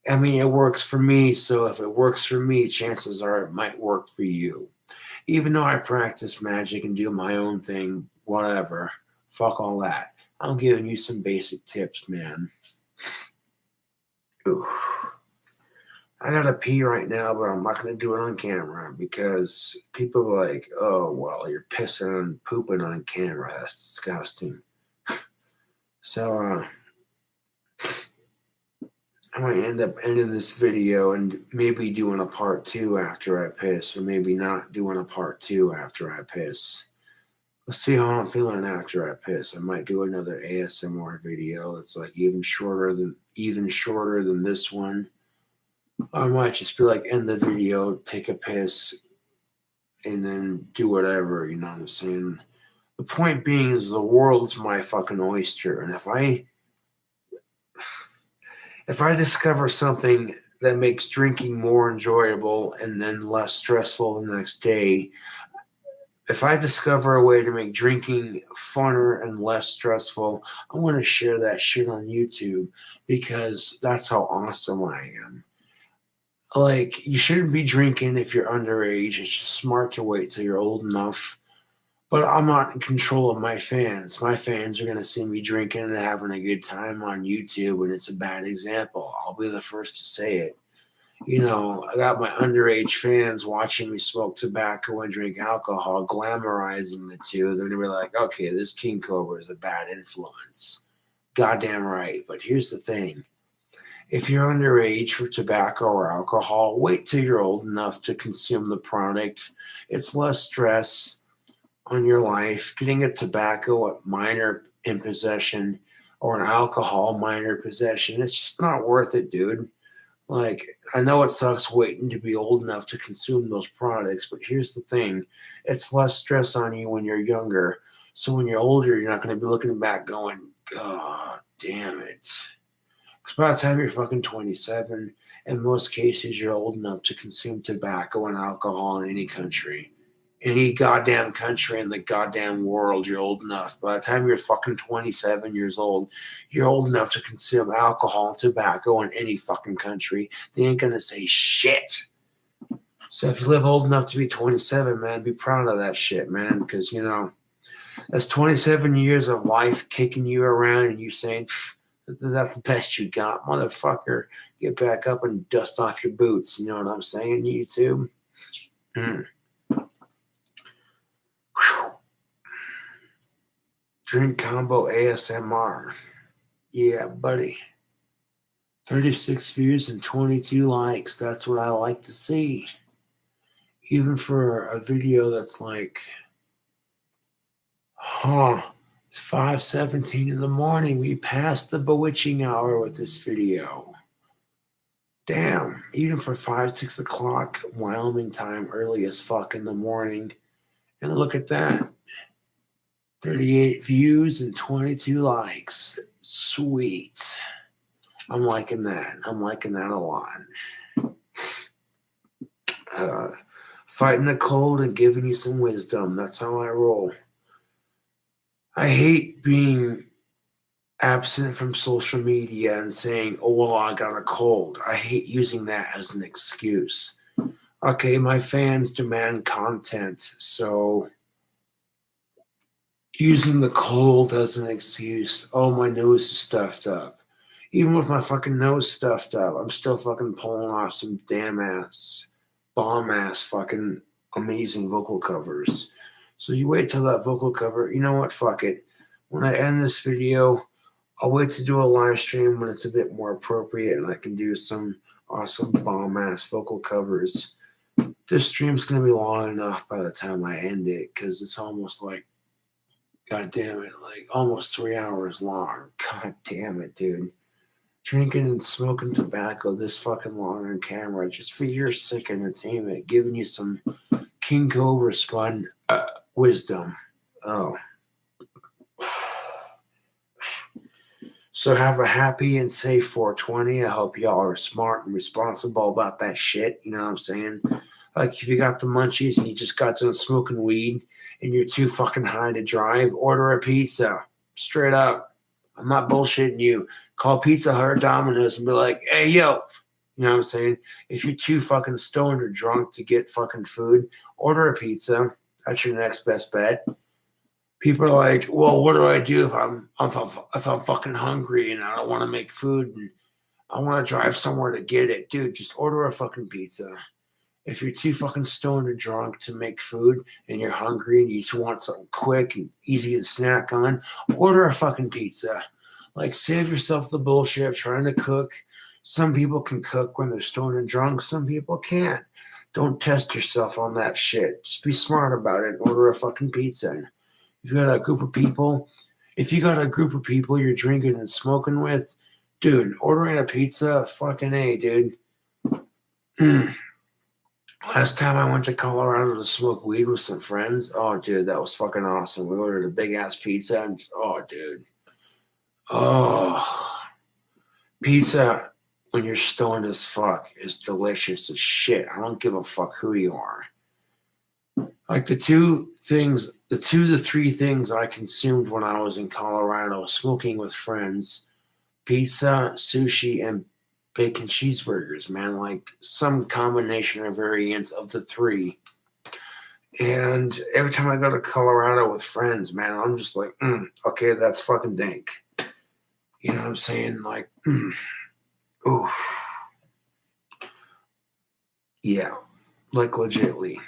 I mean, it works for me, so if it works for me, chances are it might work for you. Even though I practice magic and do my own thing, whatever, fuck all that. I'm giving you some basic tips, man. Oof. I gotta pee right now, but I'm not gonna do it on camera because people are like, oh, well, you're pissing and pooping on camera. That's disgusting. So, I might end up ending this video and maybe doing a part 2 after I piss, or maybe not doing a part 2 after I piss. Let's see how I'm feeling after I piss. I might do another ASMR video that's like even shorter than this one. I might just be like, end the video, take a piss, and then do whatever, you know what I'm saying? The point being is the world's my fucking oyster, and if I discover something that makes drinking more enjoyable and then less stressful the next day, if I discover a way to make drinking funner and less stressful, I'm going to share that shit on YouTube because that's how awesome I am. Like, you shouldn't be drinking if you're underage. It's just smart to wait till you're old enough. But I'm not in control of my fans. My fans are going to see me drinking and having a good time on YouTube, and it's a bad example. I'll be the first to say it. You know, I got my underage fans watching me smoke tobacco and drink alcohol, glamorizing the two. They're going to be like, okay, this King Cobra is a bad influence. Goddamn right. But here's the thing. If you're underage for tobacco or alcohol, wait till you're old enough to consume the product. It's less stress on your life. Getting a tobacco minor in possession or an alcohol minor possession, it's just not worth it, dude. Like, I know it sucks waiting to be old enough to consume those products, but here's the thing. It's less stress on you when you're younger. So when you're older, you're not going to be looking back going, God damn it. Because by the time you're fucking 27, in most cases, you're old enough to consume tobacco and alcohol in any country. Any goddamn country in the goddamn world, you're old enough. By the time you're fucking 27 years old, you're old enough to consume alcohol and tobacco in any fucking country. They ain't gonna say shit. So if you live old enough to be 27, man, be proud of that shit, man. Because, you know, that's 27 years of life kicking you around and you saying, that's the best you got, motherfucker. Get back up and dust off your boots. You know what I'm saying, YouTube? Drink combo ASMR. Yeah, buddy. 36 views and 22 likes. That's what I like to see. Even for a video that's like, it's 5:17 in the morning. We passed the bewitching hour with this video. Damn, even for 5, 6 o'clock Wyoming time, early as fuck in the morning. And look at that. 38 views and 22 likes. Sweet. I'm liking that. I'm liking that a lot. Fighting the cold and giving you some wisdom. That's how I roll. I hate being absent from social media and saying, oh, well, I got a cold. I hate using that as an excuse. Okay, my fans demand content, so using the cold as an excuse. Oh, my nose is stuffed up. Even with my fucking nose stuffed up, I'm still fucking pulling off some bomb ass fucking amazing vocal covers. So you wait till that vocal cover. You know what? Fuck it. When I end this video, I'll wait to do a live stream when it's a bit more appropriate and I can do some awesome bomb ass vocal covers. This stream's going to be long enough by the time I end it because it's almost like, god damn it, like almost 3 hours long. God damn it, dude. Drinking and smoking tobacco this fucking long on camera just for your sick entertainment, giving you some King Cobra spun wisdom. Oh. So have a happy and safe 420. I hope y'all are smart and responsible about that shit. You know what I'm saying? Like if you got the munchies and you just got done smoking weed and you're too fucking high to drive, order a pizza. Straight up. I'm not bullshitting you. Call Pizza Hut or Domino's and be like, hey, yo. You know what I'm saying? If you're too fucking stoned or drunk to get fucking food, order a pizza. That's your next best bet. People are like, well, what do I do if I'm fucking hungry and I don't want to make food and I want to drive somewhere to get it? Dude, just order a fucking pizza. If you're too fucking stoned or drunk to make food and you're hungry and you just want something quick and easy to snack on, order a fucking pizza. Like, save yourself the bullshit of trying to cook. Some people can cook when they're stoned and drunk. Some people can't. Don't test yourself on that shit. Just be smart about it. Order a fucking pizza. If you got a group of people you're drinking and smoking with, dude, ordering a pizza, fucking A, dude. Last time I went to Colorado to smoke weed with some friends, oh, dude, that was fucking awesome. We ordered a big-ass pizza, and, oh, dude. Oh. Pizza, when you're stoned as fuck, is delicious as shit. I don't give a fuck who you are. Like the two to three things I consumed when I was in Colorado smoking with friends, pizza, sushi, and bacon cheeseburgers, man. Like some combination or variants of the three. And every time I go to Colorado with friends, man, I'm just like, okay, that's fucking dank. You know what I'm saying? Like, ooh. Yeah, like legitly.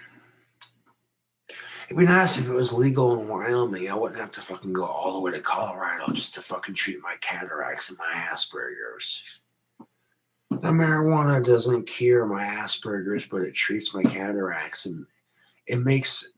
It'd be nice if it was legal in Wyoming. I wouldn't have to fucking go all the way to Colorado just to fucking treat my cataracts and my Asperger's. Now, marijuana doesn't cure my Asperger's, but it treats my cataracts, and it makes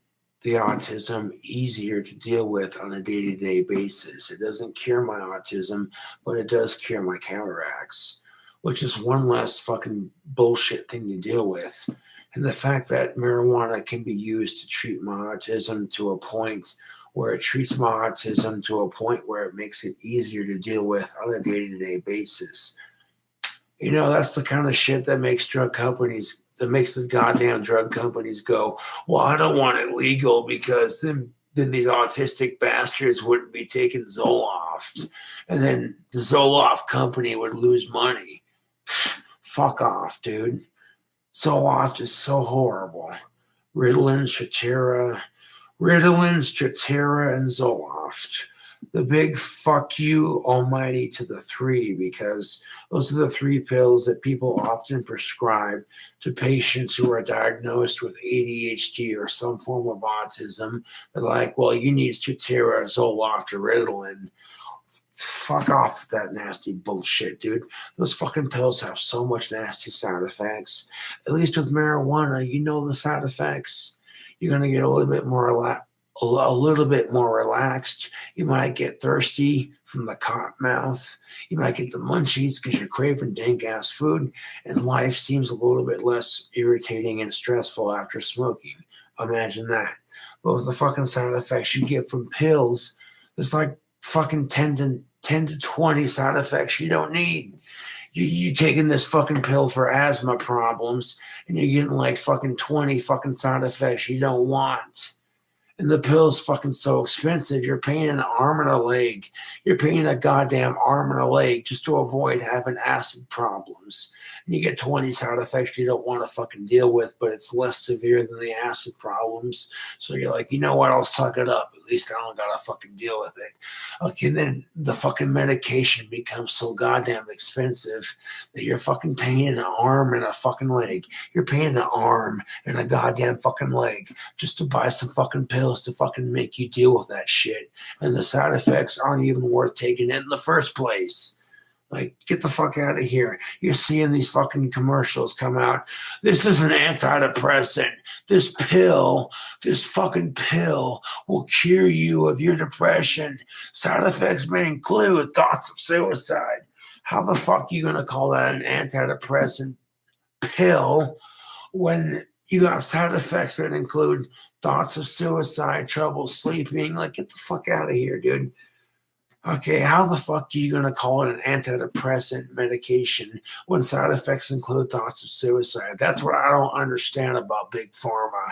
the autism easier to deal with on a day-to-day basis. It doesn't cure my autism, but it does cure my cataracts, which is one less fucking bullshit thing to deal with. And the fact that marijuana can be used to treat my autism to a point where it treats my autism to a point where it makes it easier to deal with on a day-to-day basis. You know, that's the kind of shit that makes the goddamn drug companies go, well, I don't want it legal because then these autistic bastards wouldn't be taking Zoloft. And then the Zoloft company would lose money. Fuck off, dude. Zoloft is so horrible. Ritalin, Strattera, and Zoloft. The big fuck you almighty to the three, because those are the three pills that people often prescribe to patients who are diagnosed with ADHD or some form of autism. They're like, well, you need Strattera, Zoloft, or Ritalin. Fuck off with that nasty bullshit, dude. Those fucking pills have so much nasty side effects. At least with marijuana, you know the side effects. You're going to get a little bit more a little bit more relaxed. You might get thirsty from the cotton mouth. You might get the munchies because you're craving dank ass food, and life seems a little bit less irritating and stressful after smoking. Imagine that. But with the fucking side effects you get from pills, there's like fucking 10 to 20 side effects you don't need. You taking this fucking pill for asthma problems, and you're getting like fucking 20 fucking side effects you don't want. And the pill's fucking so expensive, you're paying an arm and a leg. You're paying a goddamn arm and a leg just to avoid having acid problems. And you get 20 side effects you don't want to fucking deal with, but it's less severe than the acid problems. So you're like, you know what, I'll suck it up. At least I don't gotta fucking deal with it. Okay, then the fucking medication becomes so goddamn expensive that you're fucking paying an arm and a fucking leg. You're paying an arm and a goddamn fucking leg just to buy some fucking pills to fucking make you deal with that shit. And the side effects aren't even worth taking it in the first place. Like, get the fuck out of here. You're seeing these fucking commercials come out. This is an antidepressant. This fucking pill will cure you of your depression. Side effects may include thoughts of suicide. How the fuck are you going to call that an antidepressant pill when you got side effects that include thoughts of suicide, trouble sleeping? Like, get the fuck out of here, dude. Okay, how the fuck are you going to call it an antidepressant medication when side effects include thoughts of suicide? That's what I don't understand about Big Pharma.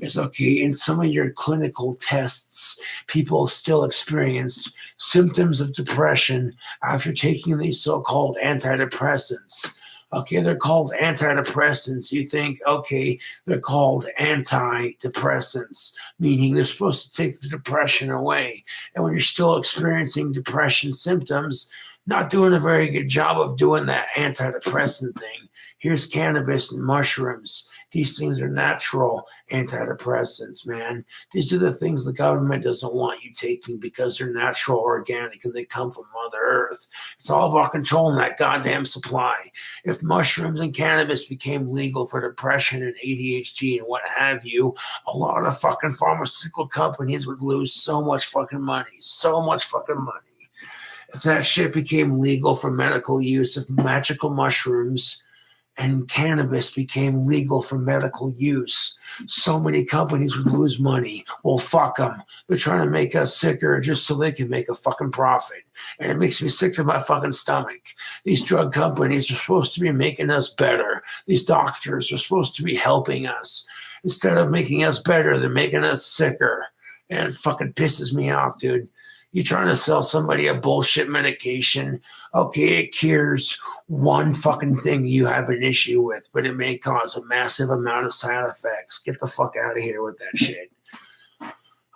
It's okay, in some of your clinical tests, people still experienced symptoms of depression after taking these so-called antidepressants. Okay, they're called antidepressants. You think, okay, they're called antidepressants, meaning they're supposed to take the depression away. And when you're still experiencing depression symptoms, not doing a very good job of doing that antidepressant thing. Here's cannabis and mushrooms. These things are natural antidepressants, man. These are the things the government doesn't want you taking because they're natural, organic, and they come from Mother Earth. It's all about controlling that goddamn supply. If mushrooms and cannabis became legal for depression and ADHD and what have you, a lot of fucking pharmaceutical companies would lose so much fucking money. So much fucking money. If that shit became legal for medical use, if magical mushrooms and cannabis became legal for medical use, so many companies would lose money. Well, fuck them. They're trying to make us sicker just so they can make a fucking profit. And it makes me sick to my fucking stomach. These drug companies are supposed to be making us better. These doctors are supposed to be helping us. Instead of making us better, they're making us sicker. And it fucking pisses me off, dude. You're trying to sell somebody a bullshit medication. Okay, it cures one fucking thing you have an issue with, but it may cause a massive amount of side effects. Get the fuck out of here with that shit.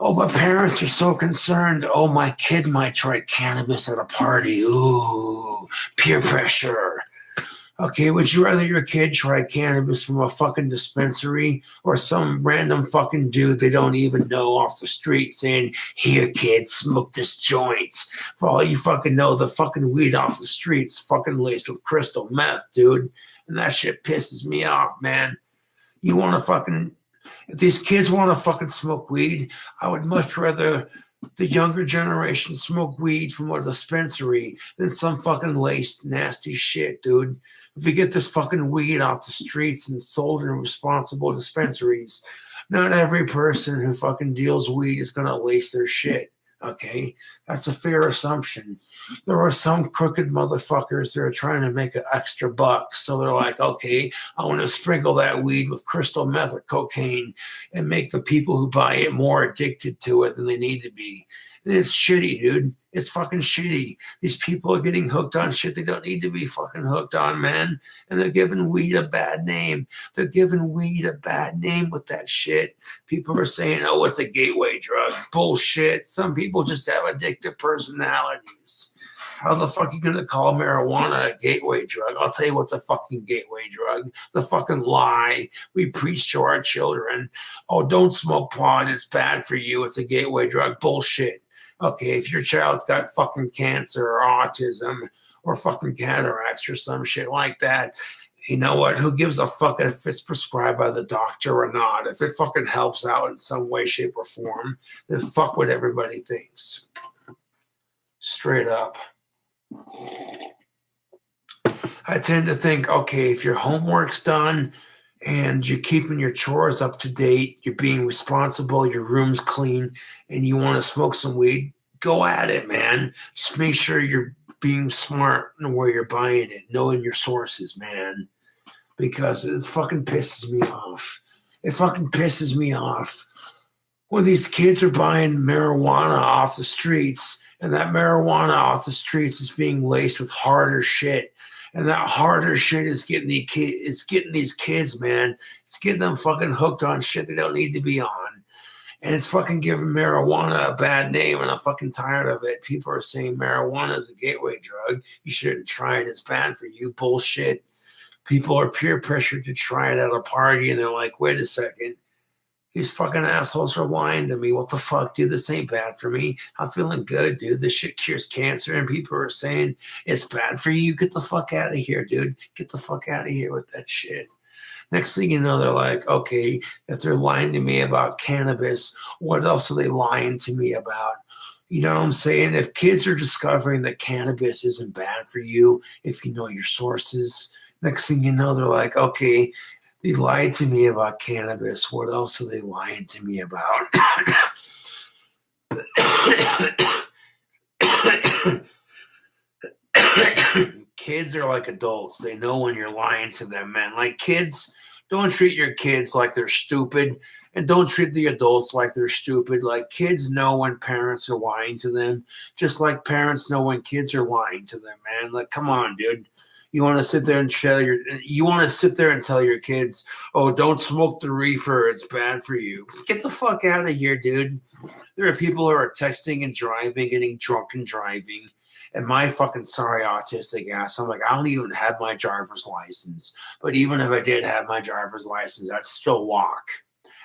Oh, but parents are so concerned. Oh, my kid might try cannabis at a party. Ooh, peer pressure. Okay, would you rather your kid try cannabis from a fucking dispensary or some random fucking dude they don't even know off the street saying, here, kid, smoke this joint? For all you fucking know, the fucking weed off the street's fucking laced with crystal meth, dude. And that shit pisses me off, man. You want to fucking... If these kids want to fucking smoke weed, I would much rather the younger generation smoke weed from a dispensary than some fucking laced nasty shit, dude. If we get this fucking weed off the streets and sold in responsible dispensaries, not every person who fucking deals weed is going to lace their shit. Okay, that's a fair assumption. There are some crooked motherfuckers that are trying to make an extra buck. So they're like, okay, I want to sprinkle that weed with crystal meth or cocaine and make the people who buy it more addicted to it than they need to be. And it's shitty, dude. It's fucking shitty. These people are getting hooked on shit they don't need to be fucking hooked on, man. And they're giving weed a bad name. They're giving weed a bad name with that shit. People are saying, oh, it's a gateway drug. Bullshit. Some people just have addictive personalities. How the fuck are you going to call marijuana a gateway drug? I'll tell you what's a fucking gateway drug. The fucking lie we preach to our children. Oh, don't smoke pot. It's bad for you. It's a gateway drug. Bullshit. Okay, if your child's got fucking cancer or autism or fucking cataracts or some shit like that, You know what? Who gives a fuck if it's prescribed by the doctor or not? If it fucking helps out in some way, shape, or form, then fuck what everybody thinks. Straight up. I tend to think, okay, if your homework's done and you're keeping your chores up to date, you're being responsible, your room's clean, and you want to smoke some weed, go at it, man. Just make sure you're being smart in where you're buying it, knowing your sources, man. Because it fucking pisses me off. It fucking pisses me off when these kids are buying marijuana off the streets, and that marijuana off the streets is being laced with harder shit. And that harder shit is getting these kids, man. It's getting them fucking hooked on shit they don't need to be on. And it's fucking giving marijuana a bad name, and I'm fucking tired of it. People are saying marijuana is a gateway drug. You shouldn't try it. It's bad for you. Bullshit. People are peer pressured to try it at a party, and they're like, wait a second. These fucking assholes are lying to me. What the fuck, dude? This ain't bad for me. I'm feeling good, dude. This shit cures cancer, and people are saying it's bad for you. Get the fuck out of here, dude. Get the fuck out of here with that shit. Next thing you know, they're like, okay, if they're lying to me about cannabis, what else are they lying to me about? You know what I'm saying? If kids are discovering that cannabis isn't bad for you, if you know your sources, next thing you know, they're like, okay, they lied to me about cannabis. What else are they lying to me about? Kids are like adults. They know when you're lying to them, man. Like kids, don't treat your kids like they're stupid, and don't treat the adults like they're stupid. Like kids know when parents are lying to them, just like parents know when kids are lying to them, man. Like, come on, dude. You want to sit there and tell your kids, oh, don't smoke the reefer. It's bad for you. Get the fuck out of here, dude. There are people who are texting and driving, getting drunk and driving. And my fucking sorry autistic ass, I'm like, I don't even have my driver's license. But even if I did have my driver's license, I'd still walk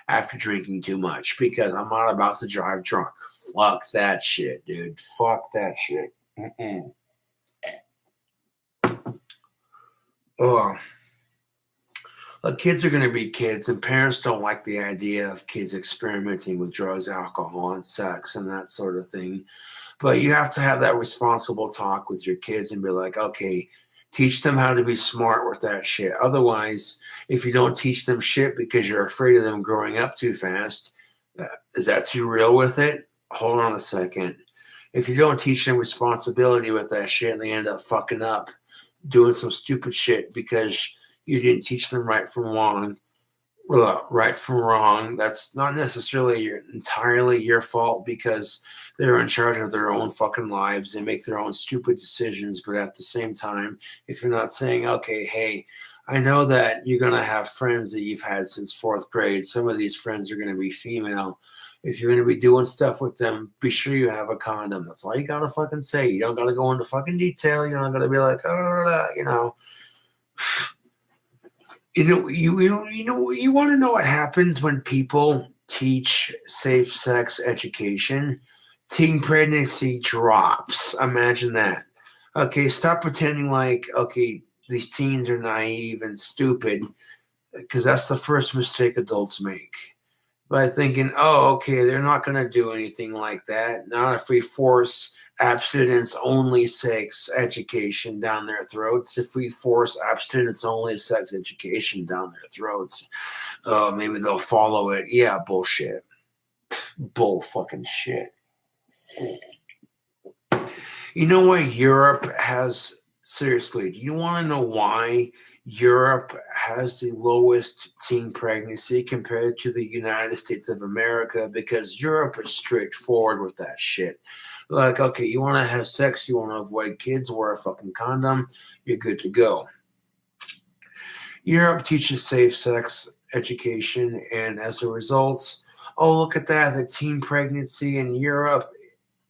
after drinking too much because I'm not about to drive drunk. Fuck that shit, dude. Fuck that shit. Oh, look, kids are going to be kids, and parents don't like the idea of kids experimenting with drugs, alcohol, and sex and that sort of thing. But you have to have that responsible talk with your kids and be like, okay, teach them how to be smart with that shit. Otherwise, if you don't teach them shit because you're afraid of them growing up too fast, is that too real with it? Hold on a second. If you don't teach them responsibility with that shit and they end up fucking up, doing some stupid shit because you didn't teach them right from wrong. Well, right from wrong, that's not necessarily entirely your fault because they're in charge of their own fucking lives. They make their own stupid decisions. But at the same time, if you're not saying, okay, hey, I know that you're going to have friends that you've had since fourth grade. Some of these friends are going to be female. If you're going to be doing stuff with them, be sure you have a condom. That's all you got to fucking say. You don't got to go into fucking detail. You're not going to be like, oh, you know. You want to know what happens when people teach safe sex education? Teen pregnancy drops. Imagine that. Okay, stop pretending like, okay, these teens are naive and stupid because that's the first mistake adults make. By thinking, oh, okay, they're not going to do anything like that. Not if we force abstinence-only sex education down their throats. If we force abstinence-only sex education down their throats, maybe they'll follow it. Yeah, bullshit. Bull fucking shit. You know what Europe has? Seriously, do you want to know why Europe has the lowest teen pregnancy compared to the United States of America? Because Europe is straightforward with that shit. Like, okay, you want to have sex, you want to avoid kids, wear a fucking condom, you're good to go. Europe teaches safe sex education, and as a result, oh, look at that, the teen pregnancy in Europe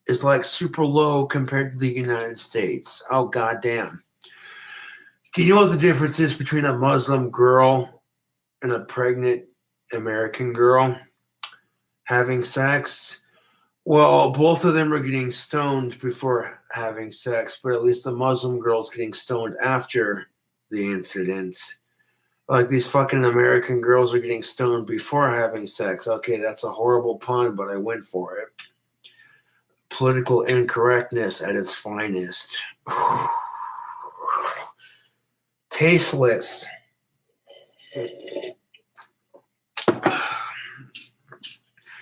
is like super low compared to the United States. Oh, goddamn. Do you know what the difference is between a Muslim girl and a pregnant American girl having sex? Well, both of them are getting stoned before having sex, but at least the Muslim girl's getting stoned after the incident. Like these fucking American girls are getting stoned before having sex. Okay, that's a horrible pun, but I went for it. Political incorrectness at its finest. Tasteless.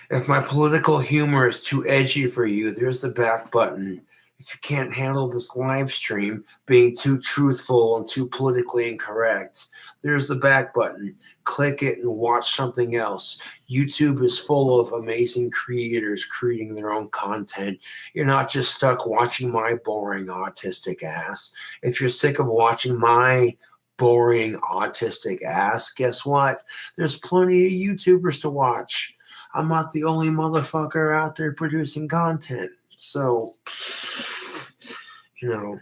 If my political humor is too edgy for you, there's the back button. If you can't handle this live stream being too truthful and too politically incorrect, there's the back button. Click it and watch something else. YouTube is full of amazing creators creating their own content. You're not just stuck watching my boring autistic ass. If you're sick of watching my boring autistic ass, guess what? There's plenty of YouTubers to watch. I'm not the only motherfucker out there producing content. So, you know.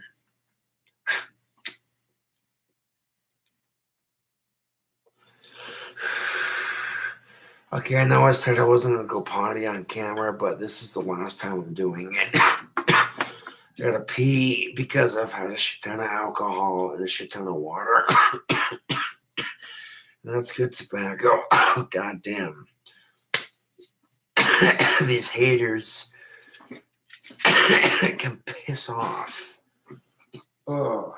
Okay, I know I said I wasn't going to go potty on camera, but this is the last time I'm doing it. I gotta pee because I've had a shit ton of alcohol and a shit ton of water. That's good tobacco. God damn. These haters can piss off. Oh.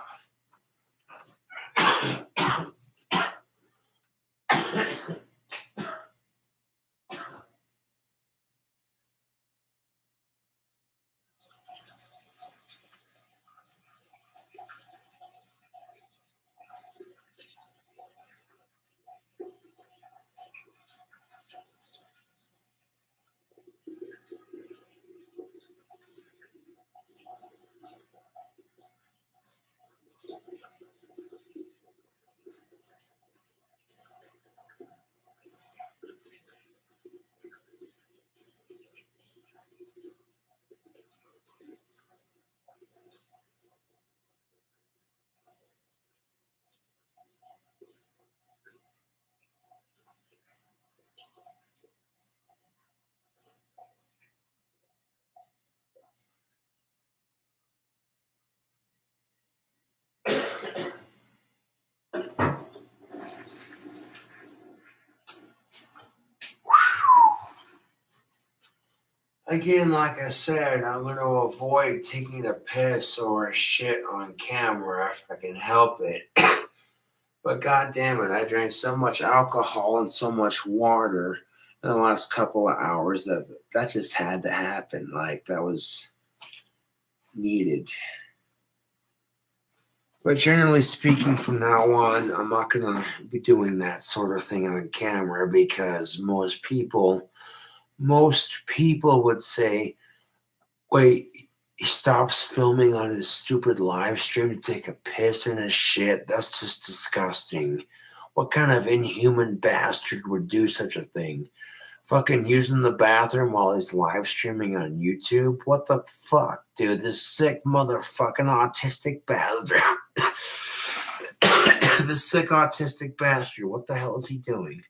Again, like I said, I'm going to avoid taking a piss or a shit on camera if I can help it. But god damn it, I drank so much alcohol and so much water in the last couple of hours that just had to happen. Like, that was needed. But generally speaking, from now on, I'm not going to be doing that sort of thing on camera because most people would say, wait, he stops filming on his stupid live stream to take a piss in his shit. That's just disgusting. What kind of inhuman bastard would do such a thing? Fucking using the bathroom while he's live streaming on YouTube? What the fuck, dude? This sick motherfucking autistic bastard. This sick autistic bastard. What the hell is he doing?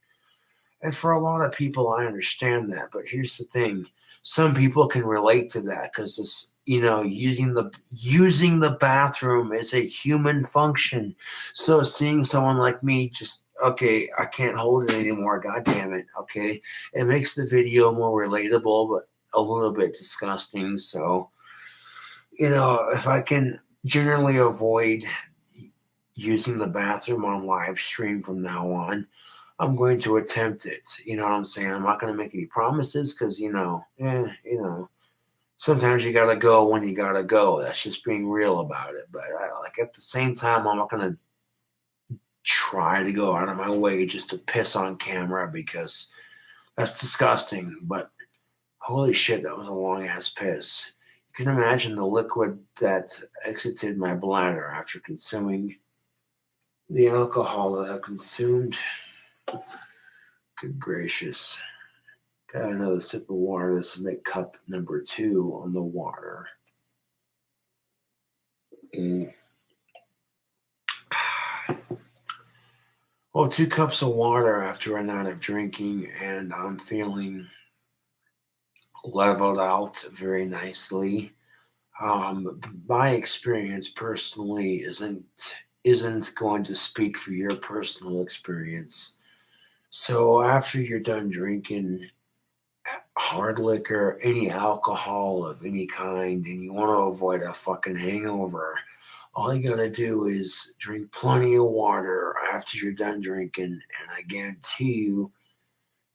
And for a lot of people, I understand that. But here's the thing. Some people can relate to that because this, using the bathroom is a human function. So seeing someone like me just, okay, I can't hold it anymore. God damn it. Okay. It makes the video more relatable, but a little bit disgusting. So, if I can generally avoid using the bathroom on live stream from now on, I'm going to attempt it. You know what I'm saying? I'm not going to make any promises because, sometimes you got to go when you got to go. That's just being real about it. But at the same time, I'm not going to try to go out of my way just to piss on camera because that's disgusting. But holy shit, that was a long ass piss. You can imagine the liquid that exited my bladder after consuming the alcohol that I consumed. Good gracious. Got another sip of water. This will make cup number 2 on the water. Well, 2 cups of water after a night of drinking, and I'm feeling leveled out very nicely. My experience personally isn't isn't going to speak for your personal experience. So after you're done drinking hard liquor, any alcohol of any kind, and you want to avoid a fucking hangover, all you gotta do is drink plenty of water after you're done drinking, and I guarantee you,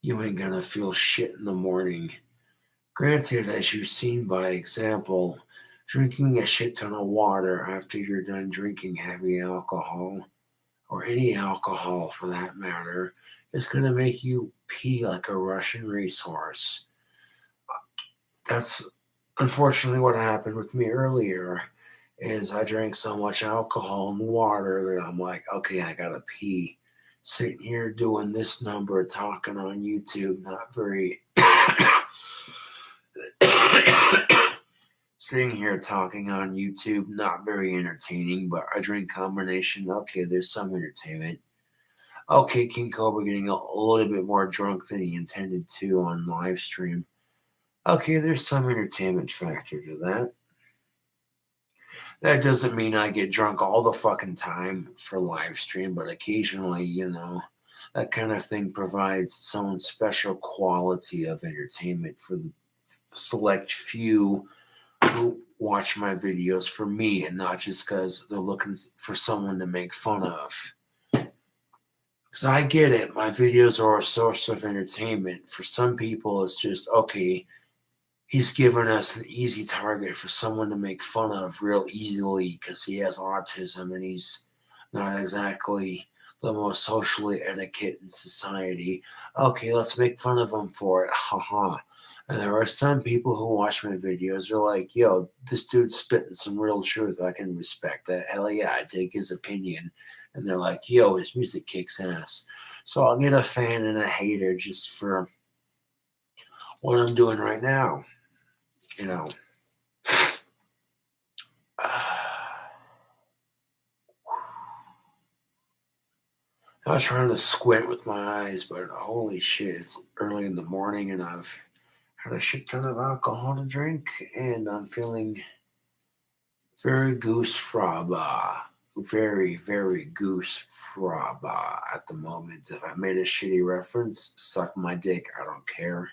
you ain't gonna feel shit in the morning. Granted, as you've seen by example, drinking a shit ton of water after you're done drinking heavy alcohol, or any alcohol for that matter, is gonna make you pee like a Russian racehorse. That's unfortunately what happened with me earlier. Is I drank so much alcohol and water that I'm like, okay, I gotta pee. Sitting here doing this number, talking on YouTube, not very. Sitting here talking on YouTube, not very entertaining, but I drink combination. Okay, there's some entertainment. Okay, King Cobra getting a little bit more drunk than he intended to on live stream. Okay, there's some entertainment factor to that. That doesn't mean I get drunk all the fucking time for live stream, but occasionally, that kind of thing provides its own special quality of entertainment for the select few who watch my videos for me and not just because they're looking for someone to make fun of. Because I get it, my videos are a source of entertainment. For some people, it's just, okay, he's given us an easy target for someone to make fun of real easily because he has autism and he's not exactly the most socially etiquette in society. Okay, let's make fun of him for it. Haha. And there are some people who watch my videos are like, yo, this dude's spitting some real truth. I can respect that. Hell yeah, I take his opinion. And they're like, yo, his music kicks ass. So I'll get a fan and a hater just for what I'm doing right now. I was trying to squint with my eyes, but holy shit, it's early in the morning and I've had a shit ton of alcohol to drink and I'm feeling very goose fraba. Very, very goose fraba at the moment. If I made a shitty reference, suck my dick. I don't care.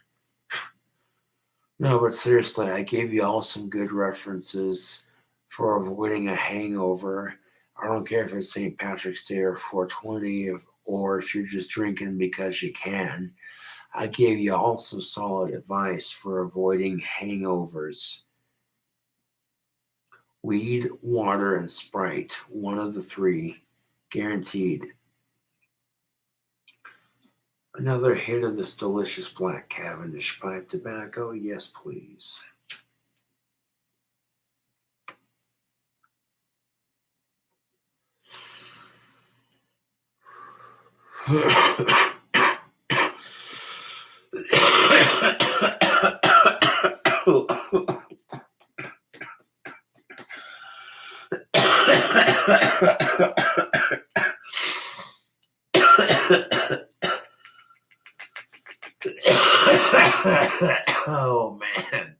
No, but seriously, I gave you all some good references for avoiding a hangover. I don't care if it's St. Patrick's Day or 420 or if you're just drinking because you can. I gave you all some solid advice for avoiding hangovers. Weed, water, and Sprite. One of the three. Guaranteed. Another hit of this delicious black Cavendish pipe tobacco? Yes, please. Oh, man.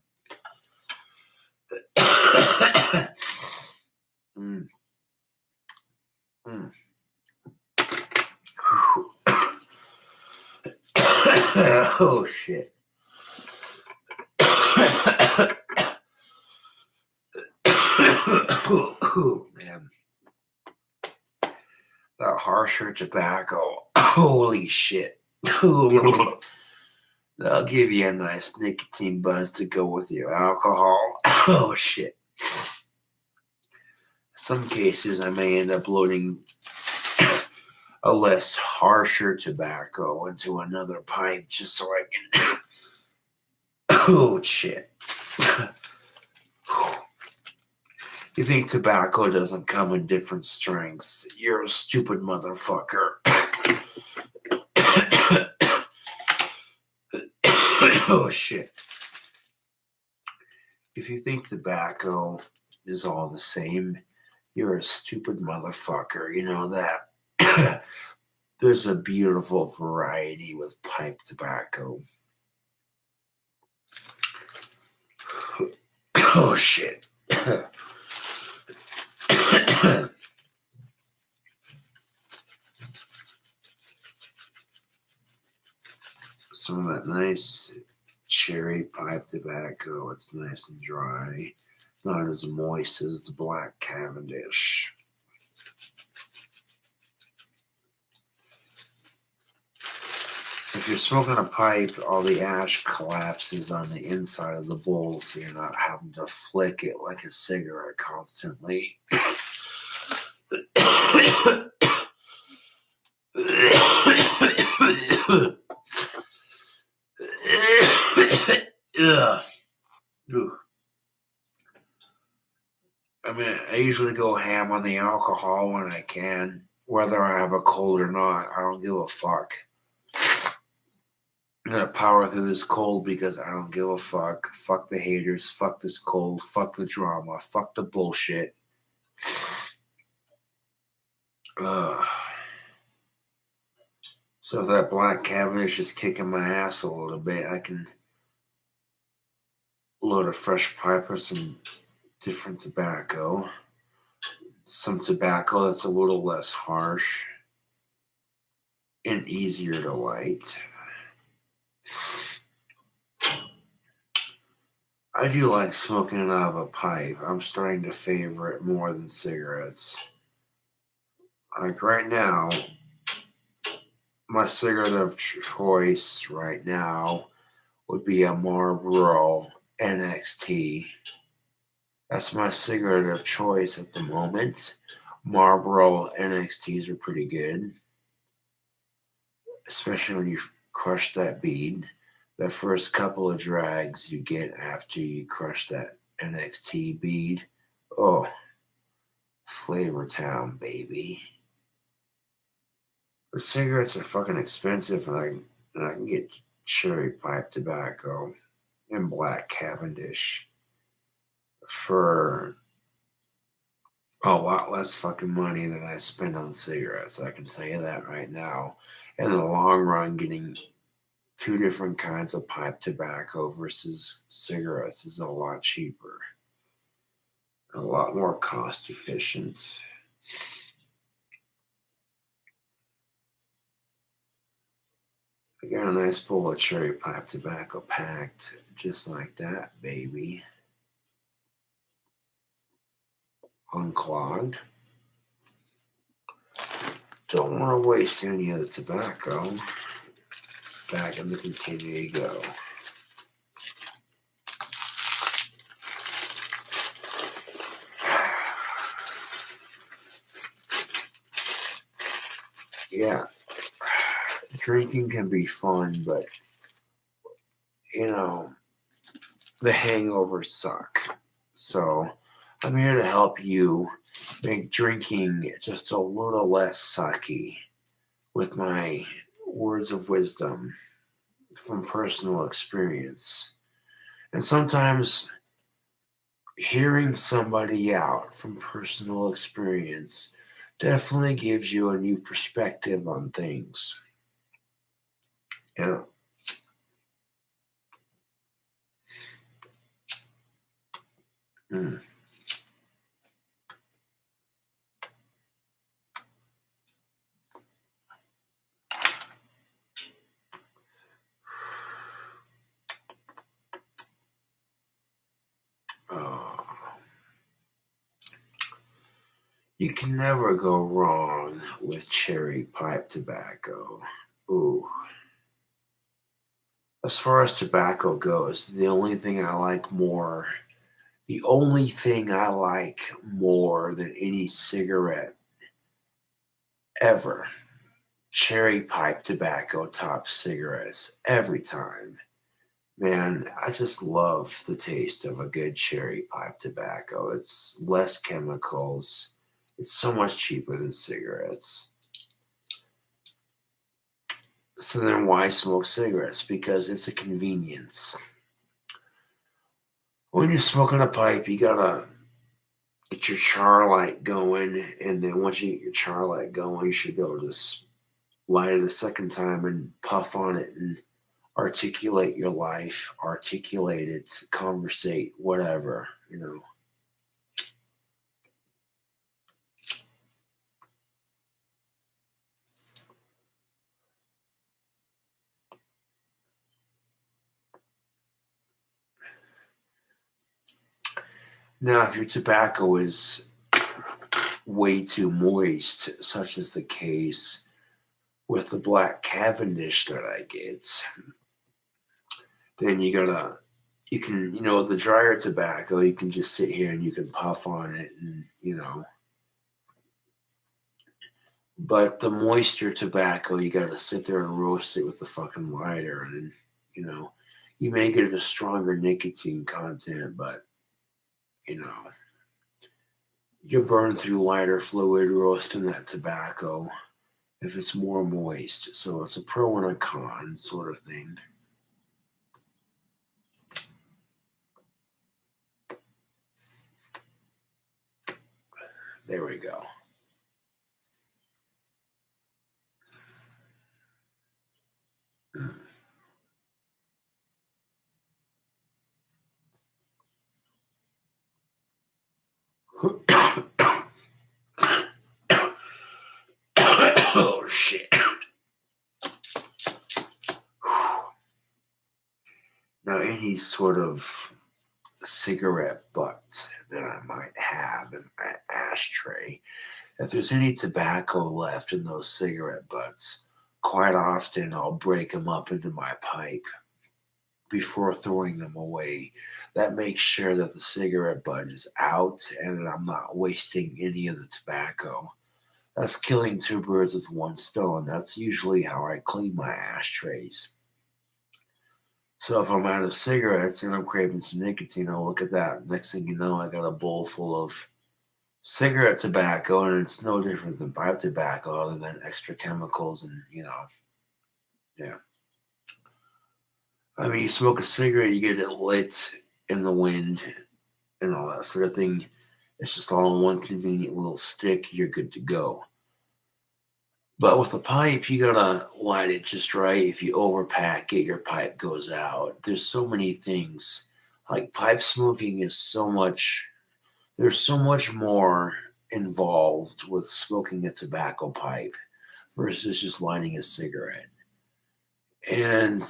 Oh, shit. Oh, man. That harsher tobacco. Holy shit. That'll give you a nice nicotine buzz to go with your alcohol. Oh, shit. Some cases I may end up loading a less harsher tobacco into another pipe just so I can. Oh, shit. You think tobacco doesn't come in different strengths? You're a stupid motherfucker. Oh, shit. If you think tobacco is all the same, you're a stupid motherfucker. You know that. There's a beautiful variety with pipe tobacco. Oh, shit. some of that nice cherry pipe tobacco. It's nice and dry, not as moist as the black Cavendish. If you're smoking a pipe, all the ash collapses on the inside of the bowl, so you're not having to flick it like a cigarette constantly. I mean, I usually go ham on the alcohol when I can, whether I have a cold or not. I don't give a fuck. I'm gonna power through this cold because I don't give a fuck. Fuck the haters. Fuck this cold. Fuck the drama. Fuck the bullshit. So if that black Cavendish is kicking my ass a little bit, I can load a fresh pipe or some different tobacco. Some tobacco that's a little less harsh and easier to light. I do like smoking it out of a pipe. I'm starting to favor it more than cigarettes. Like right now, my cigarette of choice right now would be a Marlboro NXT. That's my cigarette of choice at the moment. Marlboro NXTs are pretty good, especially when you crush that bead. The first couple of drags you get after you crush that NXT bead. Oh, Flavor Town, baby. But cigarettes are fucking expensive, and I can get cherry pipe tobacco and black Cavendish for a lot less fucking money than I spend on cigarettes. I can tell you that right now. In the long run, getting two different kinds of pipe tobacco versus cigarettes is a lot cheaper, a lot more cost efficient. I got a nice bowl of cherry pipe tobacco packed just like that, baby. Unclogged. Don't want to waste any of the tobacco. Back in the container you go. Yeah, drinking can be fun, but the hangovers suck. So I'm here to help you make drinking just a little less sucky with my words of wisdom from personal experience. And sometimes hearing somebody out from personal experience definitely gives you a new perspective on things. Yeah. Mm. You can never go wrong with cherry pipe tobacco. Ooh. As far as tobacco goes, the only thing I like more than any cigarette ever, cherry pipe tobacco top cigarettes every time. Man, I just love the taste of a good cherry pipe tobacco. It's less chemicals. It's so much cheaper than cigarettes. So then why smoke cigarettes? Because it's a convenience. When you're smoking a pipe, you gotta get your char light going, and then once you get your char light going, you should be able to light it a second time and puff on it and articulate your life, articulate it, conversate, whatever. Now, if your tobacco is way too moist, such as the case with the black Cavendish that I get, then you can, the drier tobacco, you can just sit here and you can puff on it and, but the moisture tobacco, you gotta sit there and roast it with the fucking lighter and, you may get a stronger nicotine content, but, you burn through lighter fluid roasting that tobacco if it's more moist. So it's a pro and a con sort of thing. There we go. Oh, shit. Now, any sort of cigarette butt that I might have in my ashtray, if there's any tobacco left in those cigarette butts, quite often I'll break them up into my pipe before throwing them away. That makes sure that the cigarette butt is out and that I'm not wasting any of the tobacco. That's killing two birds with one stone. That's usually how I clean my ashtrays. So if I'm out of cigarettes and I'm craving some nicotine, I'll look at that. Next thing you know, I got a bowl full of cigarette tobacco, and it's no different than pipe tobacco other than extra chemicals and, yeah. I mean, you smoke a cigarette, you get it lit in the wind and all that sort of thing. It's just all in one convenient little stick. You're good to go. But with a pipe, you gotta light it just right. If you overpack it, your pipe goes out. There's so many things. Like pipe smoking is so much, there's so much more involved with smoking a tobacco pipe versus just lighting a cigarette. And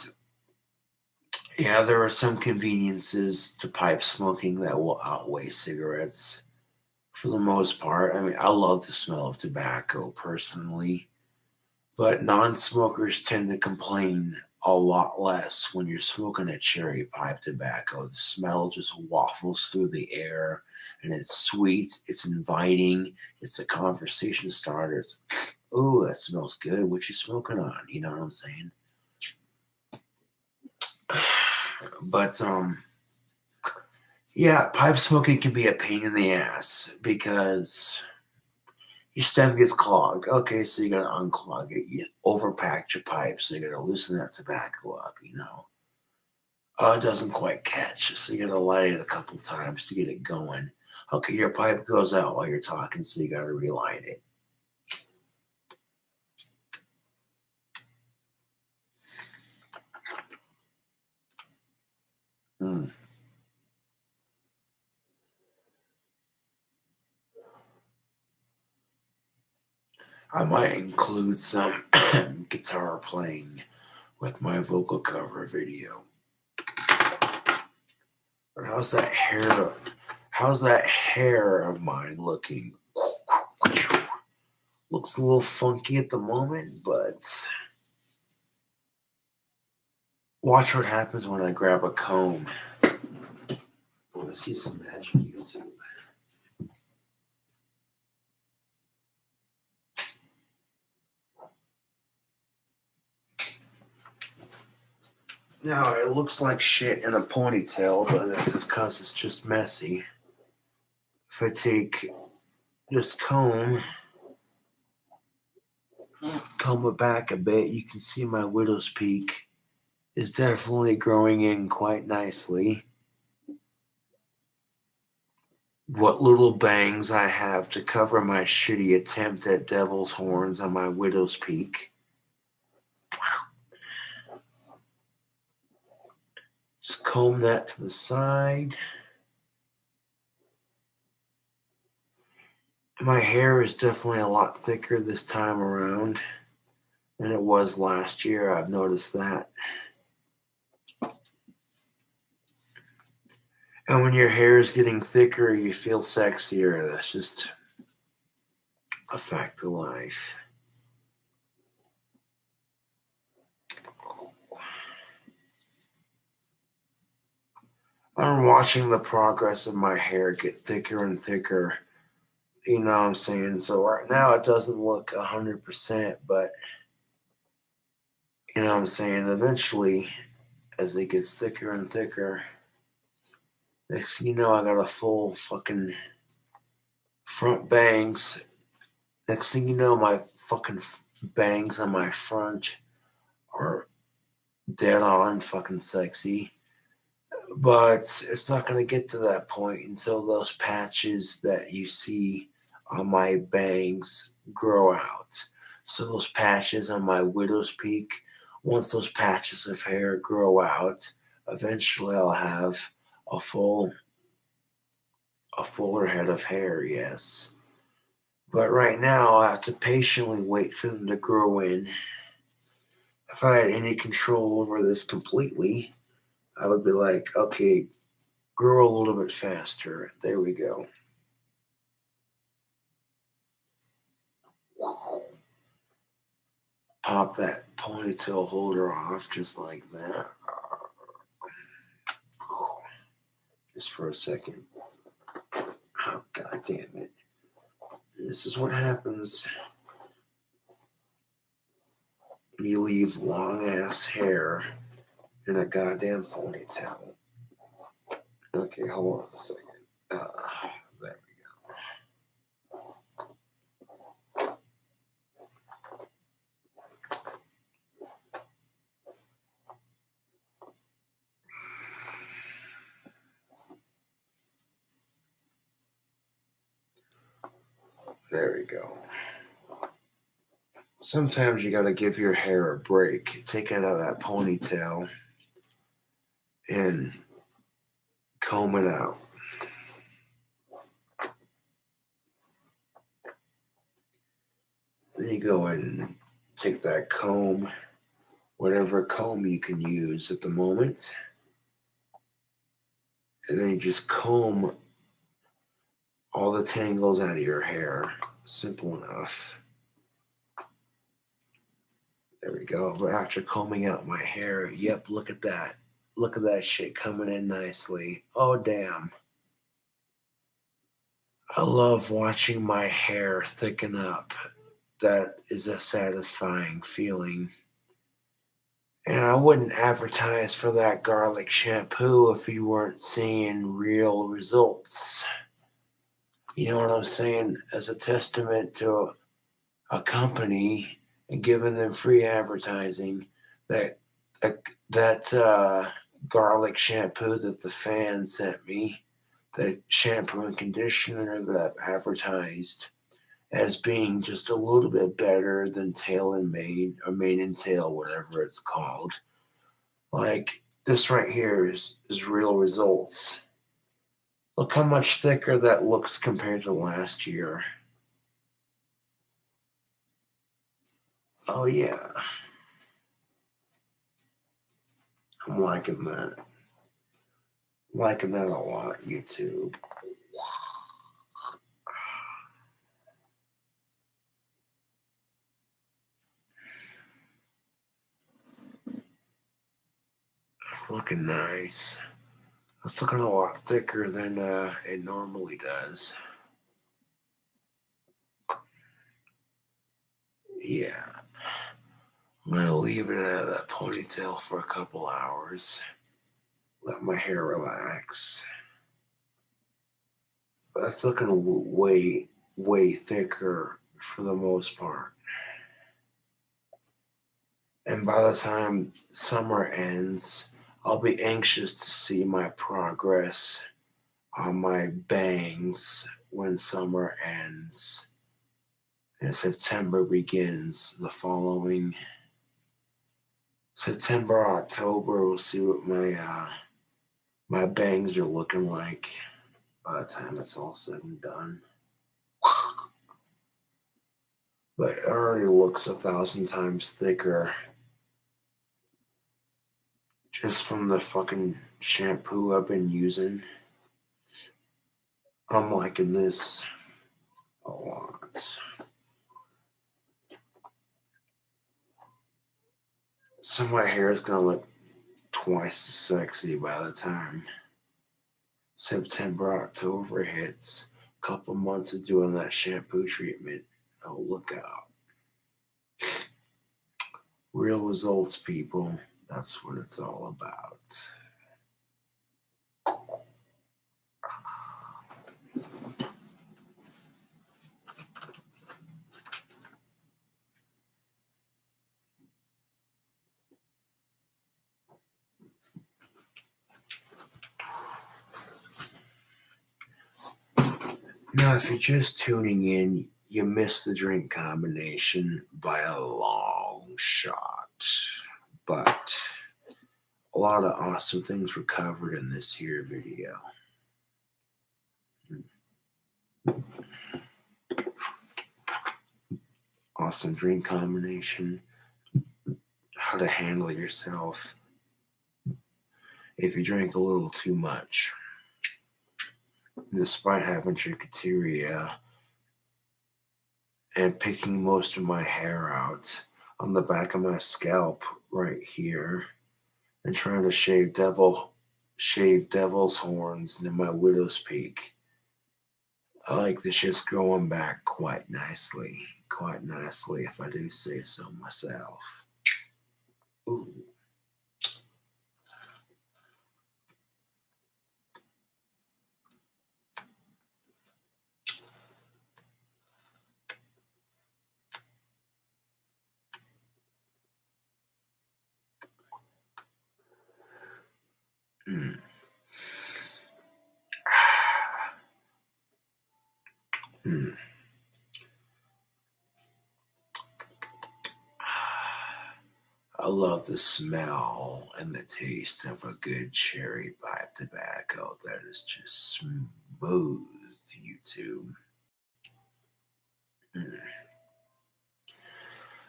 yeah, there are some conveniences to pipe smoking that will outweigh cigarettes for the most part. I mean, I love the smell of tobacco personally, but non smokers tend to complain a lot less when you're smoking a cherry pipe tobacco. The smell just waffles through the air and it's sweet, it's inviting, it's a conversation starter. It's, oh, that smells good. What you smoking on? You know what I'm saying? But yeah, pipe smoking can be a pain in the ass because your stem gets clogged. Okay, so you gotta unclog it. You overpacked your pipe, so you gotta loosen that tobacco up, it doesn't quite catch, so you gotta light it a couple times to get it going. Okay, your pipe goes out while you're talking, so you gotta relight it. I might include some guitar playing with my vocal cover video. But how's that hair? How's that hair of mine looking? Looks a little funky at the moment, but watch what happens when I grab a comb. I want to see some magic YouTube. Now, it looks like shit in a ponytail, but that's just because it's just messy. If I take this comb it back a bit, you can see my widow's peak is definitely growing in quite nicely. What little bangs I have to cover my shitty attempt at devil's horns on my widow's peak. Just comb that to the side. My hair is definitely a lot thicker this time around than it was last year. I've noticed that. And when your hair is getting thicker, you feel sexier. That's just a fact of life. I'm watching the progress of my hair get thicker and thicker. You know what I'm saying? So right now it doesn't look 100%, but you know what I'm saying? Eventually, as it gets thicker and thicker, next thing you know, I got a full fucking front bangs. Next thing you know, my fucking bangs on my front are dead on fucking sexy. But it's not going to get to that point until those patches that you see on my bangs grow out. So those patches on my widow's peak, once those patches of hair grow out, eventually I'll have a fuller head of hair, yes. But right now I have to patiently wait for them to grow in. If I had any control over this completely, I would be like, okay, grow a little bit faster. There we go. Pop that ponytail holder off just like that. Just for a second. Oh, God damn it. This is what happens when you leave long ass hair in a goddamn ponytail. Okay, hold on a second. There we go. There we go. Sometimes you gotta give your hair a break. Take it out of that ponytail and comb it out. Then you go and take that comb, whatever comb you can use at the moment, and then you just comb all the tangles out of your hair. Simple enough. There we go. But after combing out my hair, yep, look at that. Look at that shit coming in nicely. Oh, damn. I love watching my hair thicken up. That is a satisfying feeling. And I wouldn't advertise for that garlic shampoo if you weren't seeing real results. You know what I'm saying? As a testament to a company and giving them free advertising, that garlic shampoo that the fan sent me, the shampoo and conditioner that I've advertised as being just a little bit better than tail and mane, or mane and tail, whatever it's called. Like this right here is real results. Look how much thicker that looks compared to last year. Oh yeah, I'm liking that. I'm liking that a lot, YouTube. It's looking nice. It's looking a lot thicker than it normally does. Yeah. I'm going to leave it out of that ponytail for a couple hours. Let my hair relax. But it's looking way, way thicker for the most part. And by the time summer ends, I'll be anxious to see my progress on my bangs when summer ends and September begins. The following September, October, we'll see what my bangs are looking like by the time it's all said and done. But it already looks 1,000 times thicker just from the fucking shampoo I've been using. I'm liking this a lot. So my hair is going to look twice as sexy by the time September, October hits. A couple months of doing that shampoo treatment. Oh, look out. Real results, people. That's what it's all about. Now, if you're just tuning in, you missed the drink combination by a long shot. But a lot of awesome things were covered in this here video. Awesome drink combination, how to handle yourself if you drink a little too much. Despite having trichoteria and picking most of my hair out on the back of my scalp right here, and trying to shave devil's horns into my widow's peak, I like the shit's growing back quite nicely if I do say so myself. Ooh. Mm. Mm. I love the smell and the taste of a good cherry pipe tobacco that is just smooth, YouTube. Mm.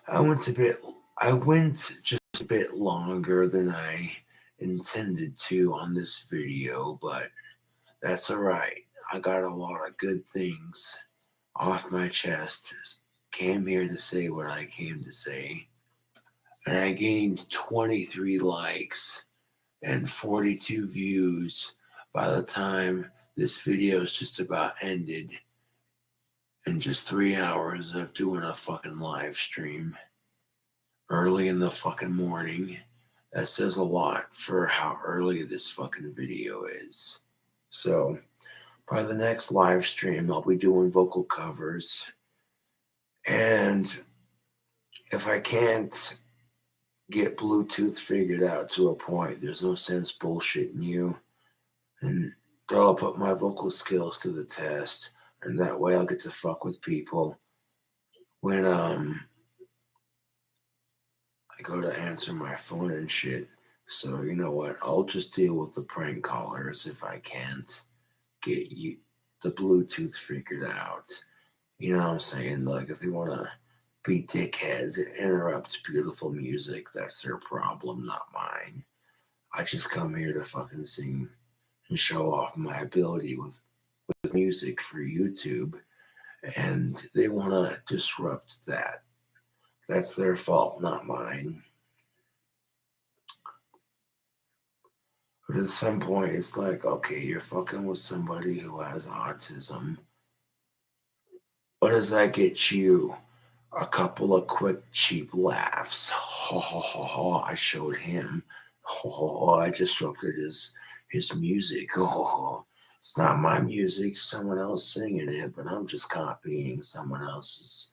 I went just a bit longer than I intended to on this video, but that's alright. I got a lot of good things off my chest. Came here to say what I came to say. And I gained 23 likes and 42 views by the time this video is just about ended in just 3 hours of doing a fucking live stream early in the fucking morning. That says a lot for how early this fucking video is. So by the next live stream, I'll be doing vocal covers. And if I can't get Bluetooth figured out to a point, there's no sense bullshitting you. And I'll put my vocal skills to the test. And that way I'll get to fuck with people when I go to answer my phone and shit. So you know what? I'll just deal with the prank callers if I can't get the Bluetooth figured out. You know what I'm saying? Like if they want to be dickheads and interrupt beautiful music, that's their problem, not mine. I just come here to fucking sing and show off my ability with music for YouTube, and they want to disrupt that. That's their fault, not mine. But at some point, it's like, okay, you're fucking with somebody who has autism. What does that get you? A couple of quick, cheap laughs. Ho, ho, ho, ho. I showed him. Ho, ho, ho. I disrupted his music. Ho, ho, ho. It's not my music, someone else singing it, but I'm just copying someone else's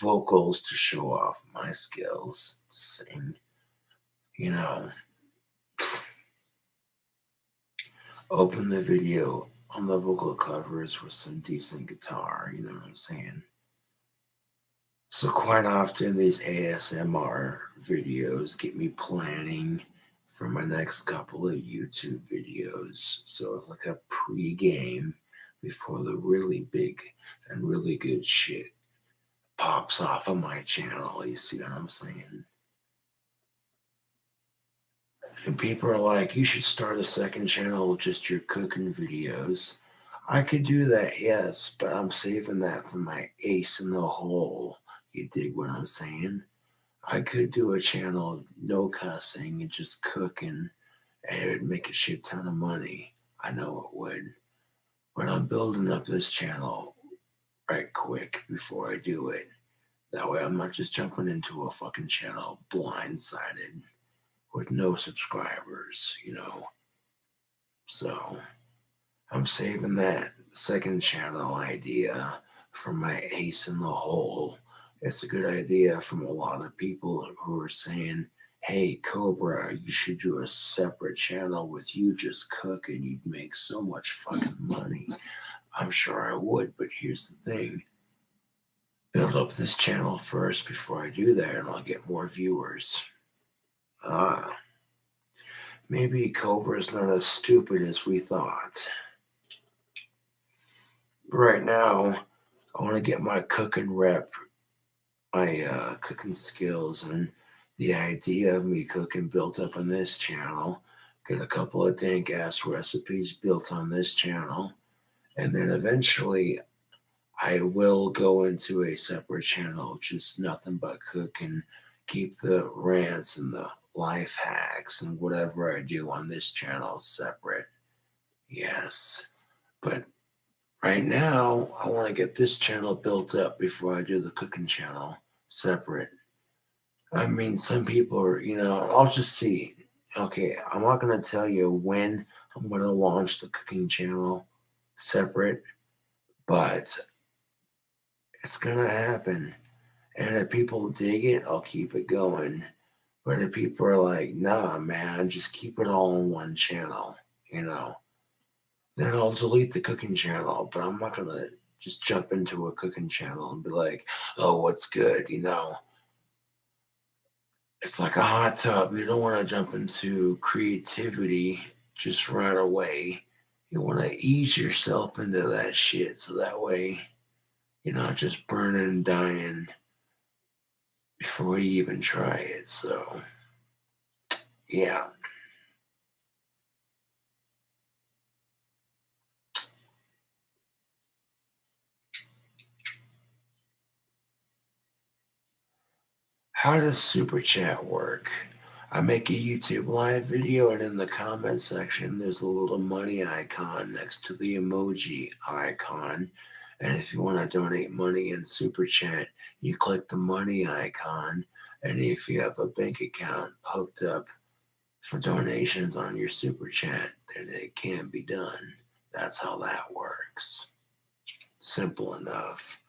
vocals to show off my skills to sing. You know, open the video on the vocal covers with some decent guitar, you know what I'm saying? So quite often these ASMR videos get me planning for my next couple of YouTube videos. So it's like a pre-game before the really big and really good shit pops off of my channel. You see what I'm saying? And people are like, you should start a second channel with just your cooking videos. I could do that, yes, but I'm saving that for my ace in the hole. You dig what I'm saying? I could do a channel of no cussing and just cooking, and it would make a shit ton of money. I know it would. But I'm building up this channel right quick before I do it. That way I'm not just jumping into a fucking channel blindsided with no subscribers, you know. So I'm saving that second channel idea for my ace in the hole. It's a good idea from a lot of people who are saying, hey, Cobra, you should do a separate channel with you just cooking. You'd make so much fucking money. I'm sure I would, but here's the thing. Build up this channel first before I do that, and I'll get more viewers. Maybe Cobra's not as stupid as we thought. Right now, I want to get my cooking rep, my cooking skills, and the idea of me cooking built up on this channel. Get a couple of dank ass recipes built on this channel, and then eventually I will go into a separate channel, just nothing but cook and keep the rants and the life hacks and whatever I do on this channel separate. Yes. But right now, I want to get this channel built up before I do the cooking channel separate. I mean, some people are, I'll just see. Okay, I'm not going to tell you when I'm going to launch the cooking channel separate, but it's going to happen. And if people dig it, I'll keep it going. But if people are like, nah, man, just keep it all on one channel, then I'll delete the cooking channel. But I'm not going to just jump into a cooking channel and be like, oh, what's good, It's like a hot tub. You don't want to jump into creativity just right away. You want to ease yourself into that shit so that way you're not just burning and dying before you even try it. So, yeah. How does Super Chat work? I make a YouTube live video, and in the comment section, there's a little money icon next to the emoji icon. And if you want to donate money in Super Chat, you click the money icon. And if you have a bank account hooked up for donations on your Super Chat, then it can be done. That's how that works. Simple enough.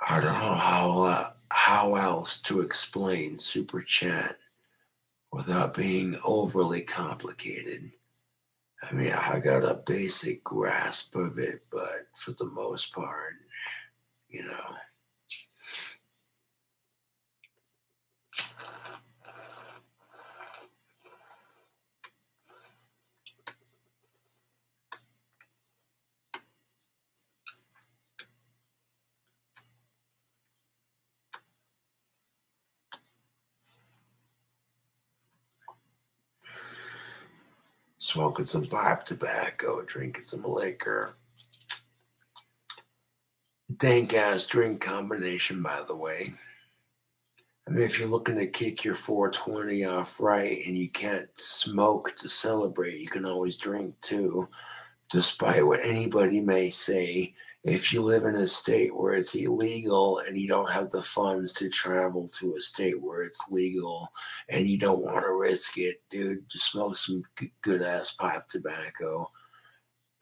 I don't know how else to explain Super Chat without being overly complicated. I mean, I got a basic grasp of it, but for the most part, you know. Smoking some pipe tobacco, drinking some liquor. Dank ass drink combination, by the way. I mean, if you're looking to kick your 420 off right and you can't smoke to celebrate, you can always drink too. Despite what anybody may say, if you live in a state where it's illegal and you don't have the funds to travel to a state where it's legal and you don't want to risk it, dude, just smoke some good ass pipe tobacco,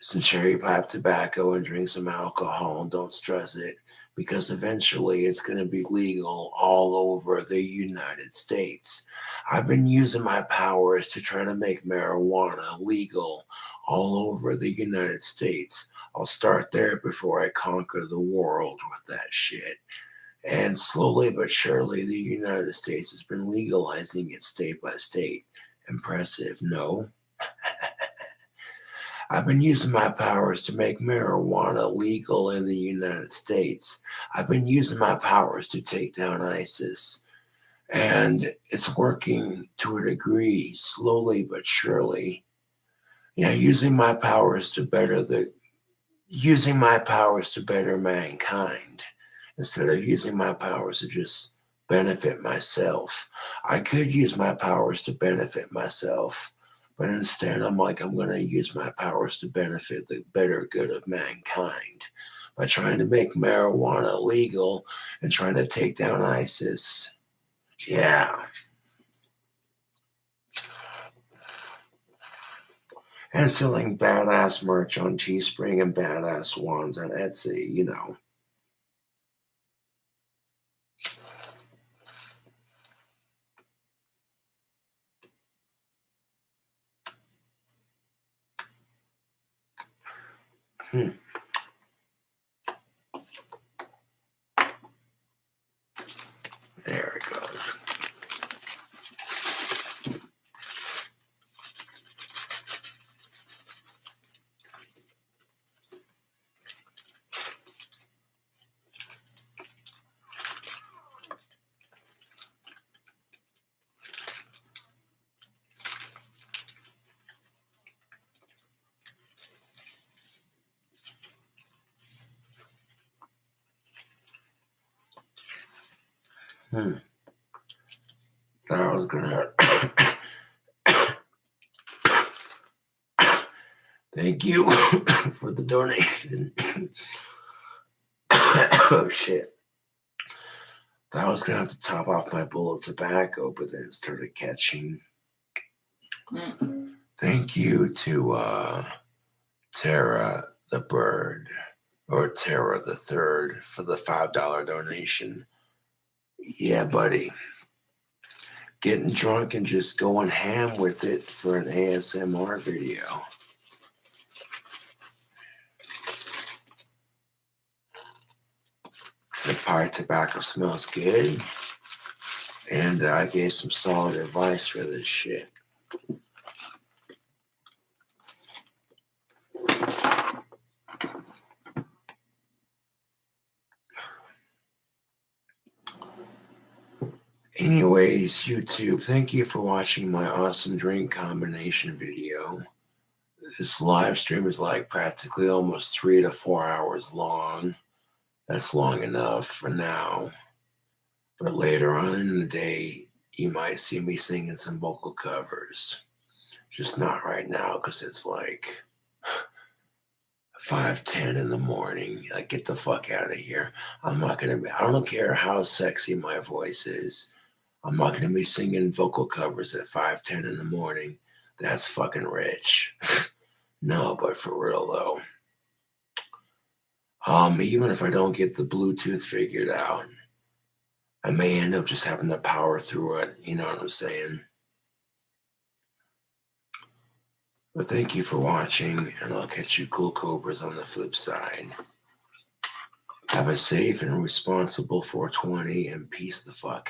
some cherry pipe tobacco, and drink some alcohol, and don't stress it, because eventually it's going to be legal all over the United States. I've been using my powers to try to make marijuana legal all over the United States. I'll start there before I conquer the world with that shit. And slowly but surely, the United States has been legalizing it state by state. Impressive, no? I've been using my powers to make marijuana legal in the United States. I've been using my powers to take down ISIS. And it's working to a degree, slowly but surely. Using my powers to better the using my powers to better mankind instead of using my powers to just benefit myself. I could use my powers to benefit myself, but instead I'm going to use my powers to benefit the better good of mankind by trying to make marijuana legal and trying to take down ISIS. Yeah. And selling badass merch on Teespring and badass wands on Etsy, you know. There it goes. Thought I was gonna thank you for the donation. Oh shit. Thought I was gonna have to top off my bowl of tobacco, but then it started catching. Thank you to Tara the Bird, or Tara the Third, for the $5 donation. Yeah, buddy. Getting drunk and just going ham with it for an ASMR video. The pipe tobacco smells good. And I gave some solid advice for this shit. Anyways, YouTube, thank you for watching my awesome drink combination video. This live stream is like practically almost 3 to 4 hours long. That's long enough for now. But later on in the day, you might see me singing some vocal covers. Just not right now because it's like 5:10 in the morning. Like, get the fuck out of here. I don't care how sexy my voice is. I'm not going to be singing vocal covers at 5:10 in the morning. That's fucking rich. No, but for real though. Even if I don't get the Bluetooth figured out, I may end up just having to power through it. You know what I'm saying? But thank you for watching, and I'll catch you cool cobras on the flip side. Have a safe and responsible 420, and peace the fuck out.